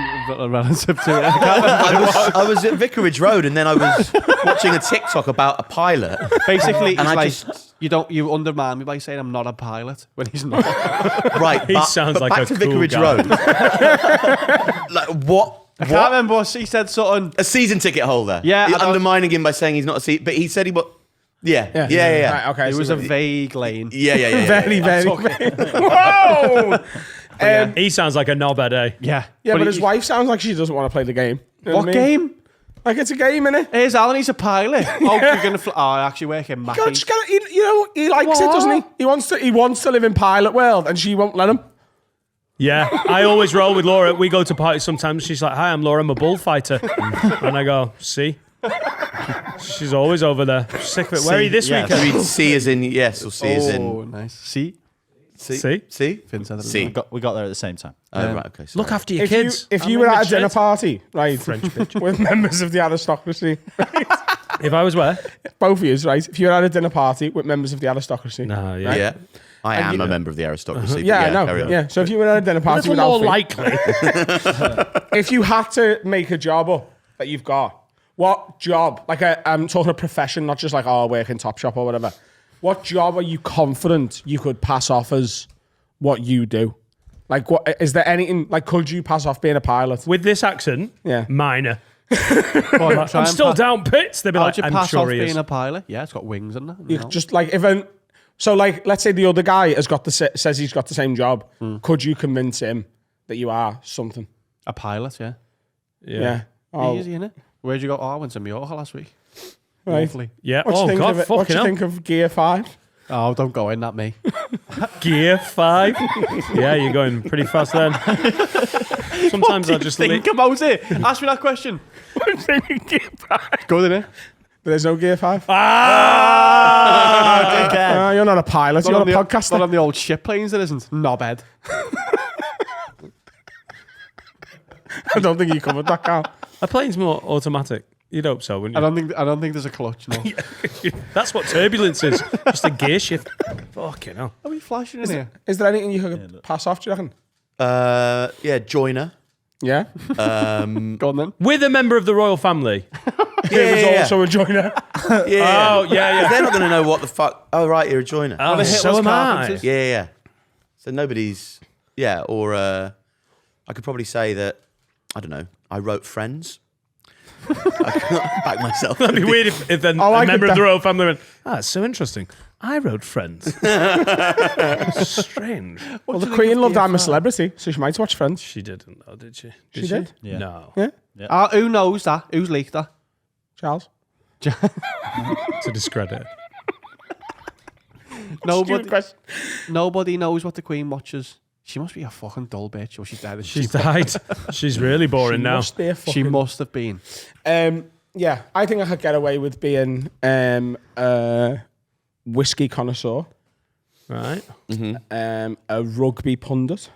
Speaker 4: relative to it. I can't remember.
Speaker 6: I was at Vicarage Road and then I was watching a TikTok about a pilot.
Speaker 4: Basically,
Speaker 6: And
Speaker 4: he's
Speaker 6: I
Speaker 4: like,
Speaker 6: just...
Speaker 4: You undermine me by saying I'm not a pilot when he's not.
Speaker 6: Right,
Speaker 3: He sounds
Speaker 6: but
Speaker 3: like
Speaker 6: back
Speaker 3: a
Speaker 6: to
Speaker 3: cool
Speaker 6: Vicarage
Speaker 3: guy.
Speaker 6: Road. Like what?
Speaker 4: I can't remember what he said. Something.
Speaker 6: A season ticket holder.
Speaker 4: Yeah,
Speaker 6: He's
Speaker 4: I don't-
Speaker 6: undermining him by saying he's not a season. But he said he was. Yeah.
Speaker 1: Right, okay.
Speaker 4: It
Speaker 1: so
Speaker 4: was a vague lane.
Speaker 6: Yeah.
Speaker 1: very, very. Whoa!
Speaker 3: He sounds like a knobhead, eh?
Speaker 4: Yeah.
Speaker 1: Yeah, but
Speaker 4: he-
Speaker 1: his wife sounds like she doesn't want to play the game. You know
Speaker 4: What
Speaker 1: I mean?
Speaker 4: game?
Speaker 1: Like it's a game, innit?
Speaker 4: Here's Alan. He's a pilot. Oh, you're gonna. I actually work in
Speaker 1: God,
Speaker 4: Mackey's.
Speaker 1: he likes it, doesn't he? He wants to live in pilot world, and she won't let him.
Speaker 3: Yeah, I always roll with Laura. We go to parties sometimes. She's like, "Hi, I'm Laura. I'm a bullfighter," and I go, "See." She's always over there. Sick of it. Where are you this
Speaker 5: yes.
Speaker 3: weekend?
Speaker 6: Read C as in yes or C as
Speaker 4: Oh,
Speaker 6: in
Speaker 4: nice. See,
Speaker 3: See?
Speaker 6: C.
Speaker 4: Finn said it.
Speaker 6: See.
Speaker 5: We got there at the same time.
Speaker 6: Oh, right. Okay. Sorry.
Speaker 3: Look after your
Speaker 1: If
Speaker 3: kids.
Speaker 1: you were at a dinner party, right, French bitch, with members of the aristocracy,
Speaker 3: If I was where?
Speaker 1: both of you, right? If you were at a dinner party with members of the aristocracy,
Speaker 3: No, yeah.
Speaker 6: Yeah. I am a member of the aristocracy. but
Speaker 1: yeah, I know,
Speaker 6: carry on.
Speaker 1: yeah. So if you were at a dinner
Speaker 3: A
Speaker 1: party
Speaker 3: little
Speaker 1: with
Speaker 3: more
Speaker 1: Alfie,
Speaker 3: likely.
Speaker 1: if you had to make a job up that you've got, what job? Like I'm talking a profession, not just like I work in Topshop or whatever. What job are you confident you could pass off as what you do? Like, what is there anything like? Could you pass off being a pilot?
Speaker 3: With this accent,
Speaker 1: Yeah.
Speaker 3: minor.
Speaker 4: Go on, try
Speaker 3: I'm
Speaker 4: and
Speaker 3: still
Speaker 4: pa-
Speaker 3: down pits. They'd be
Speaker 4: How'd
Speaker 3: like,
Speaker 4: you
Speaker 3: I'm
Speaker 4: pass
Speaker 3: sure
Speaker 4: off
Speaker 3: he is.
Speaker 4: being a pilot? Yeah, it's got wings and that.
Speaker 1: You just like so like let's say the other guy has got says he's got the same job. Could you convince him that you are something?
Speaker 4: a pilot. Yeah.
Speaker 1: Yeah. Oh,
Speaker 4: Easy, innit? Where'd you go? Oh, I went to Mallorca last week.
Speaker 1: right.
Speaker 4: Lovely.
Speaker 3: Yeah.
Speaker 1: What do
Speaker 3: Oh,
Speaker 1: you think
Speaker 3: God,
Speaker 1: of it? What do
Speaker 3: fucking
Speaker 1: you
Speaker 3: hell.
Speaker 1: think of Gear 5?
Speaker 4: Oh, don't go in, not me.
Speaker 3: Gear 5. Yeah, you're going pretty fast then. Sometimes I'll just
Speaker 4: Think about it. Ask me that question. Go in it.
Speaker 1: There's no Gear 5.
Speaker 3: Ah!
Speaker 1: You're not a pilot. You're not a
Speaker 4: Not
Speaker 1: podcaster.
Speaker 4: on the old ship planes, there isn't. Knobhead.
Speaker 1: I don't think you covered that, Carl.
Speaker 3: A plane's more automatic. You'd hope so, wouldn't
Speaker 4: I
Speaker 3: you?
Speaker 4: don't think there's a clutch. No.
Speaker 3: That's what turbulence is. Just a gear shift. Fucking hell.
Speaker 4: Are we flashing in here?
Speaker 1: Is there anything you could pass off, do you reckon?
Speaker 6: Yeah, joiner.
Speaker 1: Yeah.
Speaker 4: Go on then.
Speaker 3: With a member of the royal family.
Speaker 1: It was also a joiner.
Speaker 6: Yeah.
Speaker 3: Oh, yeah.
Speaker 6: They're not going to know what the fuck. Oh, right, you're a joiner.
Speaker 3: Oh,
Speaker 4: the
Speaker 3: so
Speaker 4: Hitlers
Speaker 3: am I.
Speaker 4: carpenters.
Speaker 6: Yeah. So nobody's. Yeah, or I could probably say that, I don't know, I wrote Friends. I can't back myself.
Speaker 3: It'd be weird if then
Speaker 1: Oh,
Speaker 3: a
Speaker 1: I
Speaker 3: member
Speaker 1: could
Speaker 3: of the royal family went, it's so interesting. I wrote Friends. Strange.
Speaker 1: Well, the Queen loved I'm a Celebrity, so she might watch Friends.
Speaker 3: She didn't, though, did she?
Speaker 1: She did?
Speaker 5: Yeah.
Speaker 3: No.
Speaker 1: Yeah.
Speaker 4: Who knows that? Who's leaked that?
Speaker 1: Charles.
Speaker 3: To discredit.
Speaker 1: Stupid question.
Speaker 4: Nobody knows what the Queen watches. She must be a fucking dull bitch, or she's dead.
Speaker 3: She's died. She's really boring now.
Speaker 1: Must be a
Speaker 4: She
Speaker 1: fucking-
Speaker 4: must have been.
Speaker 1: Yeah, I think I could get away with being a whiskey connoisseur,
Speaker 3: Right.
Speaker 1: a rugby pundit.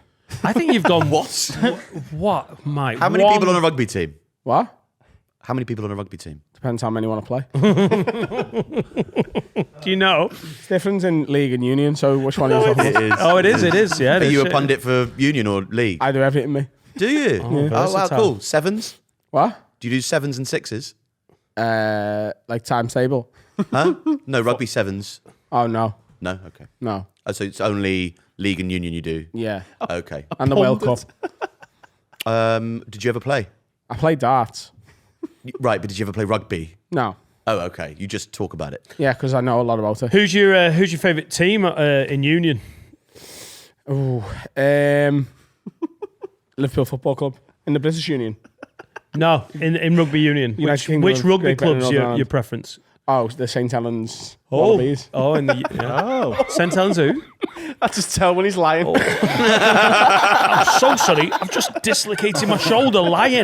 Speaker 3: I think you've gone,
Speaker 6: What?
Speaker 3: what, Mike?
Speaker 6: How many people on a rugby team?
Speaker 1: What?
Speaker 6: How many people on a rugby team?
Speaker 1: Depends how many want to play.
Speaker 3: Do you know?
Speaker 1: It's different in league and union, so which one are you talking about?
Speaker 6: It is.
Speaker 3: Oh, it is. Yeah. it
Speaker 6: Are
Speaker 3: is,
Speaker 6: you a
Speaker 3: shit.
Speaker 6: pundit for union or league?
Speaker 1: I do everything, me.
Speaker 6: Do you? Oh, wow,
Speaker 3: versatile.
Speaker 6: cool. Sevens?
Speaker 1: What?
Speaker 6: Do you do sevens and sixes?
Speaker 1: Like timetable?
Speaker 6: Huh? No, rugby sevens.
Speaker 1: Oh, no.
Speaker 6: No? Okay.
Speaker 1: No.
Speaker 6: Oh, so it's only league and union you do?
Speaker 1: Yeah.
Speaker 6: Okay.
Speaker 1: And the World Cup.
Speaker 6: Did you ever play?
Speaker 1: I play darts.
Speaker 6: Right, but did you ever play rugby?
Speaker 1: No.
Speaker 6: Oh, okay. You just talk about it.
Speaker 1: Yeah, because I know a lot about it.
Speaker 3: Who's your favourite team in Union?
Speaker 1: Ooh, Liverpool Football Club in the British Union.
Speaker 3: No, in rugby union.
Speaker 1: United Kingdom
Speaker 3: Which
Speaker 1: of
Speaker 3: rugby
Speaker 1: Great Britain
Speaker 3: club's
Speaker 1: and
Speaker 3: your
Speaker 1: Northern
Speaker 3: preference?
Speaker 1: Oh, the St. Helens Wallabies.
Speaker 3: Oh, in the St. Helens who?
Speaker 4: I just tell when he's lying.
Speaker 3: I'm so sorry. I've just dislocated my shoulder lying.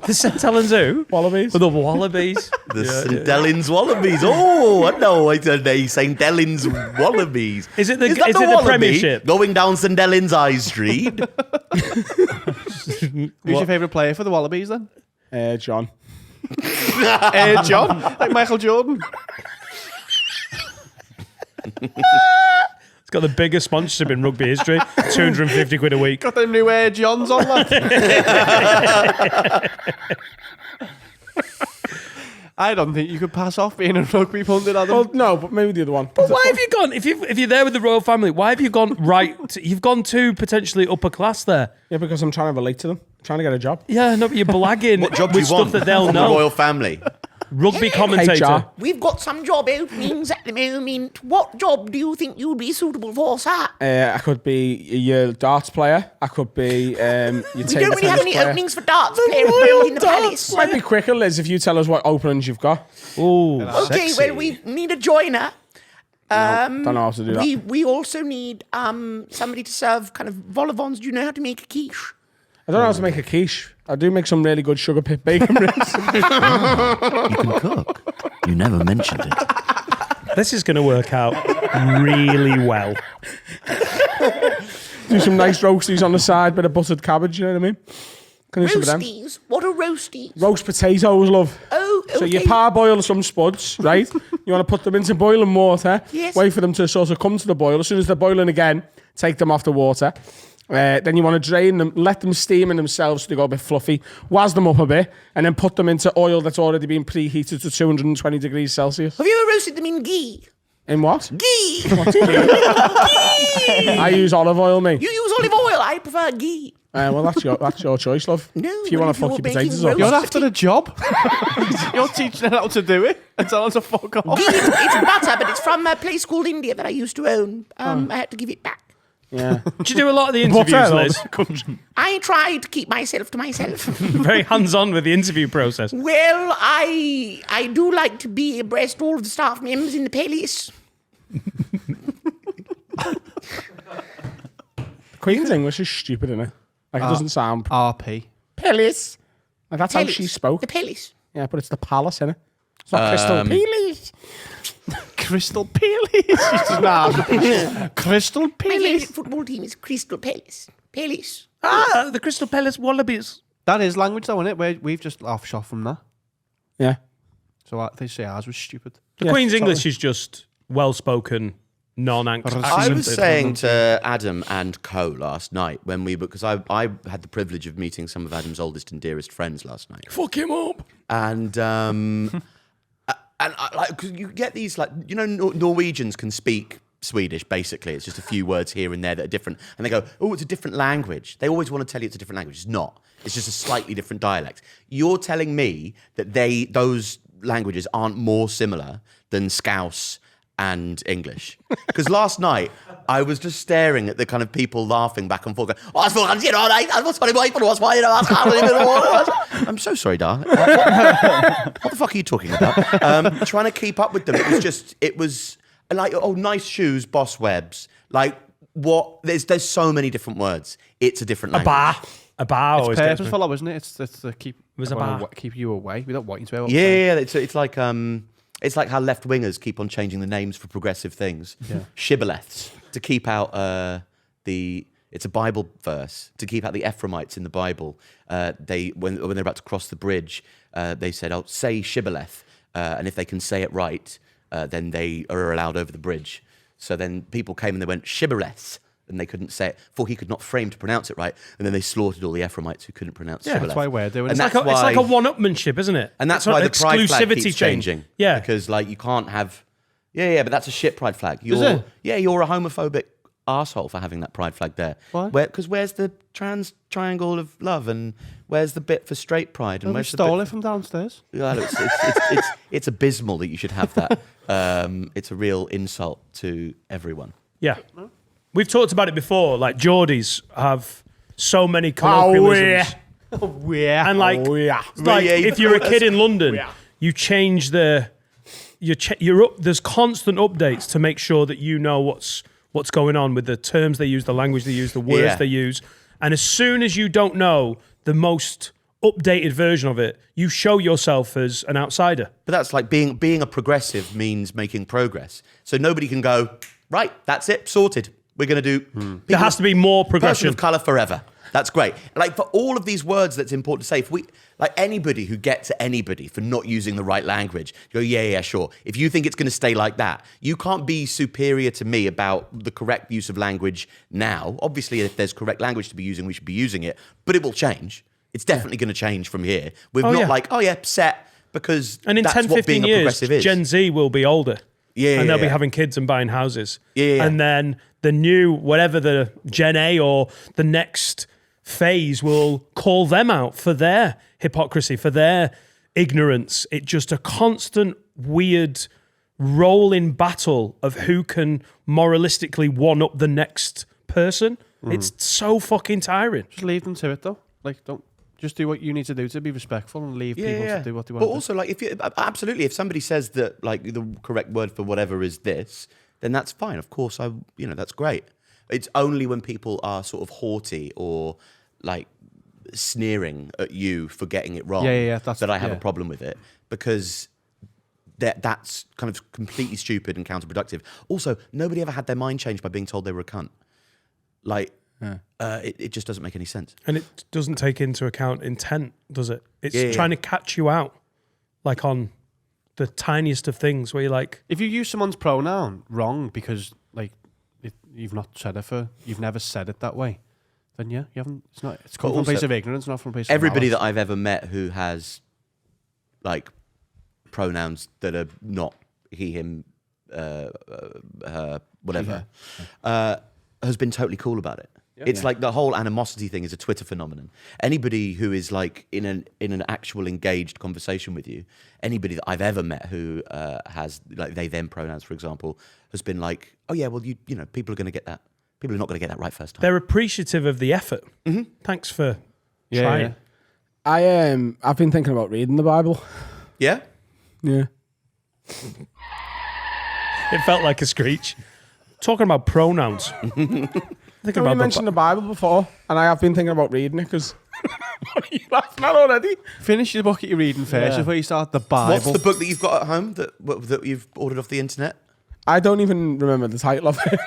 Speaker 3: The St. Helens who?
Speaker 1: Wallabies.
Speaker 3: For the Wallabies.
Speaker 6: The St. Helens Wallabies. Oh, I know. It's a St. Helens Wallabies.
Speaker 3: Is it the
Speaker 6: Wallaby
Speaker 3: Premiership?
Speaker 6: going down St. Helens High Street?
Speaker 4: Who's your favourite player for the Wallabies then?
Speaker 1: John.
Speaker 4: John, like Michael Jordan.
Speaker 3: It's got the biggest sponsorship in rugby history. 250 quid a week.
Speaker 4: Got them new Air Johns on that. I don't think you could pass off being a rugby pundit, Adam.
Speaker 1: Well, no, but maybe the other one.
Speaker 3: But why have you gone? If you're there with the royal family, why have you gone you've gone too potentially upper class there.
Speaker 1: Yeah, because I'm trying to relate to them. I'm trying to get a job.
Speaker 3: Yeah, no, but you're blagging
Speaker 6: What job do
Speaker 3: with
Speaker 6: you want
Speaker 3: stuff that they'll
Speaker 6: from the
Speaker 3: know.
Speaker 6: royal family?
Speaker 3: Rugby commentator.
Speaker 1: HR.
Speaker 7: We've got some job openings at the moment. What job do you think you'd be suitable for, sir?
Speaker 1: I could be your darts player. I could be your
Speaker 7: We
Speaker 1: table
Speaker 7: don't really have
Speaker 1: tennis
Speaker 7: any
Speaker 1: player.
Speaker 7: openings for darts player at the moment in the palace.
Speaker 1: Might be quicker, Liz, if you tell us what openings you've got.
Speaker 3: Oh,
Speaker 7: Okay, well, we need a joiner.
Speaker 1: Don't know how to do that.
Speaker 7: We also need somebody to serve kind of vol au vents. Do you know how to make a quiche?
Speaker 1: I don't know how to make a quiche. I do make some really good sugar pit bacon ribs.
Speaker 6: You can cook. You never mentioned it.
Speaker 3: this is going to work out really well.
Speaker 1: Do some nice roasties on the side, bit of buttered cabbage, you know what I mean? Can do some of them.
Speaker 7: Roasties? What are roasties?
Speaker 1: Roast potatoes, love.
Speaker 7: Oh, okay.
Speaker 1: So you parboil some spuds, right? You want to put them into boiling water.
Speaker 7: Yes.
Speaker 1: Wait for them to sort of come to the boil. As soon as they're boiling again, take them off the water. Then you want to drain them, let them steam in themselves so they go a bit fluffy. Waz them up a bit, and then put them into oil that's already been preheated to 220 degrees Celsius.
Speaker 7: Have you ever roasted them in ghee?
Speaker 1: In what?
Speaker 7: Ghee!
Speaker 1: I use olive oil, mate.
Speaker 7: You use olive oil. I prefer ghee.
Speaker 1: Well, that's your choice, love.
Speaker 7: No,
Speaker 1: if you
Speaker 7: but
Speaker 1: want
Speaker 7: if
Speaker 1: to
Speaker 7: you're
Speaker 1: fuck your
Speaker 7: baking
Speaker 1: potatoes up.
Speaker 7: roast-
Speaker 4: You're after the job. You're teaching her how to do it and telling her to fuck off.
Speaker 7: Ghee, it's butter, but it's from a place called India that I used to own. I had to give it back.
Speaker 1: Yeah.
Speaker 3: Do you do a lot of the
Speaker 1: What's
Speaker 3: interviews,
Speaker 1: that,
Speaker 3: Liz?
Speaker 7: I try to keep myself to myself.
Speaker 3: Very hands-on with the interview process.
Speaker 7: Well, I do like to be abreast all of the staff members in the palace.
Speaker 1: Queen's English is stupid, isn't it? Like, it doesn't sound...
Speaker 4: RP.
Speaker 1: Palace. Like, that's how
Speaker 7: Palace.
Speaker 1: she spoke.
Speaker 7: The palace.
Speaker 1: Yeah, but it's the palace, isn't it? It's not Crystal Palace.
Speaker 4: Crystal Palace. Nah. Crystal
Speaker 7: My favourite
Speaker 4: Palace.
Speaker 7: football team is Crystal Palace. Palace.
Speaker 3: Ah, the Crystal Palace Wallabies.
Speaker 4: That is language though, isn't it? We've just offshot from that.
Speaker 1: Yeah.
Speaker 4: So they say ours was stupid.
Speaker 3: The
Speaker 1: Yeah,
Speaker 3: Queen's
Speaker 1: totally.
Speaker 3: English is just well-spoken, non-accented.
Speaker 6: I was saying to Adam and Co last night when because I had the privilege of meeting some of Adam's oldest and dearest friends last night.
Speaker 1: Fuck him up.
Speaker 6: And like 'cause you get these like Norwegians can speak Swedish basically. It's just a few words here and there that are different, and they go, "Oh, it's a different language." They always want to tell you it's a different language. It's not. It's just a slightly different dialect. You're telling me that those languages aren't more similar than Scouse and English? Because last night I was just staring at the kind of people laughing back and forth, going, "Oh, I'm so sorry, darling. What the fuck are you talking about?" Trying to keep up with them. It was like, oh, nice shoes, Boss Webbs. Like, what? There's so many different words. It's a different language.
Speaker 3: A bar always
Speaker 4: It's
Speaker 3: gets me.
Speaker 4: purposeful, though, isn't it? It's to keep
Speaker 3: was a
Speaker 4: everyone
Speaker 3: bar.
Speaker 4: keep you away. We don't want you to.
Speaker 6: Yeah, it's like how left wingers keep on changing the names for progressive things. Yeah. Shibboleths to keep out it's a Bible verse to keep out the Ephraimites in the Bible. When they're about to cross the bridge, they said, "Oh, say shibboleth," and if they can say it right, then they are allowed over the bridge. So then people came and they went shibboleths, and they couldn't say it, for he could not frame to pronounce it right. And then they slaughtered all the Ephraimites who couldn't pronounce shibboleth.
Speaker 4: That's why we're doing
Speaker 6: And
Speaker 4: it.
Speaker 6: that's
Speaker 3: It's like a
Speaker 6: why-
Speaker 3: one-upmanship, isn't it?
Speaker 6: And that's
Speaker 3: It's
Speaker 6: why
Speaker 3: an
Speaker 6: the pride flag
Speaker 3: exclusivity
Speaker 6: keeps
Speaker 3: thing.
Speaker 6: changing.
Speaker 3: Yeah.
Speaker 6: Because like you can't have. Yeah, but that's a shit pride flag.
Speaker 4: Is it?
Speaker 6: Yeah, you're a homophobic arsehole for having that pride flag there.
Speaker 4: Why?
Speaker 6: Because where's the trans triangle of love, and where's the bit for straight pride, and
Speaker 4: We
Speaker 6: where's the
Speaker 4: stole
Speaker 6: bit
Speaker 4: it from downstairs.
Speaker 6: Yeah, it's abysmal that you should have that. It's a real insult to everyone.
Speaker 3: Yeah. We've talked about it before. Like, Geordies have so many
Speaker 1: Oh,
Speaker 3: colloquialisms.
Speaker 4: Yeah.
Speaker 3: And like,
Speaker 1: Oh, yeah.
Speaker 3: like
Speaker 6: Yeah,
Speaker 3: if you're a kid in London, you change you're up. There's constant updates to make sure that you know what's going on with the terms they use, the language they use, the words
Speaker 6: Yeah.
Speaker 3: they use. And as soon as you don't know the most updated version of it, you show yourself as an outsider.
Speaker 6: But that's like being a progressive means making progress. So nobody can go, right, that's it, sorted. We're going to do...
Speaker 3: There has to be more
Speaker 6: Person
Speaker 3: progression.
Speaker 6: of colour forever. That's great. Like, for all of these words that's important to say, if we... Like, anybody who gets at anybody for not using the right language, you go, yeah, sure. If you think it's going to stay like that, you can't be superior to me about the correct use of language now. Obviously, if there's correct language to be using, we should be using it. But it will change. It's definitely going to change from here. We're not
Speaker 3: yeah.
Speaker 6: like, oh, yeah, set... because
Speaker 3: And in
Speaker 6: that's
Speaker 3: 10,
Speaker 6: what
Speaker 3: 15
Speaker 6: being a
Speaker 3: years,
Speaker 6: progressive is.
Speaker 3: Gen Z will be older.
Speaker 6: Yeah,
Speaker 3: and they'll be
Speaker 6: yeah.
Speaker 3: having kids and buying houses.
Speaker 6: Yeah.
Speaker 3: And then the new, whatever the Gen A or the next phase will call them out for their hypocrisy, for their ignorance. It's just a constant, weird, rolling battle of who can moralistically one-up the next person. It's so fucking tiring.
Speaker 4: Just leave them to it, though. Like, don't just do what you need to do to be respectful and leave people to do what they want.
Speaker 6: But also, like, if somebody says that, like, the correct word for whatever is this, then that's fine. Of course, that's great. It's only when people are sort of haughty or like sneering at you for getting it wrong that I have a problem with it, because that's kind of completely stupid and counterproductive. Also, nobody ever had their mind changed by being told they were a cunt. Like, it just doesn't make any sense.
Speaker 3: And it doesn't take into account intent, does it? It's trying to catch you out, like on the tiniest of things where you're like...
Speaker 4: If you use someone's pronoun wrong because, like, you've never said it that way, then you haven't. It's come from a place of ignorance, not from a place of
Speaker 6: everybody
Speaker 4: malice.
Speaker 6: that I've ever met who has like pronouns that are not he, him, her, whatever, has been totally cool about it. It's like the whole animosity thing is a Twitter phenomenon. Anybody who is like in an actual engaged conversation with you, anybody that I've ever met who has like they them pronouns, for example, has been like, oh yeah, well you know people are going to get that. People are not going to get that right first time.
Speaker 3: They're appreciative of the effort. Thanks for trying.
Speaker 1: I've been thinking about reading the Bible.
Speaker 6: Yeah.
Speaker 1: Yeah.
Speaker 3: It felt like a screech. Talking about pronouns. Thinking
Speaker 1: You
Speaker 3: about
Speaker 1: mentioned the Bible before, and I have been thinking about reading it because. What are you laughing at already?
Speaker 4: Finish the book that you're reading first before you start the Bible.
Speaker 6: What's the book that you've got at home that you've ordered off the internet?
Speaker 1: I don't even remember the title of it.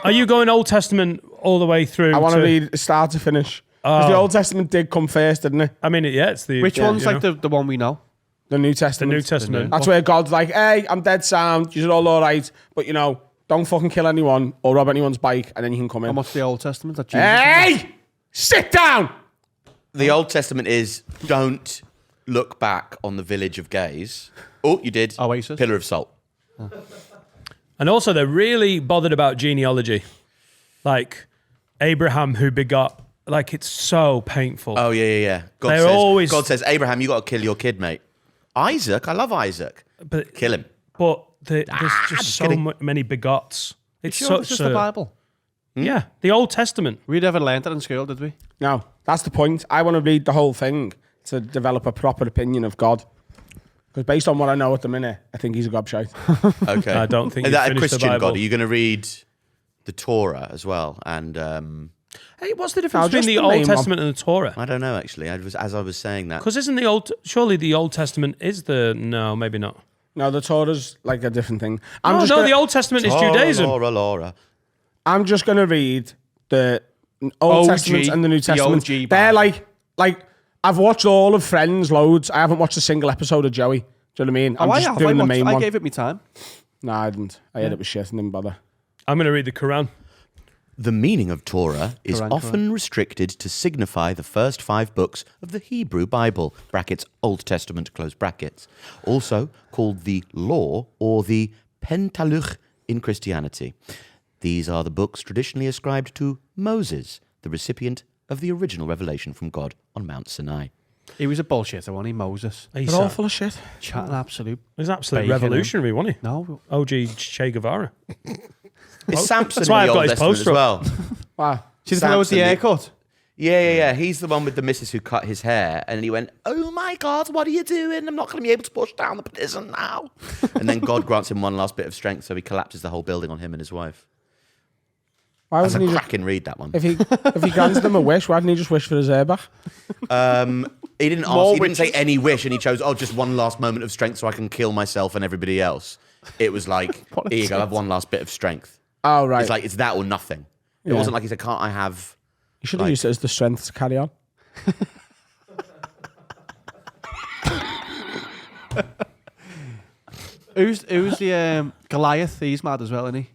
Speaker 3: Are you going Old Testament all the way through?
Speaker 1: I want to read start to finish. Because the Old Testament did come first, didn't it?
Speaker 3: I mean, it's the...
Speaker 4: Which one's like the one we know?
Speaker 1: The New
Speaker 3: The
Speaker 1: Testament.
Speaker 3: New Testament.
Speaker 1: That's where God's like, hey, I'm dead sound. You're all right. But, don't fucking kill anyone or rob anyone's bike, and then you can come in.
Speaker 4: And what's the Old Testament? That Jesus
Speaker 1: Hey! Sit down!
Speaker 6: The Old Testament is don't look back on the village of gays. Oh, you did.
Speaker 4: Oasis.
Speaker 6: Pillar of salt.
Speaker 3: And also, they're really bothered about genealogy. Like, Abraham who begot... Like, it's so painful.
Speaker 6: Oh, yeah. God says, Abraham, you got to kill your kid, mate. Isaac, I love Isaac.
Speaker 3: But,
Speaker 6: Kill him.
Speaker 3: But there's just
Speaker 6: just
Speaker 3: so
Speaker 6: kidding.
Speaker 3: many begots. It's
Speaker 4: Sure, this
Speaker 3: such
Speaker 4: is the Bible.
Speaker 3: Yeah, the Old Testament.
Speaker 4: We never learned that in school, did we?
Speaker 1: No, that's the point. I want to read the whole thing to develop a proper opinion of God. Because based on what I know at the minute, I think he's a gobshite.
Speaker 6: Okay.
Speaker 3: I don't think
Speaker 6: Is
Speaker 3: you've
Speaker 6: that a
Speaker 3: finished the
Speaker 6: Christian
Speaker 3: Bible.
Speaker 6: God? Are you going to read the Torah as well? And
Speaker 3: Hey, what's the difference
Speaker 1: just
Speaker 3: between
Speaker 1: the
Speaker 3: the Old
Speaker 1: main one.
Speaker 3: Testament and the Torah?
Speaker 6: I don't know, actually. As I was saying that.
Speaker 3: Because surely the Old Testament is no, maybe not.
Speaker 1: No, the Torah's like a different thing.
Speaker 3: The Old Testament is Judaism.
Speaker 6: Laura.
Speaker 1: I'm just going to read the Old
Speaker 4: OG,
Speaker 1: Testament and the New
Speaker 4: the
Speaker 1: Testament.
Speaker 4: OG
Speaker 1: They're
Speaker 4: Bible.
Speaker 1: like I've watched all of Friends loads. I haven't watched a single episode of Joey. Do you know what I mean? I'm just doing the main
Speaker 4: I
Speaker 1: one.
Speaker 4: gave it me time.
Speaker 1: No, I didn't. I heard it was shit and didn't bother.
Speaker 3: I'm going to read the Quran.
Speaker 6: The meaning of Torah is
Speaker 4: Quran.
Speaker 6: often restricted to signify the first 5 books of the Hebrew Bible, brackets, Old Testament, close brackets, also called the Law or the Pentateuch in Christianity. These are the books traditionally ascribed to Moses, the recipient of the original revelation from God on Mount Sinai.
Speaker 4: He was a bullshitter, wasn't he, Moses?
Speaker 1: They're all full of shit.
Speaker 4: Chatting absolute.
Speaker 3: He's absolute
Speaker 4: Bacon,
Speaker 3: revolutionary, wasn't he?
Speaker 4: No.
Speaker 3: OG Che Guevara.
Speaker 6: Is Samson
Speaker 3: That's why
Speaker 6: in
Speaker 3: I've
Speaker 6: the
Speaker 3: got
Speaker 6: Old
Speaker 3: his
Speaker 6: Testament as
Speaker 3: poster
Speaker 6: well?
Speaker 1: Wow.
Speaker 4: See the fellow with the
Speaker 6: Samson,
Speaker 4: haircut?
Speaker 6: Yeah. He's the one with the missus who cut his hair, and he went, "Oh my God, what are you doing? I'm not going to be able to push down the prison now." And then God grants him one last bit of strength, so he collapses the whole building on him and his wife.
Speaker 1: Why
Speaker 6: That's a
Speaker 1: wasn't he
Speaker 6: cracking read, that one.
Speaker 1: if he grants them a wish, why didn't he just wish for his hair back?
Speaker 6: He didn't ask. He didn't say any wish, and he chose, just one last moment of strength so I can kill myself and everybody else. It was like, here you go, have one last bit of strength.
Speaker 1: Oh, right.
Speaker 6: It's like, it's that or nothing. It
Speaker 1: Yeah.
Speaker 6: wasn't like he said, can't I have...
Speaker 1: You should have used it as the strength to carry on.
Speaker 4: Who's the Goliath? He's mad as well, isn't he?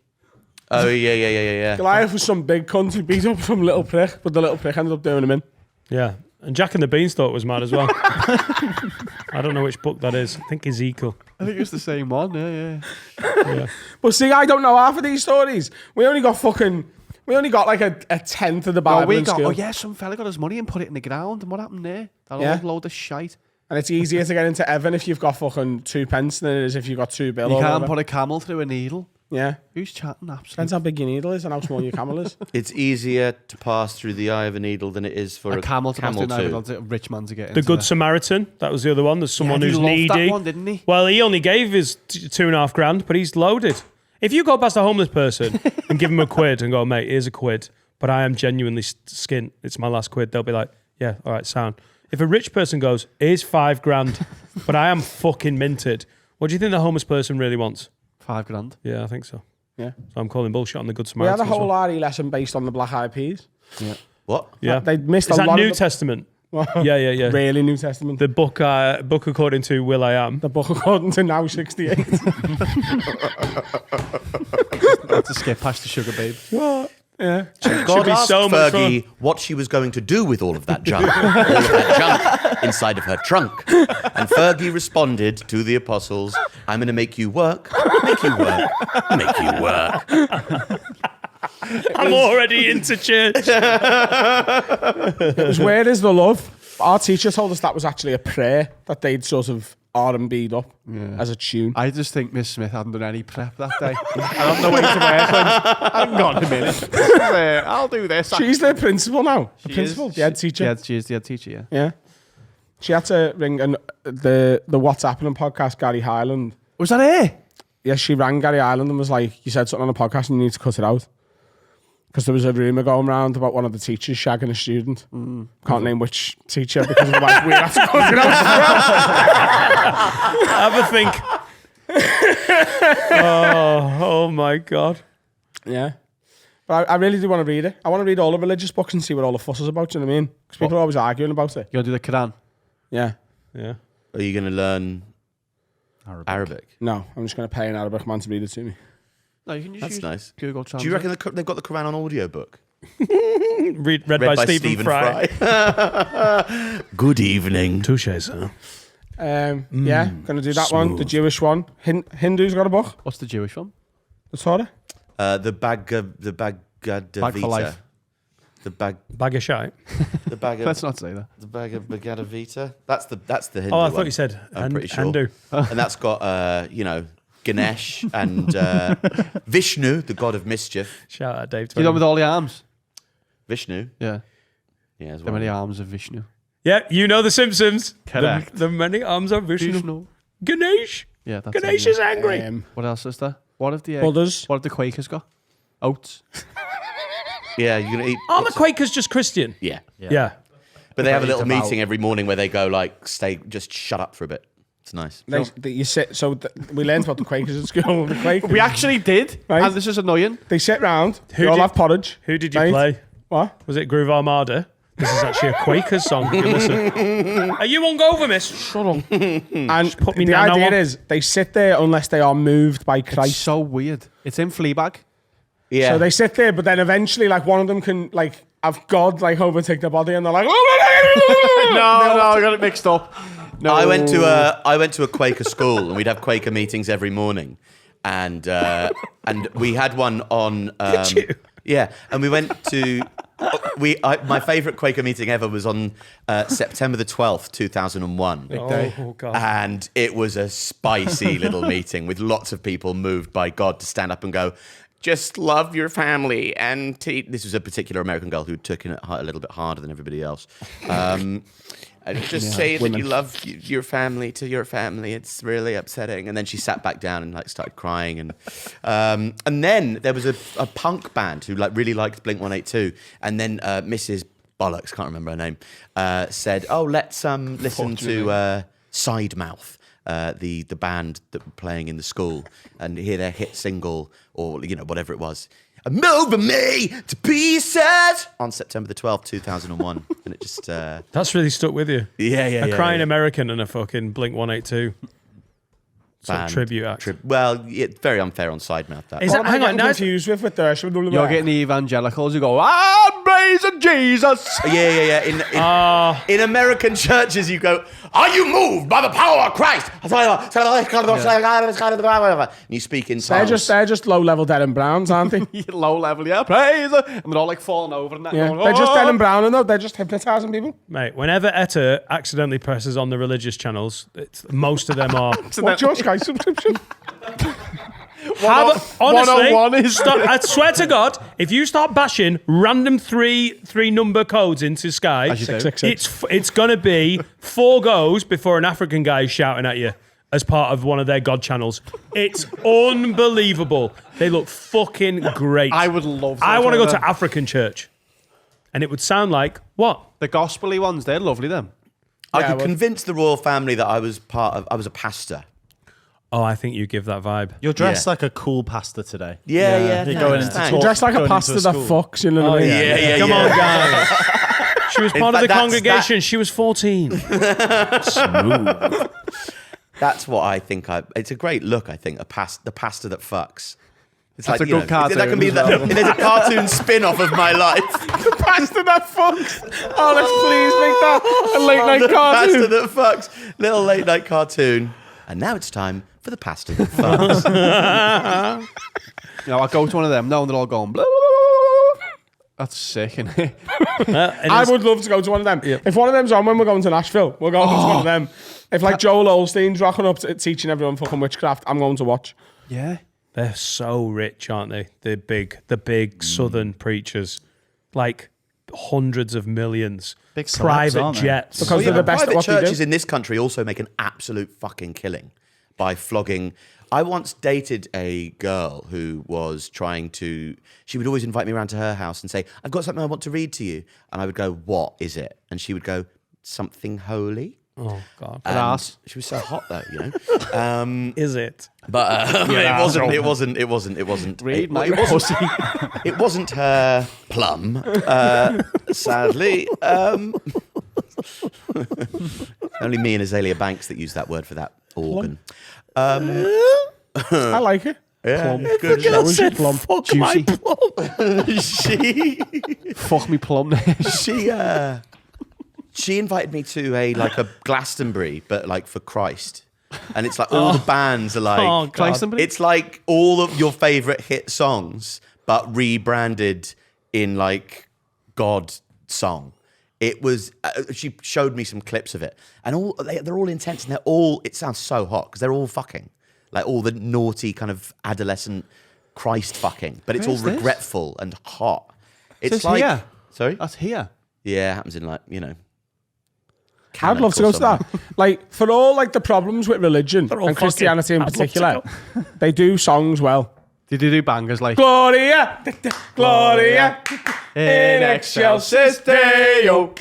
Speaker 6: Oh, yeah.
Speaker 1: Goliath was some big cunt who beat up some little prick, but the little prick ended up doing him in.
Speaker 3: Yeah. And Jack and the Beanstalk was mad as well. I don't know which book that is. I think Ezekiel.
Speaker 4: I think it's the same one. Yeah.
Speaker 1: But see, I don't know half of these stories. We only got like a tenth of the Bible in school.
Speaker 4: Oh yeah, some fella got his money and put it in the ground. And what happened there? That
Speaker 1: Yeah.
Speaker 4: old load of shite.
Speaker 1: And it's easier to get into heaven if you've got fucking 2 pence than it is if you've got 2 bill.
Speaker 4: You
Speaker 1: or
Speaker 4: can't
Speaker 1: whatever.
Speaker 4: put a camel through a needle.
Speaker 1: Yeah.
Speaker 4: Who's chatting?
Speaker 1: Depends
Speaker 4: Absolutely.
Speaker 1: how big your needle is and how small your camel is.
Speaker 6: It's easier to pass through the eye of a needle than it is for
Speaker 4: A camel to pass through
Speaker 6: too.
Speaker 4: an a rich man to get
Speaker 3: The
Speaker 4: into
Speaker 3: Good
Speaker 4: there.
Speaker 3: Samaritan. That was the other one. There's someone
Speaker 4: he
Speaker 3: who's
Speaker 4: loved
Speaker 3: needy.
Speaker 4: that one, didn't he?
Speaker 3: Well, he only gave his 2.5 grand, but he's loaded. If you go past a homeless person and give him a quid and go, mate, here's a quid, but I am genuinely skint. It's my last quid. They'll be like, yeah, all right, sound. If a rich person goes, here's 5 grand, but I am fucking minted. What do you think the homeless person really wants?
Speaker 4: 5 grand.
Speaker 3: Yeah, I think so.
Speaker 1: Yeah.
Speaker 3: So I'm calling bullshit on the Good
Speaker 1: We
Speaker 3: Samaritan.
Speaker 1: had a
Speaker 3: as
Speaker 1: whole
Speaker 3: well.
Speaker 1: RE lesson based on the Black Eyed Peas.
Speaker 6: What?
Speaker 3: Yeah.
Speaker 1: They missed
Speaker 3: Is
Speaker 1: a
Speaker 3: that
Speaker 1: lot
Speaker 3: New
Speaker 1: of the,
Speaker 3: Testament? Yeah.
Speaker 1: really New Testament.
Speaker 3: The book according to Will I Am.
Speaker 1: The book according to Now 68.
Speaker 4: That's a skip past the sugar babe.
Speaker 1: Yeah.
Speaker 6: God
Speaker 3: be
Speaker 6: asked
Speaker 3: so much
Speaker 6: Fergie what she was going to do with all of that junk, all of that junk inside of her trunk. And Fergie responded to the apostles, I'm going to make you work, make you work, make you work.
Speaker 3: I'm already into church.
Speaker 1: It was Where Is the Love? Our teacher told us that was actually a prayer that they'd sort of R&B'd up as a tune.
Speaker 4: I just think Miss Smith hadn't done any prep that day. And on the way to work, hang on a minute. I'll do this.
Speaker 1: She's the principal now. The
Speaker 4: She
Speaker 1: principal,
Speaker 4: is.
Speaker 1: the head teacher.
Speaker 4: She is the head teacher, yeah.
Speaker 1: Yeah. She had to ring the What's Happening podcast, Gary Hyland.
Speaker 4: Was that her?
Speaker 1: Yeah, she rang Gary Hyland and was like, you said something on the podcast and you need to cut it out. Because there was a rumour going around about one of the teachers shagging a student. Can't name which teacher because otherwise we have to cut it out.
Speaker 3: Have a think. Oh my God.
Speaker 1: Yeah. But I really do want to read it. I want to read all the religious books and see what all the fuss is about, do you know what I mean? Because people are always arguing about it.
Speaker 4: You want to do the Quran?
Speaker 1: Yeah.
Speaker 3: Yeah.
Speaker 6: Are you going to learn Arabic?
Speaker 1: No, I'm just going to pay an Arabic man to read it to me.
Speaker 4: No, you can just
Speaker 6: That's
Speaker 4: use
Speaker 6: nice.
Speaker 4: Google Translate.
Speaker 6: Do you reckon they've got the Quran on audiobook?
Speaker 3: Read by Stephen Fry.
Speaker 6: Good evening.
Speaker 3: Touche, sir.
Speaker 1: Yeah, going to do that one. The Jewish one. Hindu's got a book.
Speaker 4: What's the Jewish one?
Speaker 1: The Torah.
Speaker 6: The bag
Speaker 4: Bag for life.
Speaker 6: The bag
Speaker 3: Bag of shite.
Speaker 6: the bag of
Speaker 4: Let's not say that.
Speaker 6: the bag of Bagada Vita. That's the Hindu
Speaker 3: Oh, I
Speaker 6: one.
Speaker 3: thought you said
Speaker 6: I'm pretty sure.
Speaker 3: Hindu.
Speaker 6: And that's got Ganesh and Vishnu, the god of mischief.
Speaker 3: Shout out Dave.
Speaker 4: You done with all the arms?
Speaker 6: Vishnu.
Speaker 4: Yeah.
Speaker 6: Yeah, as
Speaker 4: The
Speaker 6: well.
Speaker 4: many arms of Vishnu.
Speaker 3: Yeah, you know the Simpsons.
Speaker 4: Correct.
Speaker 3: The many arms of Vishnu.
Speaker 4: Vishnu.
Speaker 3: Ganesh.
Speaker 4: Yeah, that's
Speaker 3: Ganesh
Speaker 4: it,
Speaker 3: is
Speaker 4: yeah.
Speaker 3: angry.
Speaker 4: What else is there? What have the
Speaker 1: Buddhas.
Speaker 4: What have the Quakers got? Oats.
Speaker 6: Yeah, you're gonna eat.
Speaker 3: Aren't the Quakers just Christian?
Speaker 6: Yeah.
Speaker 3: Yeah.
Speaker 6: But they have a little
Speaker 4: About-
Speaker 6: meeting every morning where they go like, just shut up for a bit. It's nice.
Speaker 1: You sit. So we learned about the Quakers at school. The Quakers.
Speaker 4: We actually did.
Speaker 1: Right.
Speaker 4: And this is annoying.
Speaker 1: They sit round. They
Speaker 3: Who
Speaker 1: all
Speaker 3: did-
Speaker 1: have porridge.
Speaker 3: Who did you
Speaker 1: right?
Speaker 3: play?
Speaker 1: What?
Speaker 3: Was it Groove Armada? This is actually a Quakers song. You listen. Are you hungover, miss? Shut up.
Speaker 1: And
Speaker 3: put me
Speaker 1: the
Speaker 3: down
Speaker 1: idea
Speaker 3: now.
Speaker 1: is they sit there unless they are moved by
Speaker 4: It's
Speaker 1: Christ.
Speaker 4: so weird. It's in Fleabag.
Speaker 6: Yeah.
Speaker 1: So they sit there, but then eventually, like, one of them can, like, have God, like, overtake their body, and they're like,
Speaker 4: No, I got it mixed up. No.
Speaker 6: I went to a Quaker school, and we'd have Quaker meetings every morning, and we had one on.
Speaker 3: Did you?
Speaker 6: Yeah, and we went to. My favourite Quaker meeting ever was on September the 12th, 2001.
Speaker 3: Oh, God.
Speaker 6: And it was a spicy little meeting with lots of people moved by God to stand up and go, just love your family. And this was a particular American girl who took it a little bit harder than everybody else. And just say that you love your family to your family. It's really upsetting. And then she sat back down and like started crying. And then there was a punk band who like really liked Blink-182. And then Mrs. Bollocks, can't remember her name, said, "Oh, let's listen to Sidemouth." The band that were playing in the school, and hear their hit single or whatever it was, "Moving Me to Pieces" on September the 12th, 2001, and it just
Speaker 3: That's really stuck with you.
Speaker 6: yeah.
Speaker 3: A crying American and a fucking Blink-182. Sort of
Speaker 6: Band.
Speaker 3: tribute act.
Speaker 6: Well, it's very unfair on Sidemouth. That
Speaker 3: Is
Speaker 1: What
Speaker 3: that,
Speaker 1: am I
Speaker 3: hang on,
Speaker 1: getting
Speaker 3: now
Speaker 1: confused with the...
Speaker 4: You're getting the evangelicals who go, I'm praise of Jesus.
Speaker 6: Yeah. In American churches, you go, "Are you moved by the power of Christ?" And you speak in tongues.
Speaker 1: They're just low-level Darren Browns, aren't they?
Speaker 4: Low level, yeah, praise. And they're all like falling over and that.
Speaker 1: Yeah,
Speaker 4: going,
Speaker 1: they're just
Speaker 4: "Oh."
Speaker 1: Darren Brown, and they're just hypnotising people.
Speaker 3: Mate, whenever Etta accidentally presses on the religious channels, most of them are.
Speaker 1: What's your Sky subscription?
Speaker 3: Honestly,
Speaker 4: 101 is
Speaker 3: I swear to God, if you start bashing random three number codes into Sky,
Speaker 4: As you do.
Speaker 1: 666.
Speaker 3: it's gonna be 4 goes before an African guy is shouting at you as part of one of their God channels. It's unbelievable. They look fucking great.
Speaker 4: I would love to.
Speaker 3: I want to go
Speaker 4: them.
Speaker 3: to African church, and it would sound like what?
Speaker 4: The gospel-y ones, they're lovely, them.
Speaker 6: I could convince the royal family that I was a pastor.
Speaker 3: Oh, I think you give that vibe.
Speaker 5: You're dressed
Speaker 6: Yeah.
Speaker 5: like a cool pastor today.
Speaker 6: Yeah.
Speaker 5: You're going into
Speaker 6: thanks.
Speaker 5: talk.
Speaker 1: Dressed like a
Speaker 5: Going into
Speaker 1: pastor
Speaker 5: a
Speaker 1: that
Speaker 5: school.
Speaker 1: fucks, you know what I mean?
Speaker 6: Yeah.
Speaker 3: Come on, guys. She was part of the
Speaker 6: fact,
Speaker 3: congregation. She was 14.
Speaker 6: That's what I think. It's a great look. I think the pastor that fucks. It's
Speaker 4: That's
Speaker 6: like,
Speaker 4: a good cartoon
Speaker 6: that can be
Speaker 4: as well.
Speaker 6: there's a cartoon spin-off of my life.
Speaker 1: Pastor that fucks. Oh, let's please make that a late-night
Speaker 6: The pastor
Speaker 1: cartoon.
Speaker 6: that fucks. Little late night cartoon. And now it's time for the pastor that fucks.
Speaker 4: You know, I go to one of them, no, and they're all going, blah, blah, blah, blah. That's sick, isn't it?
Speaker 1: I would love to go to one of them. If one of them's on when we're going to Nashville, we're going to one of them. If like Joel Olstein's rocking up to teaching everyone fucking witchcraft, I'm going to watch.
Speaker 4: Yeah.
Speaker 3: They're so rich, aren't they? The big southern preachers, like hundreds of millions,
Speaker 5: Big celebs,
Speaker 3: private
Speaker 5: aren't they?
Speaker 3: jets.
Speaker 1: Because they're the best at
Speaker 6: private
Speaker 1: what they do.
Speaker 6: churches in this country also make an absolute fucking killing by flogging. I once dated a girl who was trying to. She would always invite me around to her house and say, "I've got something I want to read to you," and I would go, "What is it?" And she would go, "Something holy."
Speaker 3: Oh God,
Speaker 6: And
Speaker 4: ass.
Speaker 6: she was so hot though, you know.
Speaker 3: is it?
Speaker 6: But it wasn't.
Speaker 4: Read my
Speaker 6: it wasn't.
Speaker 4: pussy.
Speaker 6: It wasn't her plum, sadly. Only me and Azalea Banks that use that word for that organ.
Speaker 1: I like it.
Speaker 6: Yeah,
Speaker 3: Good.
Speaker 1: That was plum.
Speaker 3: Fuck my plum.
Speaker 4: Fuck me plum.
Speaker 6: She invited me to a Glastonbury, but like for Christ. And it's like all the bands are like,
Speaker 3: Oh, God.
Speaker 4: Glastonbury?
Speaker 6: it's like all of your favorite hit songs, but rebranded in like God song. It was. She showed me some clips of it, and they're all intense, and they're all. It sounds so hot because they're all fucking, like all the naughty kind of adolescent Christ fucking, but it's all
Speaker 4: Where's this?
Speaker 6: regretful and hot. It's
Speaker 4: It's
Speaker 6: like
Speaker 4: here.
Speaker 6: sorry,
Speaker 4: That's here.
Speaker 6: yeah, it happens in like
Speaker 1: I'd love to go to that. Like, for all like the problems with religion
Speaker 3: all
Speaker 1: and Christianity in
Speaker 3: fucking- I'd love to
Speaker 1: particular, they do songs well.
Speaker 4: Did you do bangers like
Speaker 1: Gloria, Gloria, in excelsis Deo.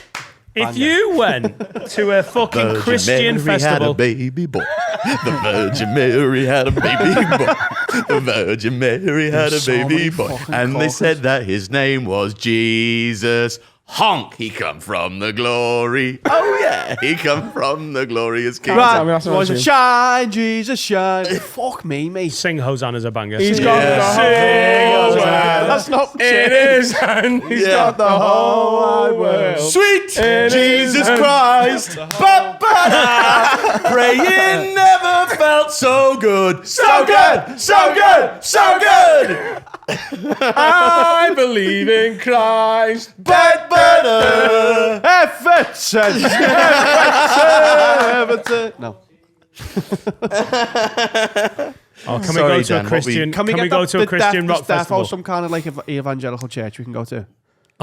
Speaker 3: If you went to a fucking Christian festival,
Speaker 6: had a baby boy. The Virgin Mary had a baby boy. The Virgin Mary had a
Speaker 4: There's so
Speaker 6: baby
Speaker 4: many
Speaker 6: boy.
Speaker 4: fucking
Speaker 6: And they
Speaker 4: corkers.
Speaker 6: said that his name was Jesus. Honk, he come from the glory. Oh yeah, he come from the glorious King.
Speaker 1: Right. Tell me that's not
Speaker 4: Was
Speaker 1: what
Speaker 4: it
Speaker 1: you-
Speaker 4: shine, Jesus, shine? Fuck me, mate.
Speaker 3: sing Hosanna's a banger.
Speaker 1: He's got the whole world.
Speaker 4: That's not
Speaker 1: It is, and he's got the whole wide world.
Speaker 6: Sweet
Speaker 1: It
Speaker 6: Jesus
Speaker 1: is-
Speaker 6: Christ, ba-ba-da. Praying never felt so good. So good, so good, so good.
Speaker 1: I believe in Christ.
Speaker 6: Ba-ba-da.
Speaker 4: Everton. Everton. No.
Speaker 3: Oh, can
Speaker 6: Sorry,
Speaker 3: we go to
Speaker 6: Dan,
Speaker 3: a
Speaker 6: what
Speaker 3: Christian?
Speaker 4: Can we
Speaker 3: Can we
Speaker 4: get
Speaker 3: go to a Christian rock festival?
Speaker 4: Some kind of like evangelical church we can go to.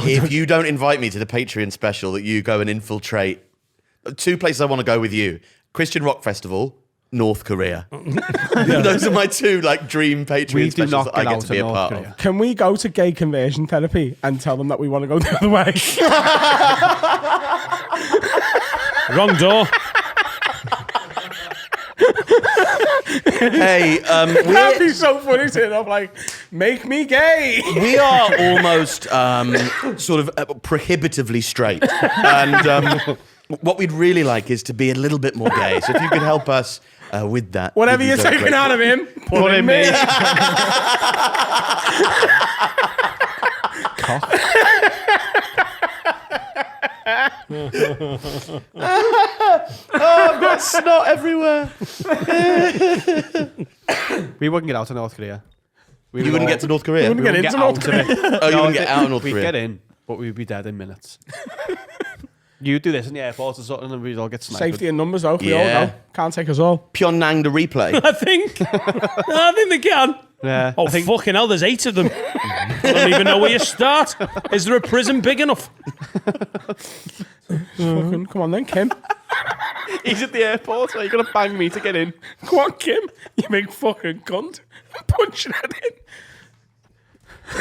Speaker 6: If you don't invite me to the Patreon special that you go and infiltrate, 2 places I want to go with you: Christian Rock Festival, North Korea. Those are my 2 like dream Patreon
Speaker 4: We do
Speaker 6: specials
Speaker 4: not
Speaker 6: that I
Speaker 4: get
Speaker 6: get
Speaker 4: out
Speaker 6: to be
Speaker 4: of
Speaker 6: a
Speaker 4: North
Speaker 6: part
Speaker 4: Korea.
Speaker 6: of.
Speaker 1: Can we go to gay conversion therapy and tell them that we want to go the other way?
Speaker 3: Wrong door.
Speaker 6: Hey,
Speaker 1: That'd be so funny to them. Like, make me gay.
Speaker 6: we are almost sort of prohibitively straight, and what we'd really like is to be a little bit more gay. So if you could help us with that,
Speaker 1: Whatever
Speaker 6: we'd be
Speaker 1: you're
Speaker 6: very
Speaker 1: taking
Speaker 6: grateful.
Speaker 1: out of him, put in me.
Speaker 4: I've got snot everywhere. We wouldn't get out of North Korea.
Speaker 6: You wouldn't get to North Korea?
Speaker 1: You wouldn't get into North Korea.
Speaker 6: Oh, you wouldn't get out of North
Speaker 4: We'd
Speaker 6: Korea?
Speaker 4: get in, but we'd be dead in minutes. You do this in the airport or something and we'd all get sniped.
Speaker 1: Safety in numbers, though. We all
Speaker 6: Yeah.
Speaker 1: know. Can't take us all.
Speaker 6: Pyongyang the replay.
Speaker 3: I think they can.
Speaker 4: Yeah.
Speaker 3: Oh, fucking hell, there's 8 of them. I don't even know where you start. Is there a prison big enough?
Speaker 1: Fucking, come on then, Kim.
Speaker 4: He's at the airport, so you're going to bang me to get in.
Speaker 1: Come on, Kim. You big fucking cunt. Punch that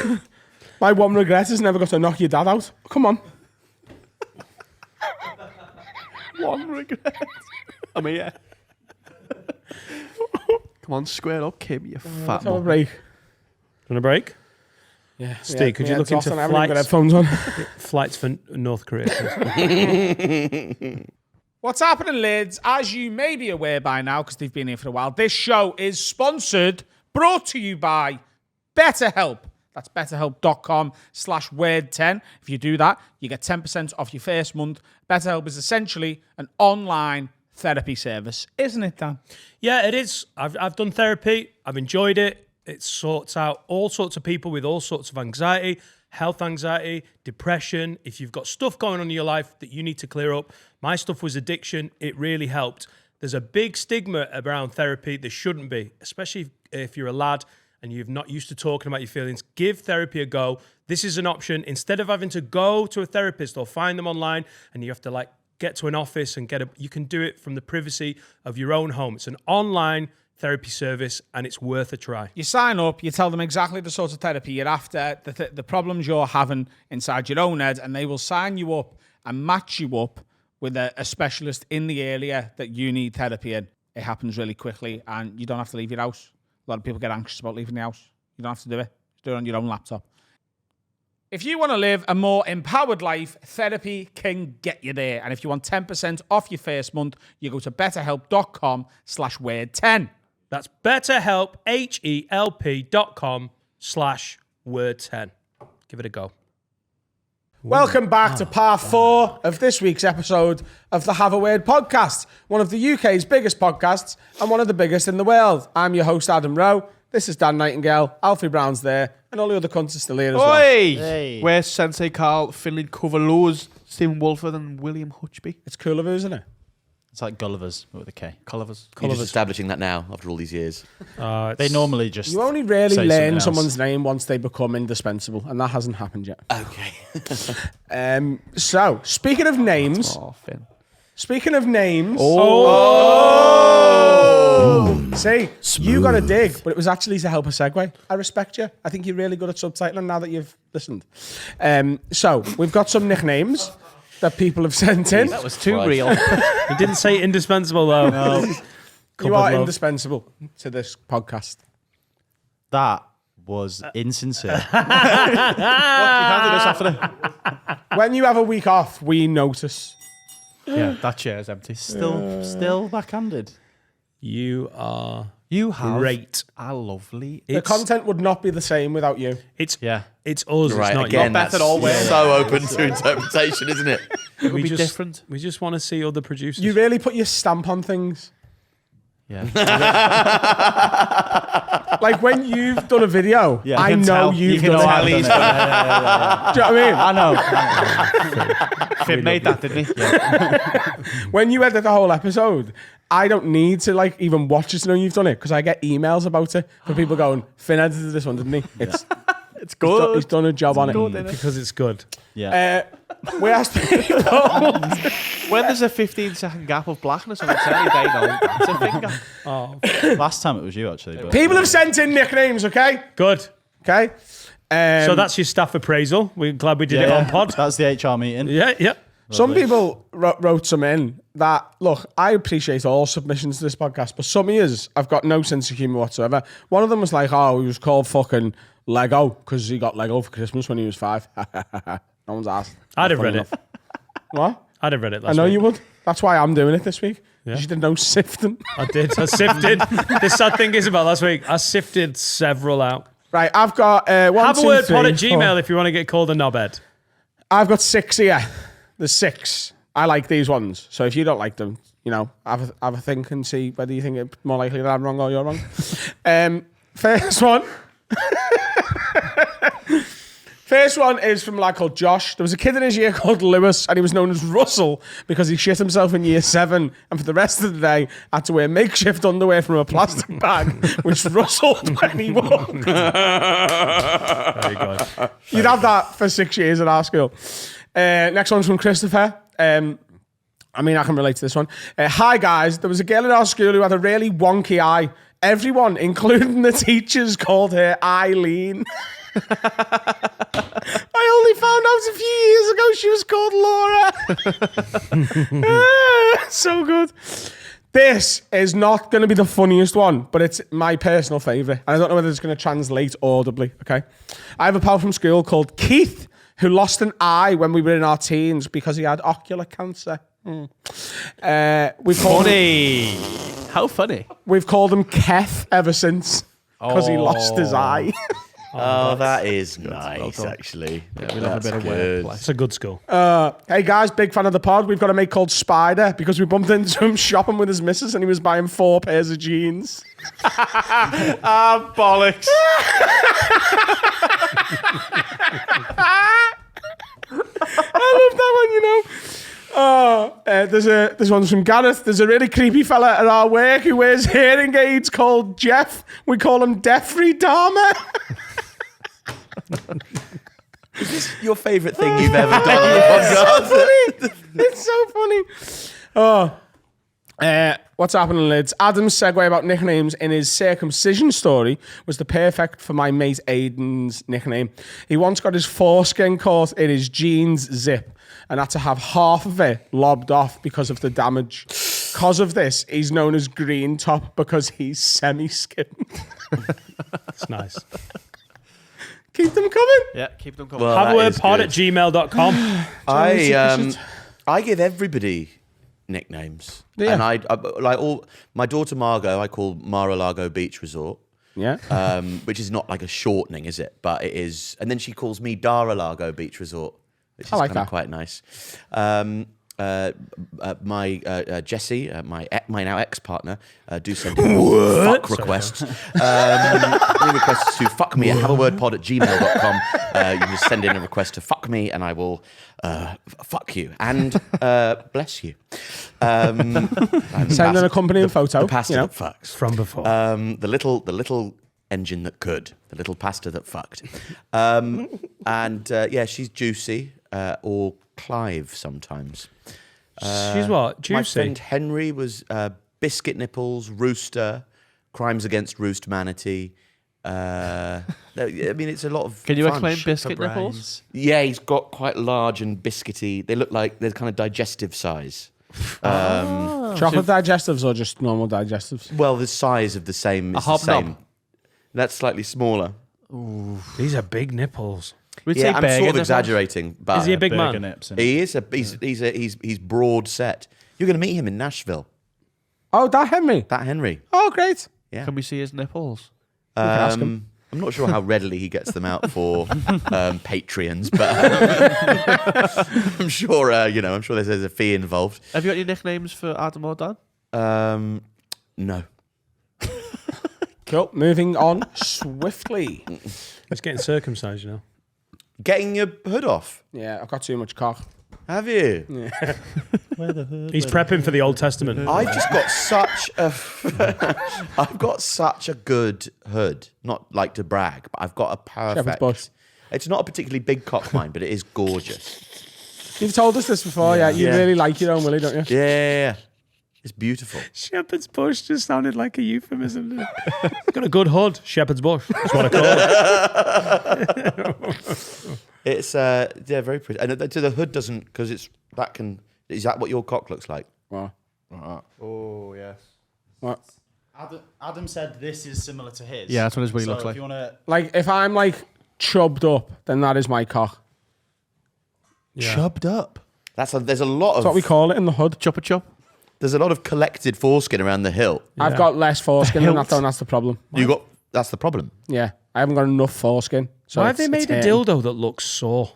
Speaker 1: in. My one regret is never got to knock your dad out. Come on.
Speaker 4: One regret. I'm here. Come on, square up, Kim, you fat
Speaker 1: Let's have a
Speaker 4: mum.
Speaker 1: break.
Speaker 3: Want a break?
Speaker 1: Yeah.
Speaker 3: Steve, could you look into
Speaker 1: I haven't even got
Speaker 3: flights?
Speaker 1: headphones on.
Speaker 3: Flights for North Korea, please.
Speaker 8: What's happening, lads? As you may be aware by now, because they've been here for a while, this show is sponsored, brought to you by BetterHelp. That's betterhelp.com/word10. If you do that, you get 10% off your first month. BetterHelp is essentially an online therapy service, isn't it, Dan?
Speaker 3: Yeah, it is. I've done therapy. I've enjoyed it. It sorts out all sorts of people with all sorts of anxiety, health anxiety, depression. If you've got stuff going on in your life that you need to clear up, my stuff was addiction. It really helped. There's a big stigma around therapy. There shouldn't be, especially if you're a lad and you're not used to talking about your feelings. Give therapy a go. This is an option. Instead of having to go to a therapist or find them online and you have to get to an office and you can do it from the privacy of your own home. It's an online therapy service and it's worth a try.
Speaker 8: You sign up, you tell them exactly the sort of therapy you're after, the problems you're having inside your own head, and they will sign you up and match you up with a specialist in the area that you need therapy in. It happens really quickly and you don't have to leave your house. A lot of people get anxious about leaving the house. You don't have to do it. Just do it on your own laptop. If you want to live a more empowered life, therapy can get you there. And if you want 10% off your first month, you go to betterhelp.com/word10.
Speaker 3: That's BetterHelp, HELP.com/word10. Give it a go.
Speaker 1: Welcome back to part 4 of this week's episode of the Have a Word podcast, one of the UK's biggest podcasts and one of the biggest in the world. I'm your host, Adam Rowe. This is Dan Nightingale. Alfie Brown's there, and all the other cunts are still here as well.
Speaker 4: Oi!
Speaker 5: Hey.
Speaker 4: Where's Sensei Carl, Finley Coverlows, Stephen Wolford and William Hutchby?
Speaker 1: It's cool of us, isn't it?
Speaker 5: It's like Gulliver's but with a K.
Speaker 4: Cullivers.
Speaker 6: You're just establishing that now after all these years.
Speaker 5: They normally just
Speaker 1: You only really
Speaker 5: say
Speaker 1: learn
Speaker 5: something else.
Speaker 1: someone's name once they become indispensable, and that hasn't happened yet.
Speaker 6: Okay.
Speaker 1: So, speaking of names,
Speaker 4: Oh, Finn.
Speaker 1: See, you got a dig, but it was actually to help a segue. I respect you. I think you're really good at subtitling now that you've listened. So, we've got some nicknames that people have sent in.
Speaker 4: That was too
Speaker 6: Christ.
Speaker 4: real.
Speaker 3: You didn't say indispensable though.
Speaker 1: You are
Speaker 3: love.
Speaker 1: indispensable to this podcast.
Speaker 5: That was insincere.
Speaker 4: You can't do this after the...
Speaker 1: When you have a week off, we notice.
Speaker 4: Yeah, that chair's empty.
Speaker 5: Still backhanded.
Speaker 3: You are
Speaker 4: You have
Speaker 3: great.
Speaker 4: a lovely...
Speaker 1: The content would not be the same without you.
Speaker 3: It's
Speaker 4: Yeah.
Speaker 3: it's us.
Speaker 6: Right,
Speaker 3: it's not
Speaker 6: again,
Speaker 3: you.
Speaker 4: Beth
Speaker 6: that's
Speaker 4: at all, where-
Speaker 6: so open to interpretation, isn't it?
Speaker 4: It would
Speaker 3: We
Speaker 4: be
Speaker 3: just-
Speaker 4: different.
Speaker 3: We just want to see other producers.
Speaker 1: You really put your stamp on things.
Speaker 4: Yeah.
Speaker 1: Like when you've done a video,
Speaker 5: Yeah,
Speaker 1: I
Speaker 5: can
Speaker 1: know
Speaker 5: tell.
Speaker 1: you've
Speaker 5: You can
Speaker 1: done
Speaker 5: tell
Speaker 1: it.
Speaker 5: he's done it.
Speaker 1: Do you know what I mean?
Speaker 5: I know.
Speaker 4: Finn made that, didn't he?
Speaker 1: When you edit the whole episode, I don't need to even watch it to know you've done it because I get emails about it from people going, Finn edited this one, didn't he? It's
Speaker 4: good.
Speaker 1: He's done a job on it.
Speaker 3: because it's good.
Speaker 5: Yeah.
Speaker 1: We asked people.
Speaker 4: When there's a 15-second gap of blackness on the telly, they know that's a finger.
Speaker 5: Last time it was you actually. But
Speaker 1: People have sent in nicknames, okay?
Speaker 3: Good.
Speaker 1: Okay.
Speaker 3: So that's your staff appraisal. We're glad we did it on pod.
Speaker 5: That's the HR meeting.
Speaker 3: Yeah, yeah.
Speaker 1: some people wrote some in that, look, I appreciate all submissions to this podcast, but some years I've got no sense of humour whatsoever. One of them was like, oh, he was called fucking Lego because he got Lego for Christmas when he was 5. No one's asked.
Speaker 3: I'd have
Speaker 1: Funny
Speaker 3: read
Speaker 1: enough.
Speaker 3: it.
Speaker 1: What?
Speaker 3: I'd have read it last
Speaker 1: I know
Speaker 3: week.
Speaker 1: you would. That's why I'm doing it this week.
Speaker 3: Yeah.
Speaker 1: You did no sifting.
Speaker 3: I did. I sifted. The sad thing is about last week, I sifted several out.
Speaker 1: Right, I've got one,
Speaker 3: Have a
Speaker 1: 2,
Speaker 3: word
Speaker 1: 3,
Speaker 3: pod at
Speaker 1: 4.
Speaker 3: Gmail if you want to get called a knobhead.
Speaker 1: I've got 6 here. There's 6. I like these ones. So if you don't like them, you know, have a think and see whether you think it's more likely that I'm wrong or you're wrong. First one. First one is from a lad called Josh. There was a kid in his year called Lewis, and he was known as Russell because he shit himself in year 7, and for the rest of the day had to wear makeshift underwear from a plastic bag, which rustled when he walked.
Speaker 3: Very good.
Speaker 1: You'd have that for 6 years at our school. Next one's from Christopher. I mean, I can relate to this one. Hi, guys. There was a girl at our school who had a really wonky eye. Everyone, including the teachers, called her Eileen. I only found out a few years ago she was called Laura. So good. This is not going to be the funniest one, but it's my personal favourite. And I don't know whether it's going to translate audibly, okay? I have a pal from school called Keith who lost an eye when we were in our teens because he had ocular cancer.
Speaker 5: How funny.
Speaker 1: We've called him Keth ever since because he lost his eye.
Speaker 6: Oh, that is nice, actually.
Speaker 4: Yeah, we love a bit of wordplay.
Speaker 3: It's a good school.
Speaker 1: Hey guys, big fan of the pod. We've got a mate called Spider because we bumped into him shopping with his missus and he was buying 4 pairs of jeans.
Speaker 5: Bollocks.
Speaker 1: I love that one, you know. This one's from Gareth. There's a really creepy fella at our work who wears hearing aids called Jeff. We call him Jeffrey Dahmer.
Speaker 6: Is this your favourite thing you've ever done on the podcast?
Speaker 1: It's so funny. What's happening, lads? Adam's segue about nicknames in his circumcision story was the perfect for my mate Aiden's nickname. He once got his foreskin caught in his jeans zip and had to have half of it lobbed off because of the damage. Because of this, he's known as Green Top because he's semi-skimmed.
Speaker 3: It's nice.
Speaker 1: Keep them coming.
Speaker 4: Yeah, keep them coming.
Speaker 6: Well,
Speaker 3: Have a
Speaker 6: that
Speaker 3: word
Speaker 6: is
Speaker 3: pod
Speaker 6: good.
Speaker 3: at gmail.com.
Speaker 6: I give everybody nicknames.
Speaker 1: Yeah.
Speaker 6: And I like all my daughter Margot, I call Mar-a-Lago Beach Resort.
Speaker 1: Yeah.
Speaker 6: Which is not like a shortening, is it? But it is. And then she calls me Dar-a-Lago Beach Resort, which is
Speaker 1: like
Speaker 6: kind of
Speaker 1: that.
Speaker 6: quite nice. My Jessie, my now ex-partner, do send in fuck requests. Any requests to fuck me at haveawordpod@gmail.com. You can just send in a request to fuck me and I will fuck you and bless you.
Speaker 1: Send an accompanying photo.
Speaker 6: The pasta
Speaker 1: you know.
Speaker 6: that fucks.
Speaker 3: From before.
Speaker 6: The little engine that could. The little pasta that fucked. Yeah, she's Juicy or Clive sometimes.
Speaker 3: She's what? Juicy?
Speaker 6: My friend Henry was Biscuit Nipples, Rooster, Crimes Against Roost Manatee. I mean, it's a lot of
Speaker 4: Can you
Speaker 6: fun.
Speaker 4: explain biscuit nipples?
Speaker 6: Yeah, he's got quite large and biscuity. They look like they're kind of digestive size.
Speaker 1: Chocolate digestives or just normal digestives?
Speaker 6: Well, the size of the same is the
Speaker 4: hobnob.
Speaker 6: same. That's slightly smaller.
Speaker 3: These are big nipples.
Speaker 4: We'd
Speaker 6: Yeah,
Speaker 4: say
Speaker 6: I'm
Speaker 4: burger
Speaker 6: sort of
Speaker 4: nipples.
Speaker 6: exaggerating, but
Speaker 3: Is he a big
Speaker 5: Burger
Speaker 3: man?
Speaker 5: nips.
Speaker 6: he is he's broad set. You're going to meet him in Nashville.
Speaker 1: Oh, that Henry.
Speaker 6: That Henry.
Speaker 1: Oh, great.
Speaker 6: Yeah.
Speaker 4: Can we see his nipples?
Speaker 1: can ask him.
Speaker 6: I'm not sure how readily he gets them out for Patreons, but I'm sure I'm sure there's a fee involved.
Speaker 4: Have you got any nicknames for Adam or Dan?
Speaker 6: No.
Speaker 1: Cool. Moving on swiftly.
Speaker 3: He's getting circumcised, you know.
Speaker 6: Getting your hood off.
Speaker 1: Yeah, I've got too much cock.
Speaker 6: Have you?
Speaker 3: He's prepping for the Old Testament.
Speaker 6: I've just got such a good hood. Not like to brag, but I've got a
Speaker 1: Shepherd's
Speaker 6: perfect.
Speaker 1: bush.
Speaker 6: It's not a particularly big cock mine, but it is gorgeous.
Speaker 1: You've told us this before, yeah. You
Speaker 6: Yeah.
Speaker 1: really like your own Willie, don't you?
Speaker 6: Yeah. It's beautiful.
Speaker 3: Shepherd's bush just sounded like a euphemism. Got a good hood. Shepherd's bush. That's what I call it.
Speaker 6: It's very pretty. And so the hood doesn't because is that what your cock looks like?
Speaker 1: Wow.
Speaker 5: Oh, yes.
Speaker 1: What?
Speaker 5: Adam said this is similar to his.
Speaker 4: Yeah, that's what his wee
Speaker 5: So
Speaker 4: looks
Speaker 5: if
Speaker 4: like.
Speaker 5: you want to...
Speaker 1: Like, if I'm, like, chubbed up, then that is my cock.
Speaker 3: Yeah.
Speaker 5: Chubbed up.
Speaker 6: There's a lot
Speaker 1: That's what we
Speaker 6: of
Speaker 1: call it in the hood.
Speaker 4: Chop a chop.
Speaker 6: there's a lot of collected foreskin around the hilt.
Speaker 1: I've got less foreskin than that, though, and that's the problem.
Speaker 6: That's the problem.
Speaker 1: Yeah, I haven't got enough foreskin. So
Speaker 3: Why have they
Speaker 1: it's
Speaker 3: made a
Speaker 1: hurting.
Speaker 3: dildo that looks sore?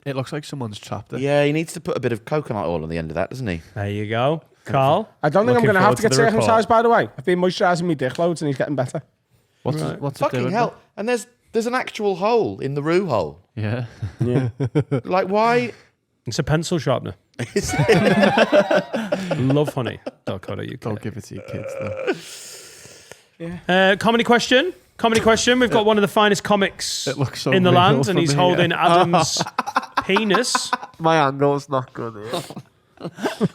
Speaker 4: It looks like someone's trapped it.
Speaker 6: Yeah, he needs to put a bit of coconut oil on the end of that, doesn't he?
Speaker 3: There you go. Carl?
Speaker 1: I don't think I'm
Speaker 3: Looking
Speaker 1: going to have
Speaker 3: forward
Speaker 1: to get
Speaker 3: to the report.
Speaker 1: circumcised, by the way. I've been moisturising my dick loads and he's getting better.
Speaker 4: What's it
Speaker 6: Fucking
Speaker 4: doing?
Speaker 6: hell! And there's an actual hole in the ROWE hole.
Speaker 4: Yeah.
Speaker 6: Like, why?
Speaker 3: It's a pencil sharpener.
Speaker 6: Is
Speaker 3: Lovehoney.co.uk.
Speaker 4: Don't give it to your kids, though.
Speaker 3: Comedy question. Comedy question. We've got one of the finest comics
Speaker 4: It looks so
Speaker 3: in the
Speaker 4: real
Speaker 3: land, and
Speaker 4: from
Speaker 3: he's
Speaker 4: here.
Speaker 3: holding Adam's penis.
Speaker 4: My angle's not good here.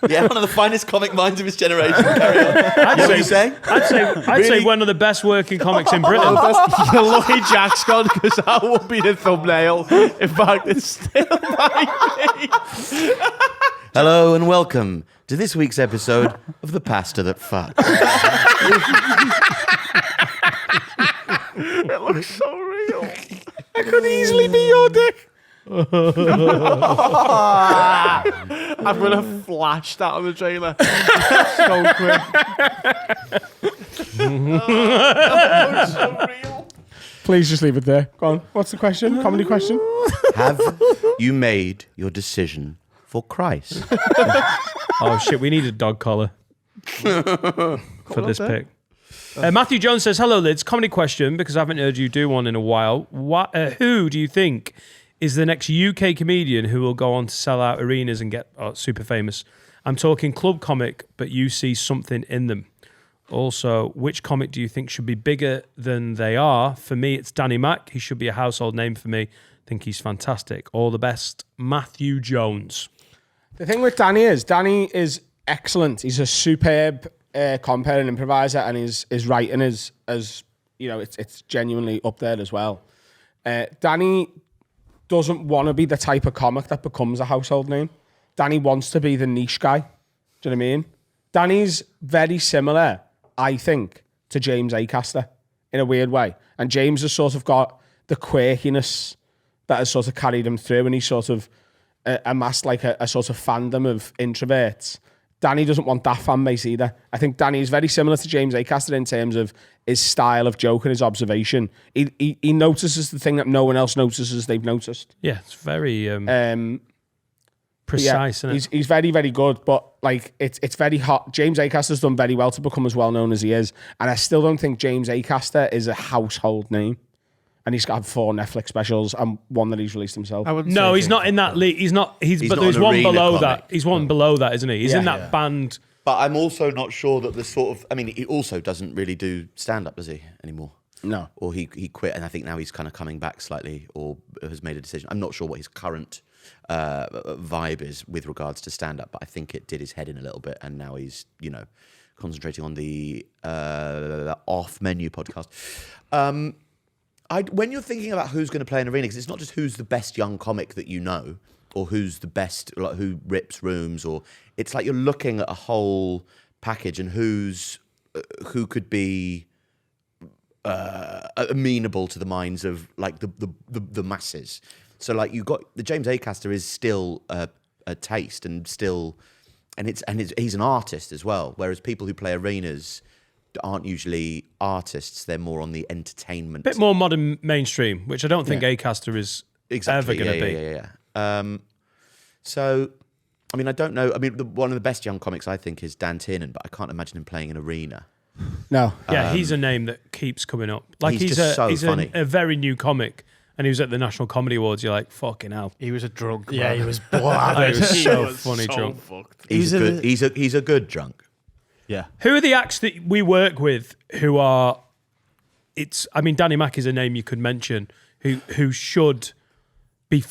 Speaker 6: Yeah, one of the finest comic minds of his generation. Carry on.
Speaker 3: I'd
Speaker 6: What are you saying?
Speaker 3: I'd say one of the best working comics in Britain.
Speaker 4: You're lucky Jack's gone because that would be the thumbnail. In fact, it still might be.
Speaker 6: Hello and welcome to this week's episode of The Pastor That Fucked.
Speaker 4: It looks so real.
Speaker 1: I could easily be your dick.
Speaker 4: I'm gonna flash that on the trailer so quick.
Speaker 1: Please just leave it there. Go on. What's the question? Comedy question?
Speaker 6: Have you made your decision for Christ?
Speaker 3: Oh shit, we need a dog collar for this pick. Matthew Jones says, hello Lids, comedy question, because I haven't heard you do one in a while. Who do you think is the next UK comedian who will go on to sell out arenas and get super famous? I'm talking club comic, but you see something in them. Also, which comic do you think should be bigger than they are? For me, it's Danny Mac. He should be a household name for me. I think he's fantastic. All the best, Matthew Jones.
Speaker 1: The thing with Danny is excellent. He's a superb compere and improviser, and his writing is, as you know, it's genuinely up there as well. Danny doesn't want to be the type of comic that becomes a household name. Danny wants to be the niche guy. Do you know what I mean? Danny's very similar, I think, to James Acaster in a weird way. And James has sort of got the quirkiness that has sort of carried him through, and he's sort of amassed like a sort of fandom of introverts. Danny doesn't want that fan base either. I think Danny is very similar to James Acaster in terms of his style of joke and his observation. He notices the thing that no one else notices they've noticed.
Speaker 3: Yeah, it's very precise.
Speaker 1: Yeah,
Speaker 3: Isn't it?
Speaker 1: he's very, very good, but like it's very hot. James Acaster's done very well to become as well known as he is, and I still don't think James Acaster is a household name. And he's got 4 Netflix specials and one that he's released himself.
Speaker 3: No, he's not in that league. He's not. But
Speaker 6: not
Speaker 3: there's
Speaker 6: an
Speaker 3: one
Speaker 6: arena
Speaker 3: below
Speaker 6: comic.
Speaker 3: that. He's one below that, isn't he? He's in that band.
Speaker 6: But I'm also not sure that the sort of... I mean, he also doesn't really do stand-up, does he, anymore?
Speaker 1: No.
Speaker 6: Or he quit, and I think now he's kind of coming back slightly, or has made a decision. I'm not sure what his current vibe is with regards to stand-up, but I think it did his head in a little bit, and now he's, concentrating on the off-menu podcast. When you're thinking about who's going to play an arena, because it's not just who's the best young comic that you know, or who's the best, like who rips rooms, or it's like you're looking at a whole package and who could be amenable to the minds of like the masses. So like you got the James Acaster is still a taste and still, and he's an artist as well, whereas people who play arenas aren't usually artists, they're more on the entertainment.
Speaker 3: Bit more modern mainstream, which I don't think Acaster is ever going to be.
Speaker 6: Yeah. So, I mean, I don't know. I mean, one of the best young comics, I think, is Dan Tiernan, but I can't imagine him playing an arena.
Speaker 1: No.
Speaker 3: Yeah, he's a name that keeps coming up. Like
Speaker 6: he's just so
Speaker 3: he's
Speaker 6: funny.
Speaker 3: a very new comic, and he was at the National Comedy Awards. You're like, fucking hell.
Speaker 4: He was a drunk.
Speaker 5: Yeah,
Speaker 4: man.
Speaker 5: he was blood.
Speaker 3: He was so funny drunk.
Speaker 6: He's a good drunk.
Speaker 5: Yeah.
Speaker 3: Who are the acts that we work with who are? Danny Mac is a name you could mention who should be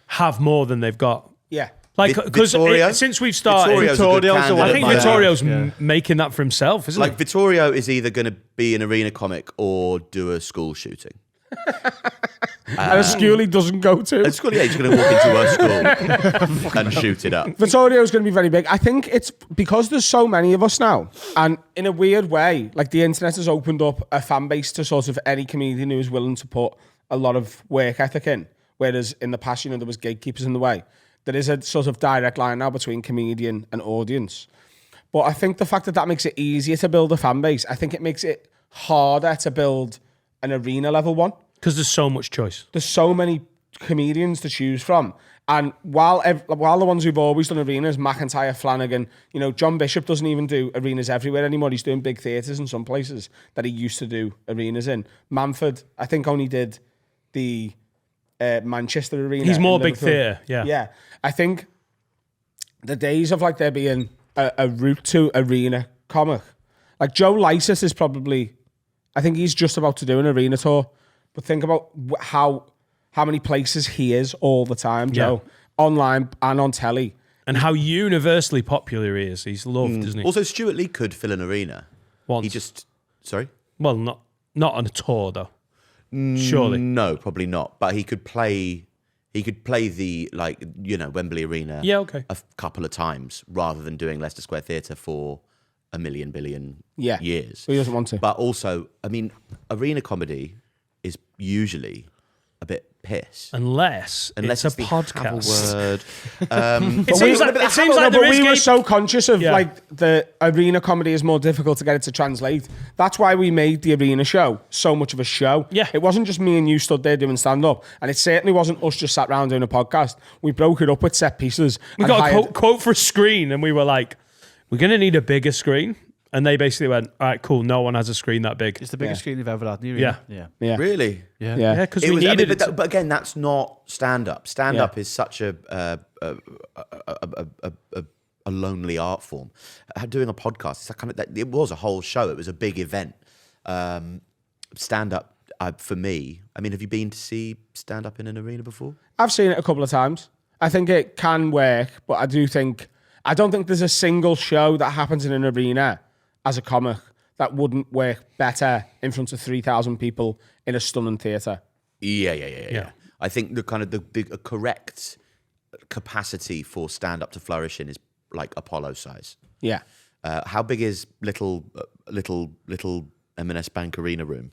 Speaker 3: have more than they've got.
Speaker 1: Yeah.
Speaker 3: Like because
Speaker 6: Vittorio?
Speaker 3: since we've started,
Speaker 6: Vittorio's a good candidate,
Speaker 3: I think
Speaker 6: by the way.
Speaker 3: Vittorio's making that for himself, isn't
Speaker 6: Like
Speaker 3: he?
Speaker 6: Vittorio is either going to be an arena comic or do a school shooting.
Speaker 1: And a school he doesn't go to.
Speaker 6: At school, he's going to walk into a school and shoot it up.
Speaker 1: Vittorio's going to be very big. I think it's because there's so many of us now, and in a weird way, like the internet has opened up a fan base to sort of any comedian who is willing to put a lot of work ethic in. Whereas in the past, there was gatekeepers in the way. There is a sort of direct line now between comedian and audience. But I think the fact that makes it easier to build a fan base, I think it makes it harder to build an arena level one.
Speaker 3: Because there's so much choice.
Speaker 1: There's so many comedians to choose from. And while the ones who've always done arenas, McIntyre, Flanagan, John Bishop doesn't even do arenas everywhere anymore. He's doing big theatres in some places that he used to do arenas in. Manford, I think, only did the Manchester arena.
Speaker 3: He's more
Speaker 1: in
Speaker 3: big
Speaker 1: Liverpool.
Speaker 3: theatre, yeah.
Speaker 1: Yeah. I think the days of there being a route to arena comic, like Joe Lycett is probably, I think he's just about to do an arena tour. But think about how many places he is all the time, Joe, online and on telly.
Speaker 3: And how universally popular he is. He's loved, isn't he?
Speaker 6: Also, Stuart Lee could fill an arena.
Speaker 3: Once.
Speaker 6: He just... Sorry?
Speaker 3: Well, not on a tour, though. Surely.
Speaker 6: No, probably not. But he could play... He could play the, Wembley Arena
Speaker 3: Yeah, okay.
Speaker 6: a couple of times rather than doing Leicester Square Theatre for a million billion years.
Speaker 1: But he doesn't want to.
Speaker 6: But also, I mean, arena comedy is usually a bit piss.
Speaker 3: Unless it's a
Speaker 6: the
Speaker 3: podcast.
Speaker 6: word.
Speaker 3: It seems like there is
Speaker 1: we were
Speaker 3: game-
Speaker 1: so conscious of the arena comedy is more difficult to get it to translate. That's why we made the arena show so much of a show.
Speaker 3: Yeah.
Speaker 1: It wasn't just me and you stood there doing stand-up. And it certainly wasn't us just sat around doing a podcast. We broke it up with set pieces.
Speaker 3: We
Speaker 1: and
Speaker 3: got
Speaker 1: hired-
Speaker 3: a quote for a screen, and we were like, we're going to need a bigger screen. And they basically went, all right, cool, no one has a screen that big.
Speaker 4: It's the biggest screen you've ever had, in the
Speaker 3: Yeah.
Speaker 4: arena.
Speaker 1: Yeah.
Speaker 6: Really?
Speaker 4: Yeah.
Speaker 1: Yeah.
Speaker 3: Yeah, because
Speaker 6: It
Speaker 3: we
Speaker 6: was, I mean,
Speaker 3: needed
Speaker 6: but again, that's not stand-up. Stand-up is such a lonely art form. Doing a podcast, it's kind of, it was a whole show. It was a big event. Stand-up, for me, I mean, have you been to see stand-up in an arena before?
Speaker 1: I've seen it a couple of times. I think it can work, but I don't think there's a single show that happens in an arena as a comic that wouldn't work better in front of 3,000 people in a stunning theatre.
Speaker 6: Yeah. I think the correct capacity for stand-up to flourish in is like Apollo size.
Speaker 1: Yeah.
Speaker 6: How big is little M&S Bank Arena room?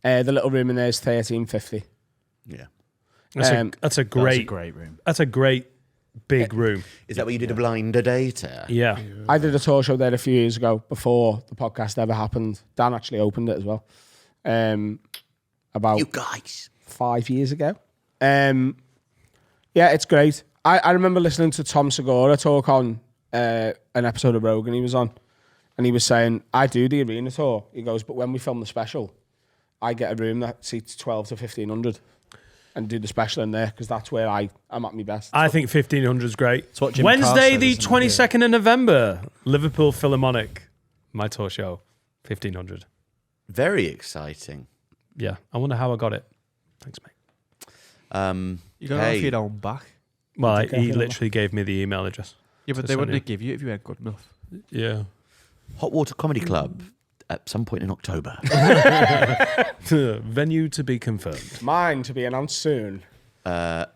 Speaker 1: The little room in there is 1350.
Speaker 6: Yeah.
Speaker 3: That's a great
Speaker 5: room.
Speaker 3: That's a great big room.
Speaker 6: Is that where you did a blind data?
Speaker 3: Yeah.
Speaker 1: I did a tour show there a few years ago before the podcast ever happened. Dan actually opened it as well. About
Speaker 6: You guys.
Speaker 1: 5 years ago. Yeah, it's great. I remember listening to Tom Segura talk on an episode of Rogan he was on, and he was saying, I do the arena tour. He goes, but when we film the special, I get a room that seats 12 to 1,500 and do the special in there because that's where I'm at my best.
Speaker 3: I think 1,500 is great.
Speaker 5: what Jim Carr
Speaker 3: Wednesday,
Speaker 5: said,
Speaker 3: the
Speaker 5: isn't it?
Speaker 3: 22nd of November, Liverpool Philharmonic, my tour show, 1,500.
Speaker 6: Very exciting.
Speaker 3: Yeah, I wonder how I got it. Thanks, mate.
Speaker 4: You got it off your own back.
Speaker 3: Well, he literally gave me the email address.
Speaker 4: Yeah, but
Speaker 3: To
Speaker 4: they
Speaker 3: send
Speaker 4: wouldn't
Speaker 3: you.
Speaker 4: have give you if you weren't good enough.
Speaker 3: Yeah.
Speaker 6: Hot Water Comedy Club at some point in October.
Speaker 3: Venue to be confirmed.
Speaker 1: Mine to be announced soon.
Speaker 6: I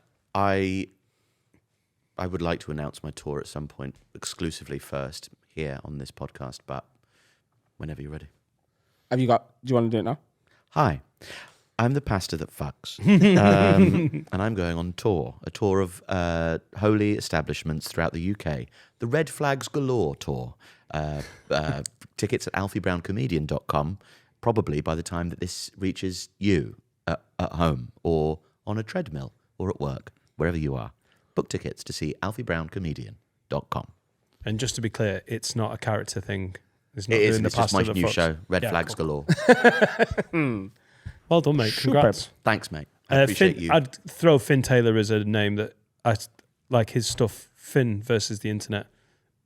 Speaker 6: would like to announce my tour at some point exclusively first here on this podcast, but whenever you're ready.
Speaker 1: Do you want to do it now?
Speaker 6: Hi, I'm the pastor that fucks. And I'm going on tour, a tour of holy establishments throughout the UK. The Red Flags Galore tour. Tickets at alfiebrown.comedian.com, probably by the time that this reaches you at home or on a treadmill or at work, wherever you are. Book tickets to see alfiebrown.comedian.com.
Speaker 3: And just to be clear, it's not a character thing. It's not
Speaker 6: It is,
Speaker 3: doing the
Speaker 6: it's just my
Speaker 3: pastor that
Speaker 6: new
Speaker 3: fucks.
Speaker 6: show, Red
Speaker 3: Yeah,
Speaker 6: Flags
Speaker 3: cool.
Speaker 6: Galore.
Speaker 3: Well done, mate. Congrats.
Speaker 6: Thanks, mate. I appreciate you.
Speaker 3: I'd throw Finn Taylor as a name that I like his stuff. Finn versus the internet.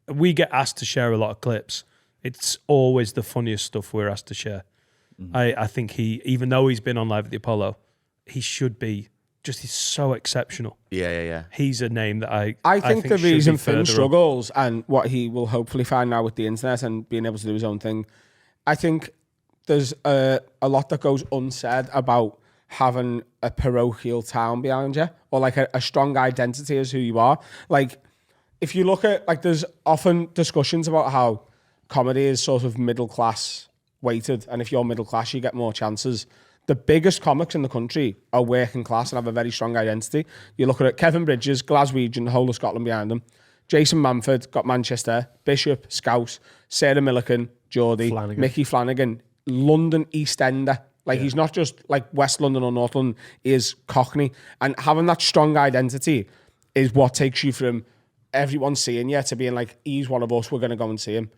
Speaker 3: We get asked to share a lot of clips. It's always the funniest stuff we're asked to share. I think he, even though he's been on Live at the Apollo, he should be he's so exceptional.
Speaker 6: Yeah.
Speaker 3: He's a name that
Speaker 1: I think the
Speaker 3: should be
Speaker 1: reason
Speaker 3: further
Speaker 1: Finn
Speaker 3: up.
Speaker 1: struggles and what he will hopefully find now with the internet and being able to do his own thing, I think there's a lot that goes unsaid about having a parochial town behind you or like a strong identity as who you are. Like if you look at, like there's often discussions about how comedy is sort of middle class weighted, and if you're middle class you get more chances. The biggest comics in the country are working class and have a very strong identity. You look at it, Kevin Bridges, Glaswegian, the whole of Scotland behind him. Jason Manford, got Manchester. Bishop, Scouse. Sarah Millican, Geordie.
Speaker 4: Flanagan.
Speaker 1: Mickey Flanagan, London East Ender. Like he's not just like West London or North London, he is Cockney. And having that strong identity is what takes you from everyone seeing you to being like, he's one of us, we're going to go and see him.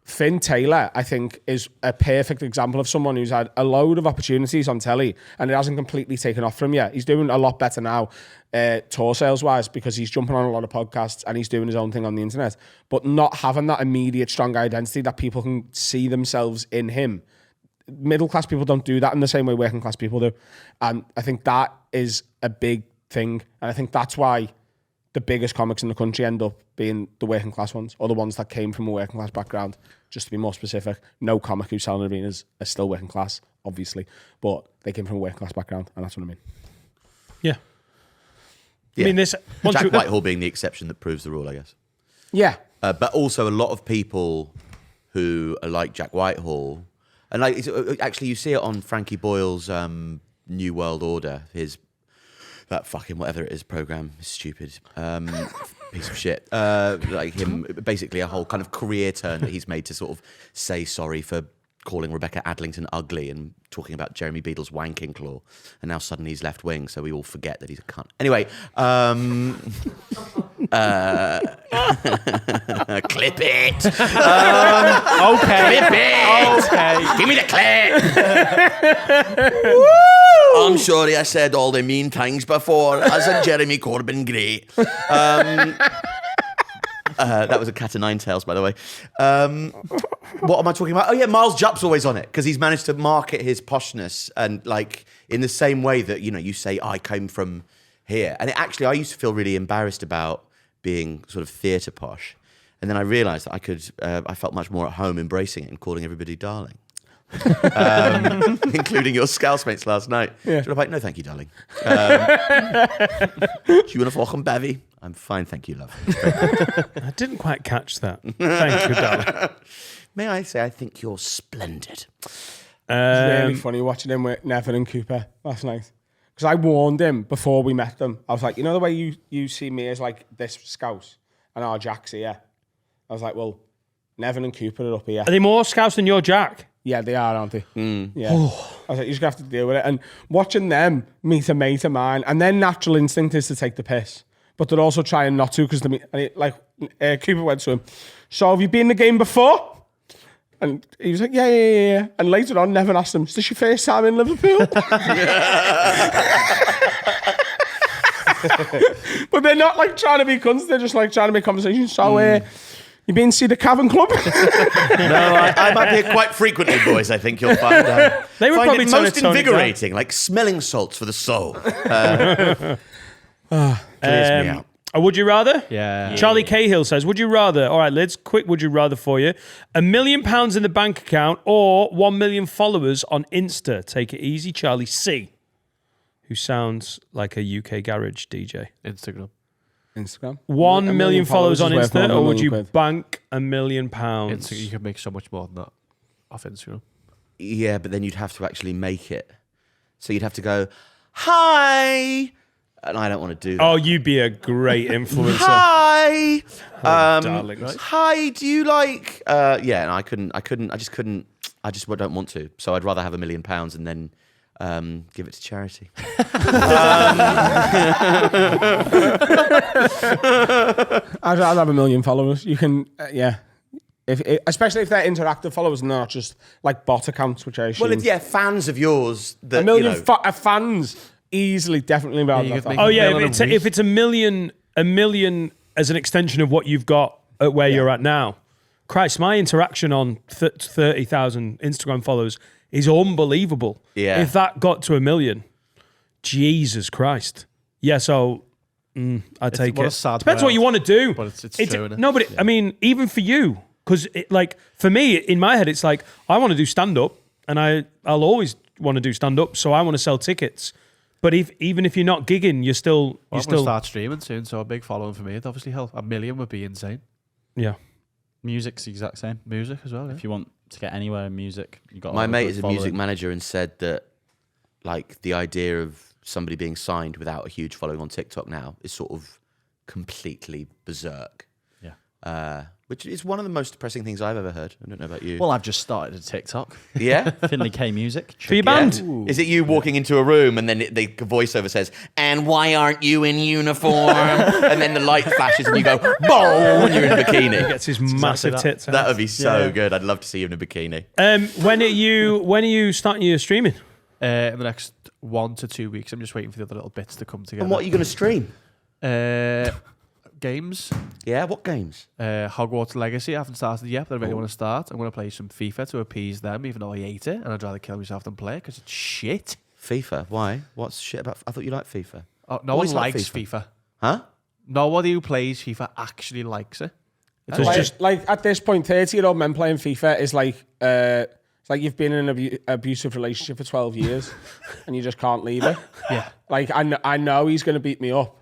Speaker 1: Finn Taylor, I think, is a perfect example of someone who's had a load of opportunities on telly and it hasn't completely taken off from yet. He's doing a lot better now, tour sales-wise, because he's jumping on a lot of podcasts and he's doing his own thing on the internet. But not having that immediate, strong identity that people can see themselves in him. Middle-class people don't do that in the same way working-class people do. And I think that is a big thing. And I think that's why the biggest comics in the country end up being the working class ones, or the ones that came from a working class background. Just to be more specific, no comic who's selling arenas are still working class, obviously, but they came from a working class background, and that's what I mean.
Speaker 3: Yeah. I mean, this
Speaker 6: Jack Whitehall being the exception that proves the rule, I guess.
Speaker 1: Yeah.
Speaker 6: But also a lot of people who are like Jack Whitehall, and like actually you see it on Frankie Boyle's New World Order, that fucking whatever it is program is stupid. Piece of shit. Like him, basically a whole kind of career turn that he's made to sort of say sorry for calling Rebecca Adlington ugly and talking about Jeremy Beadle's wanking claw. And now suddenly he's left wing, so we all forget that he's a cunt. Anyway, clip it.
Speaker 4: Okay.
Speaker 6: Clip it.
Speaker 4: Okay.
Speaker 6: Give me the clip. I'm sorry I said all the mean things before. I said Jeremy Corbyn great. That was a cat of nine tails, by the way. What am I talking about? Oh yeah, Miles Jupp's always on it because he's managed to market his poshness and like in the same way that, you know, you say I came from here. And I used to feel really embarrassed about being sort of theatre posh. And then I realised that I felt much more at home embracing it and calling everybody darling. Including your scousemates last night. Yeah. So I'm like, no, thank you, darling. Do you want a fucking bevy? I'm fine, thank you, love.
Speaker 3: I didn't quite catch that. Thank you, darling.
Speaker 6: May I say, I think you're splendid.
Speaker 1: It's really funny watching him with Nevin and Cooper last night. Because I warned him before we met them. I was like, you know the way you see me as like this scouse and our Jack's here? I was like, well, Nevin and Cooper are up here.
Speaker 3: Are they more scouse than your Jack?
Speaker 1: Yeah, they are, aren't they? Yeah. I was like, you're just going to have to deal with it. And watching them meet a mate of mine, and their natural instinct is to take the piss. But they're also trying not to because Cooper went to him, so have you been in the game before? And he was like, yeah. And later on, Nevin asked him, is this your first time in Liverpool? But they're not like trying to be cunts, they're just like trying to make conversation. So, you been to see the Cavern Club?
Speaker 6: No, I'm up here quite frequently, boys. I think you'll find.
Speaker 3: They were
Speaker 6: find
Speaker 3: probably
Speaker 6: it
Speaker 3: trying
Speaker 6: most
Speaker 3: to tone it
Speaker 6: invigorating, like smelling salts for the soul. Clears me out.
Speaker 3: Would you rather?
Speaker 4: Yeah.
Speaker 3: Charlie Cahill says, would you rather? All right, Liz, quick would you rather for you. £1 million in the bank account or 1 million followers on Insta? Take it easy, Charlie C, who sounds like a UK garage DJ.
Speaker 4: Instagram.
Speaker 3: 1 million followers on
Speaker 1: is worth
Speaker 3: Insta,
Speaker 1: more
Speaker 3: or would
Speaker 1: than
Speaker 3: you
Speaker 1: £1
Speaker 3: bank £1 million?
Speaker 4: You can make so much more than that off Instagram.
Speaker 6: Yeah, but then you'd have to actually make it. So you'd have to go, hi. And I don't want to do that.
Speaker 3: Oh, you'd be a great influencer.
Speaker 6: Hi.
Speaker 3: Darlings.
Speaker 6: Hi, do you like... yeah, and I just don't want to. So I'd rather have £1 million and then give it to charity.
Speaker 1: I'd have 1 million followers. You can, especially if they're interactive followers and not just like bot accounts, which I assume.
Speaker 6: Well, it's, fans of yours that,
Speaker 1: 1 million
Speaker 6: you know,
Speaker 1: fans easily, definitely rather
Speaker 4: you
Speaker 1: than
Speaker 4: could make
Speaker 1: that.
Speaker 3: Oh yeah,
Speaker 4: million
Speaker 3: if it's a million as an extension of what you've got at where you're at now. Christ, my interaction on 30,000 Instagram followers is unbelievable.
Speaker 6: Yeah.
Speaker 3: If that got to 1 million, Jesus Christ. Yeah, so I take
Speaker 4: what
Speaker 3: it.
Speaker 4: a sad
Speaker 3: Depends what
Speaker 4: world.
Speaker 3: you want to do.
Speaker 4: But it's true, innit?
Speaker 3: No, but I mean, even for you, because like for me, in my head, it's like I want to do stand up, and I'll always want to do stand up, so I want to sell tickets. But even if you're not gigging, you're still
Speaker 4: I'm going to start streaming soon, so a big following for me would obviously help. 1 million would be insane.
Speaker 3: yeah.
Speaker 5: Music's the exact same.
Speaker 4: Music as well, yeah.
Speaker 5: If you want to get anywhere in music, you got.
Speaker 6: my mate is a music manager and said that, like, the idea of somebody being signed without a huge following on TikTok now is sort of completely berserk.
Speaker 5: Yeah.
Speaker 6: which is one of the most depressing things I've ever heard. I don't know about you.
Speaker 5: Well, I've just started a TikTok.
Speaker 6: Yeah?
Speaker 5: Finley K Music.
Speaker 3: For your
Speaker 6: Yeah.
Speaker 3: band.
Speaker 6: Is it you walking into a room and then the voiceover says, "And why aren't you in uniform?" And then the light flashes and you go, "Boom!" and you're in a bikini.
Speaker 3: Gets his massive
Speaker 5: that.
Speaker 3: tits out.
Speaker 6: That would be so good. I'd love to see you in a bikini.
Speaker 3: When are you starting your streaming?
Speaker 4: In the next 1 to 2 weeks, I'm just waiting for the other little bits to come together.
Speaker 6: And what are you going to stream?
Speaker 4: Games?
Speaker 6: Yeah, what games?
Speaker 4: Hogwarts Legacy. I haven't started yet, but I really want to start. I'm going to play some FIFA to appease them, even though I hate it, and I'd rather kill myself than play it because it's shit.
Speaker 6: FIFA. Why? What's shit about? I thought you liked FIFA.
Speaker 4: Oh, no
Speaker 6: Always
Speaker 4: one
Speaker 6: liked
Speaker 4: likes FIFA.
Speaker 6: Huh?
Speaker 4: Nobody who plays FIFA actually likes it.
Speaker 3: It's
Speaker 1: Like,
Speaker 3: just
Speaker 1: like at this point, 30-year-old men playing FIFA is like it's like you've been in an abusive relationship for 12 years and you just can't leave it.
Speaker 4: Yeah.
Speaker 1: Like I know he's going to beat me up,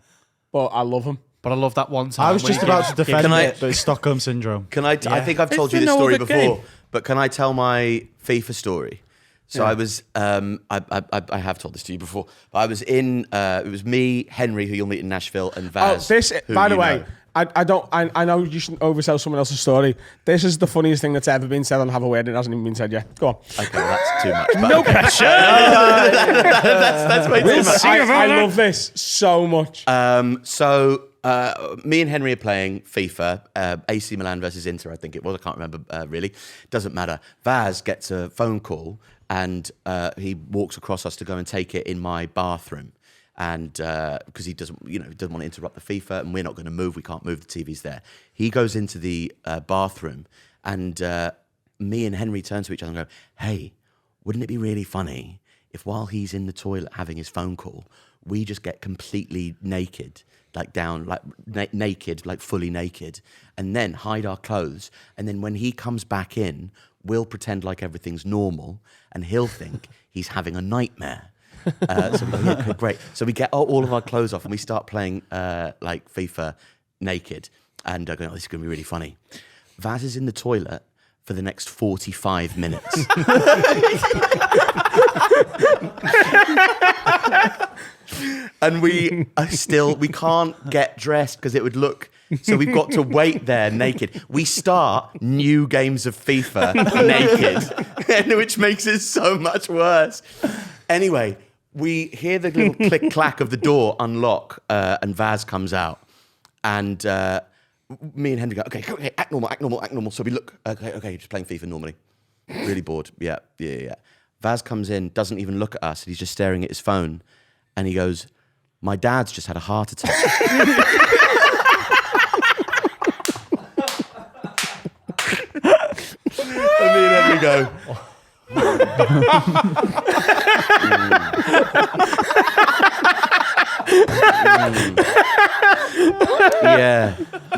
Speaker 1: but I love him.
Speaker 4: But I love that one time.
Speaker 5: I was
Speaker 4: when
Speaker 5: just
Speaker 4: he
Speaker 5: about
Speaker 4: gives-
Speaker 5: to defend
Speaker 6: Can I-
Speaker 5: it, but it's Stockholm Syndrome.
Speaker 6: Can I? I think I've told you
Speaker 3: It's
Speaker 6: this
Speaker 3: an
Speaker 6: story
Speaker 3: older
Speaker 6: before,
Speaker 3: game.
Speaker 6: but can I tell my FIFA story? So I was, I have told this to you before. But I was in. It was me, Henry, who you'll meet in Nashville, and Vaz. who
Speaker 1: By the
Speaker 6: you
Speaker 1: way,
Speaker 6: know.
Speaker 1: I know you shouldn't oversell someone else's story. This is the funniest thing that's ever been said on Have a Word. It hasn't even been said yet. Go on.
Speaker 6: Okay, well, that's too much. But
Speaker 3: no pressure.
Speaker 6: that's way too much.
Speaker 1: I love this so much.
Speaker 6: So me and Henry are playing FIFA, AC Milan versus Inter, I think it was. I can't remember really. Doesn't matter. Vaz gets a phone call and he walks across us to go and take it in my bathroom. And because he doesn't want to interrupt the FIFA, and we're not going to move. We can't move. The TV's there. He goes into the bathroom, and me and Henry turn to each other and go, "Hey, wouldn't it be really funny if while he's in the toilet having his phone call, we just get completely naked, like down, like naked, like fully naked, and then hide our clothes, and then when he comes back in, we'll pretend like everything's normal, and he'll think he's having a nightmare." So we go, yeah, okay, great. So we get all of our clothes off and we start playing like FIFA naked and going, "Oh, this is going to be really funny." Vaz is in the toilet for the next 45 minutes. And we can't get dressed because it would look. So we've got to wait there naked. We start new games of FIFA naked, which makes it so much worse. Anyway, we hear the little click clack of the door unlock, and Vaz comes out, and me and Henry go, okay, act normal. So we look, okay, just playing FIFA normally. Really bored. Yeah. Vaz comes in, doesn't even look at us, and he's just staring at his phone, and he goes, "My dad's just had a heart attack." And me and Henry go,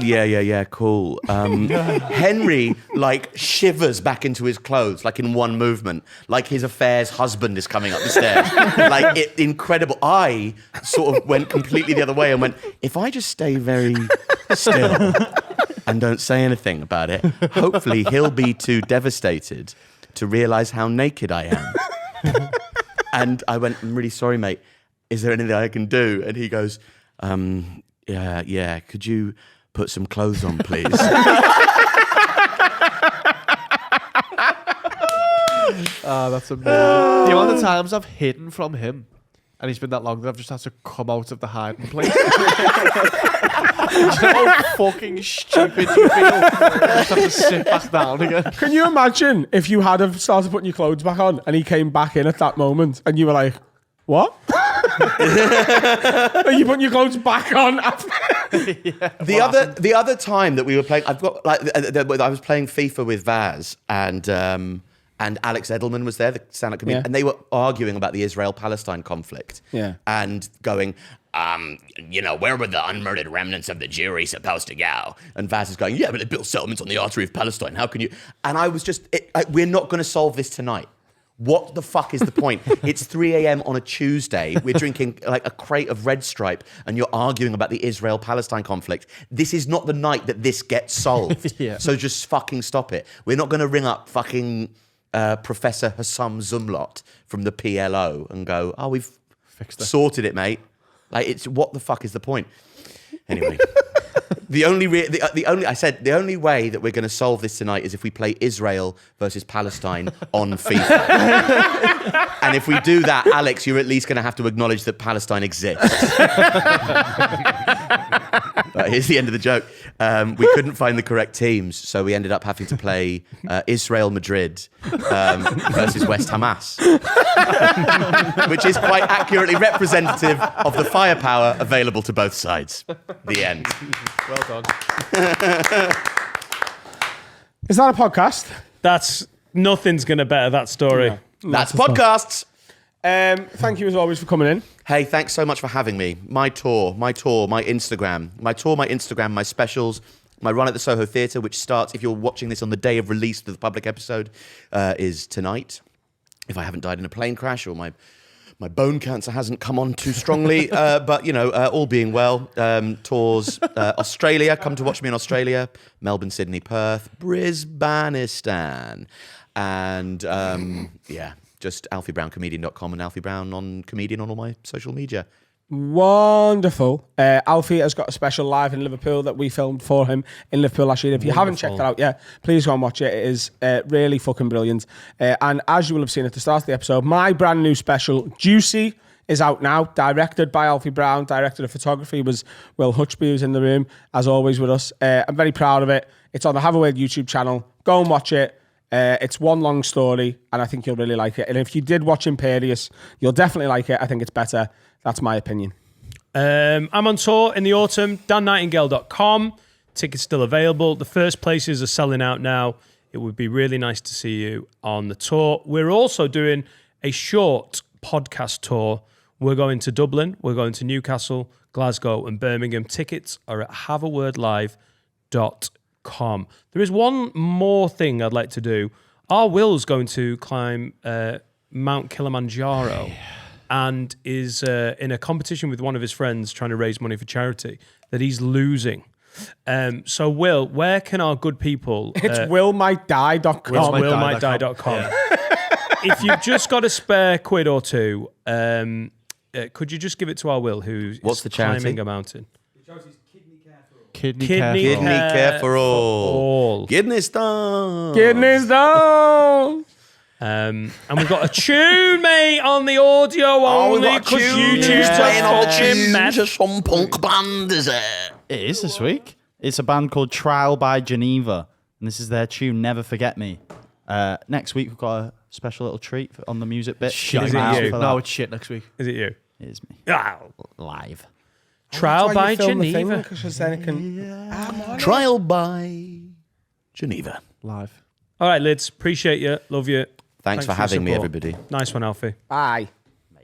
Speaker 6: Yeah, cool. Henry like shivers back into his clothes, like in one movement, like his affair's husband is coming up the stairs. Like incredible. I sort of went completely the other way and went, if I just stay very still and don't say anything about it, hopefully he'll be too devastated to realise how naked I am. And I went, "I'm really sorry, mate. Is there anything I can do?" And he goes, yeah, could you put some clothes on, please?
Speaker 4: That's amazing. The amount of times I've hidden from him, and he's been that long that I've just had to come out of the hiding place. Do you know how fucking stupid you feel? I just have to sit back down again.
Speaker 1: Can you imagine if you had have started putting your clothes back on and he came back in at that moment and you were like, "What? Are you putting your clothes back on?"
Speaker 6: The other time that we were playing, I've got like I was playing FIFA with Vaz and Alex Edelman was there, the stand-up comedian, and they were arguing about the Israel-Palestine conflict.
Speaker 1: Yeah.
Speaker 6: And going, where were the unmurdered remnants of the Jewry supposed to go? And Vaz is going, yeah, but they built settlements on the artery of Palestine. How can you? And I was just, we're not going to solve this tonight. What the fuck is the point? It's 3 a.m. on a Tuesday. We're drinking like a crate of Red Stripe and you're arguing about the Israel-Palestine conflict. This is not the night that this gets solved.
Speaker 4: Yeah.
Speaker 6: So just fucking stop it. We're not going to ring up fucking Professor Hassam Zumlot from the PLO and go, "Oh, we've
Speaker 4: Fixed it.
Speaker 6: sorted it, mate." Like, it's what the fuck is the point? Anyway. The only way that we're going to solve this tonight is if we play Israel versus Palestine on FIFA. And if we do that, Alex, you're at least going to have to acknowledge that Palestine exists. But here's the end of the joke. We couldn't find the correct teams, so we ended up having to play Israel Madrid versus West Hamas, which is quite accurately representative of the firepower available to both sides. The end.
Speaker 4: Well done.
Speaker 1: Is that a podcast?
Speaker 3: That's nothing's gonna better that story.
Speaker 1: No.
Speaker 6: That's podcasts.
Speaker 1: Thank you as always for coming in.
Speaker 6: Hey, thanks so much for having me. My Instagram, my specials, my run at the Soho Theatre, which starts, if you're watching this on the day of release of the public episode, is tonight. If I haven't died in a plane crash or my bone cancer hasn't come on too strongly, but, all being well, tours, Australia, come to watch me in Australia, Melbourne, Sydney, Perth, Brisbaneistan, and, just alfiebrown.comedian.com and Alfie Brown on comedian on all my social media.
Speaker 1: Wonderful. Alfie has got a special live in Liverpool that we filmed for him in Liverpool last year. If you haven't checked it out yet, please go and watch it. It is really fucking brilliant. And as you will have seen at the start of the episode, my brand new special, Juicy, is out now. Directed by Alfie Brown. Director of photography was Will Hutchby, who's in the room, as always, with us. I'm very proud of it. It's on the Have a Word YouTube channel. Go and watch it. It's one long story, and I think you'll really like it. And if you did watch Imperious, you'll definitely like it. I think it's better. That's my opinion.
Speaker 3: I'm on tour in the autumn, dannightingale.com. Tickets still available. The first places are selling out now. It would be really nice to see you on the tour. We're also doing a short podcast tour. We're going to Dublin, we're going to Newcastle, Glasgow and Birmingham. Tickets are at haveawordlive.com. There is one more thing I'd like to do. Our Will's going to climb Mount Kilimanjaro and is in a competition with one of his friends trying to raise money for charity that he's losing. So, Will, where can our good people...
Speaker 1: It's willmightdie.com.
Speaker 3: It's willmightdie.com. If you've just got a spare quid or two, could you just give it to our Will, who's
Speaker 6: What's the charity?
Speaker 3: climbing a mountain?
Speaker 4: Kidney
Speaker 3: Kidney
Speaker 6: Care for all. Kidney stone.
Speaker 1: Kidneys down.
Speaker 3: And we've got a tune, mate, on the audio only because YouTube's
Speaker 6: playing on the
Speaker 3: fucking
Speaker 6: tunes.
Speaker 3: mad.
Speaker 6: Just some punk band, is it?
Speaker 5: It is this week. It's a band called Trial by Geneva, and this is their tune "Never Forget Me." Next week we've got a special little treat on the music bit.
Speaker 3: Is it you?
Speaker 4: No, it's shit next week.
Speaker 3: Is it you?
Speaker 5: It is me. Live.
Speaker 3: Trial by Geneva.
Speaker 6: Trial by Geneva.
Speaker 4: Live.
Speaker 3: All right, Lids. Appreciate you. Love you.
Speaker 6: Thanks for
Speaker 3: your
Speaker 6: having me,
Speaker 3: support.
Speaker 6: everybody.
Speaker 3: Nice one, Alfie.
Speaker 1: Aye.